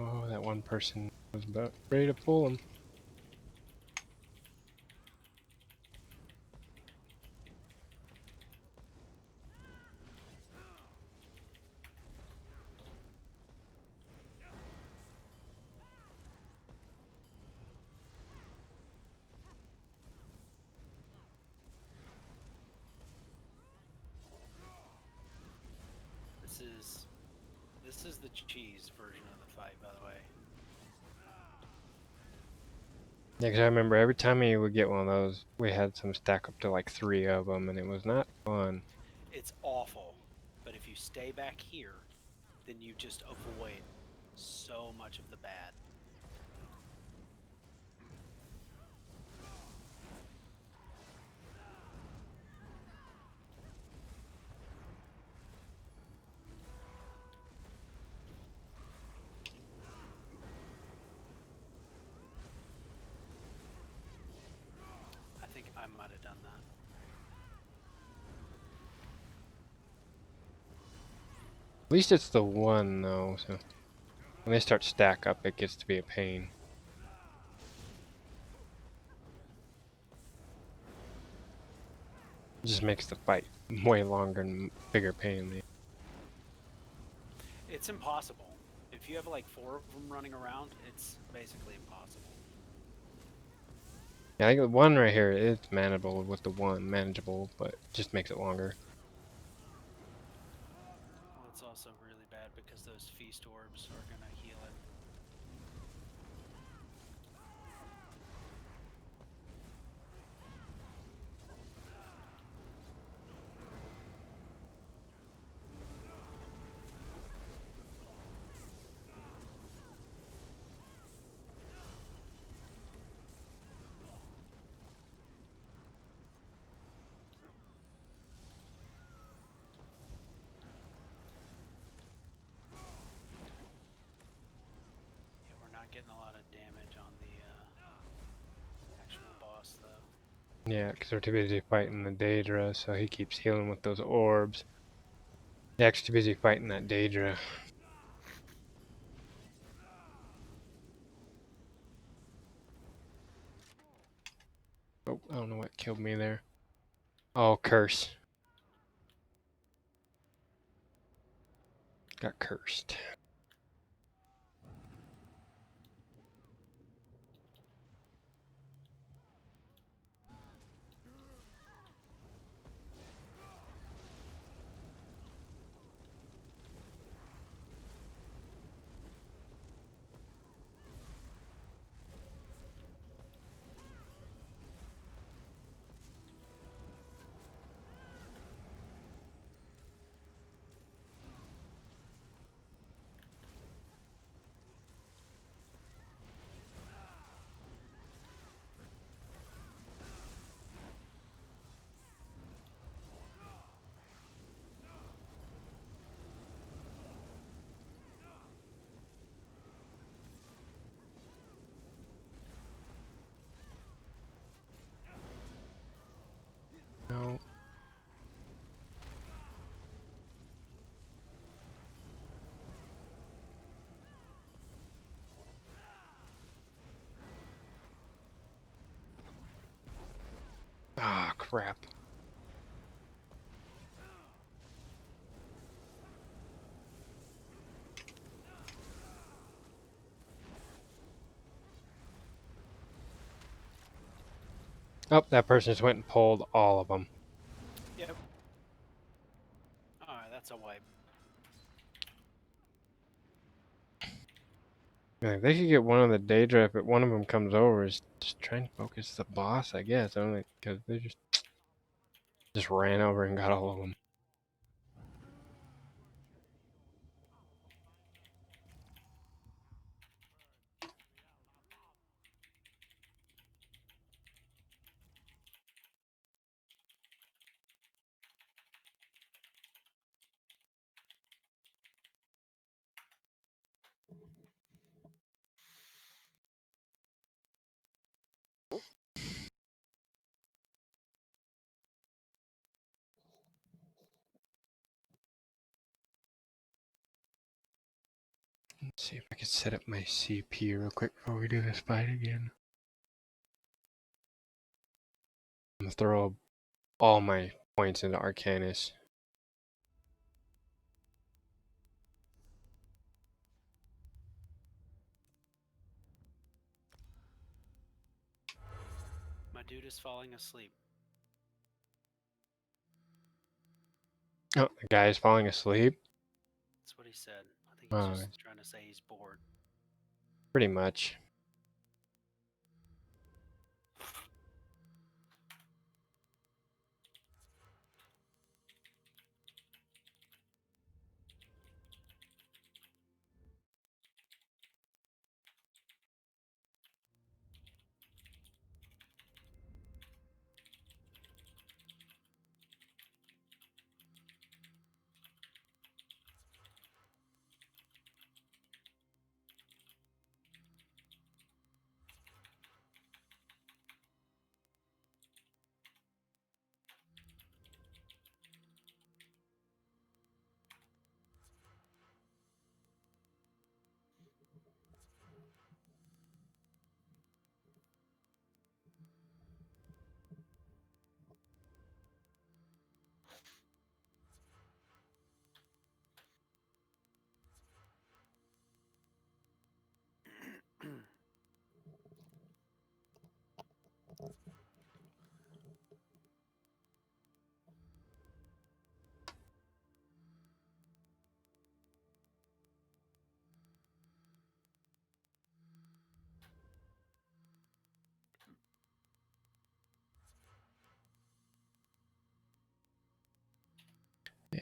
Oh, that one person was about ready to pull him. This is the cheese version of the fight, by the way. Yeah, 'cause I remember every time we would get one of those, we had some stack up to like 3 of them, and it was not fun. It's awful, but if you stay back here, then you just avoid so much of the bad. I think I might have done that. At least it's the one, though, so when they start stack up, it gets to be a pain. It just makes the fight way longer and bigger pain. It's impossible. If you have like 4 of them running around, it's basically impossible. Yeah, I think the one right here is manageable with the one, manageable, but it just makes it longer. Well, it's also really bad because those feast orbs are going to heal it. Yeah, we're not getting a lot of damage on the actual boss, though. Yeah, because they're too busy fighting the Daedra, so he keeps healing with those orbs. Jack's too busy fighting that Daedra. Oh, I don't know what killed me there. Oh, curse. Got cursed. No. Ah, crap. Oh, that person just went and pulled all of them. Yep. Alright, that's a wipe. If they could get one on the day drive, but one of them comes over, is just trying to focus the boss, I guess. Only because they just ran over and got all of them. Let's see if I can set up my CP real quick before we do this fight again. I'm gonna throw all my points into Arcanus. My dude is falling asleep. Oh, the guy is falling asleep? That's what he said. I think he's Oh, just trying to say he's bored. pretty much.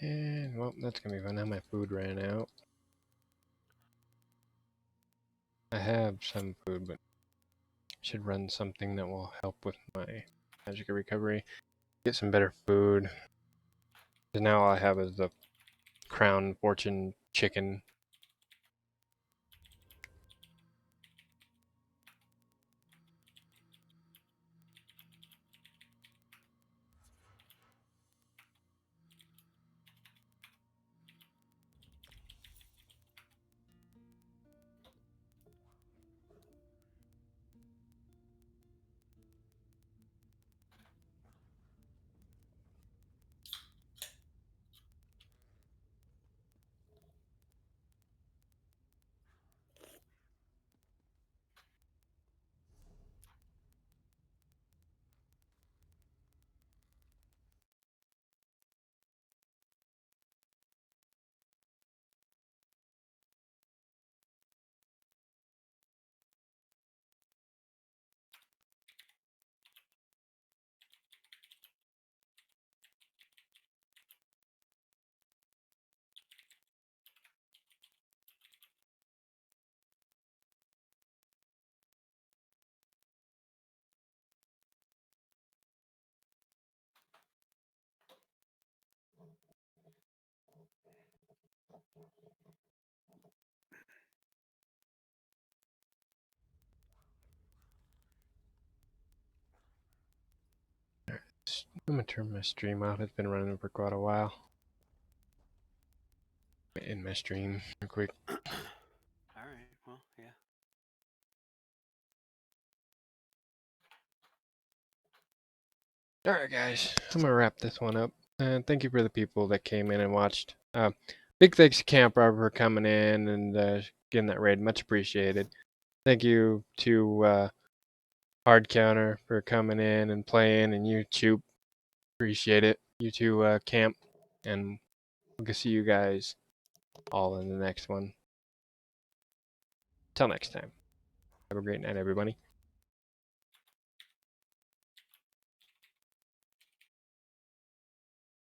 And, well, that's gonna be fun. Now my food ran out. I have some food, but should run something that will help with my magic recovery. Get some better food. Because now all I have is the Crown Fortune chicken. I'm gonna turn my stream off. It's been running for quite a while. In my stream, real quick. Alright, well, yeah. Alright, guys. I'm gonna wrap this one up. And thank you for the people that came in and watched. Big thanks to Camp Robber for coming in and getting that raid. Much appreciated. Thank you to Hard Counter for coming in and playing, and you Choop. Appreciate it. You too, Camp. And we'll see you guys all in the next one. Till next time. Have a great night, everybody.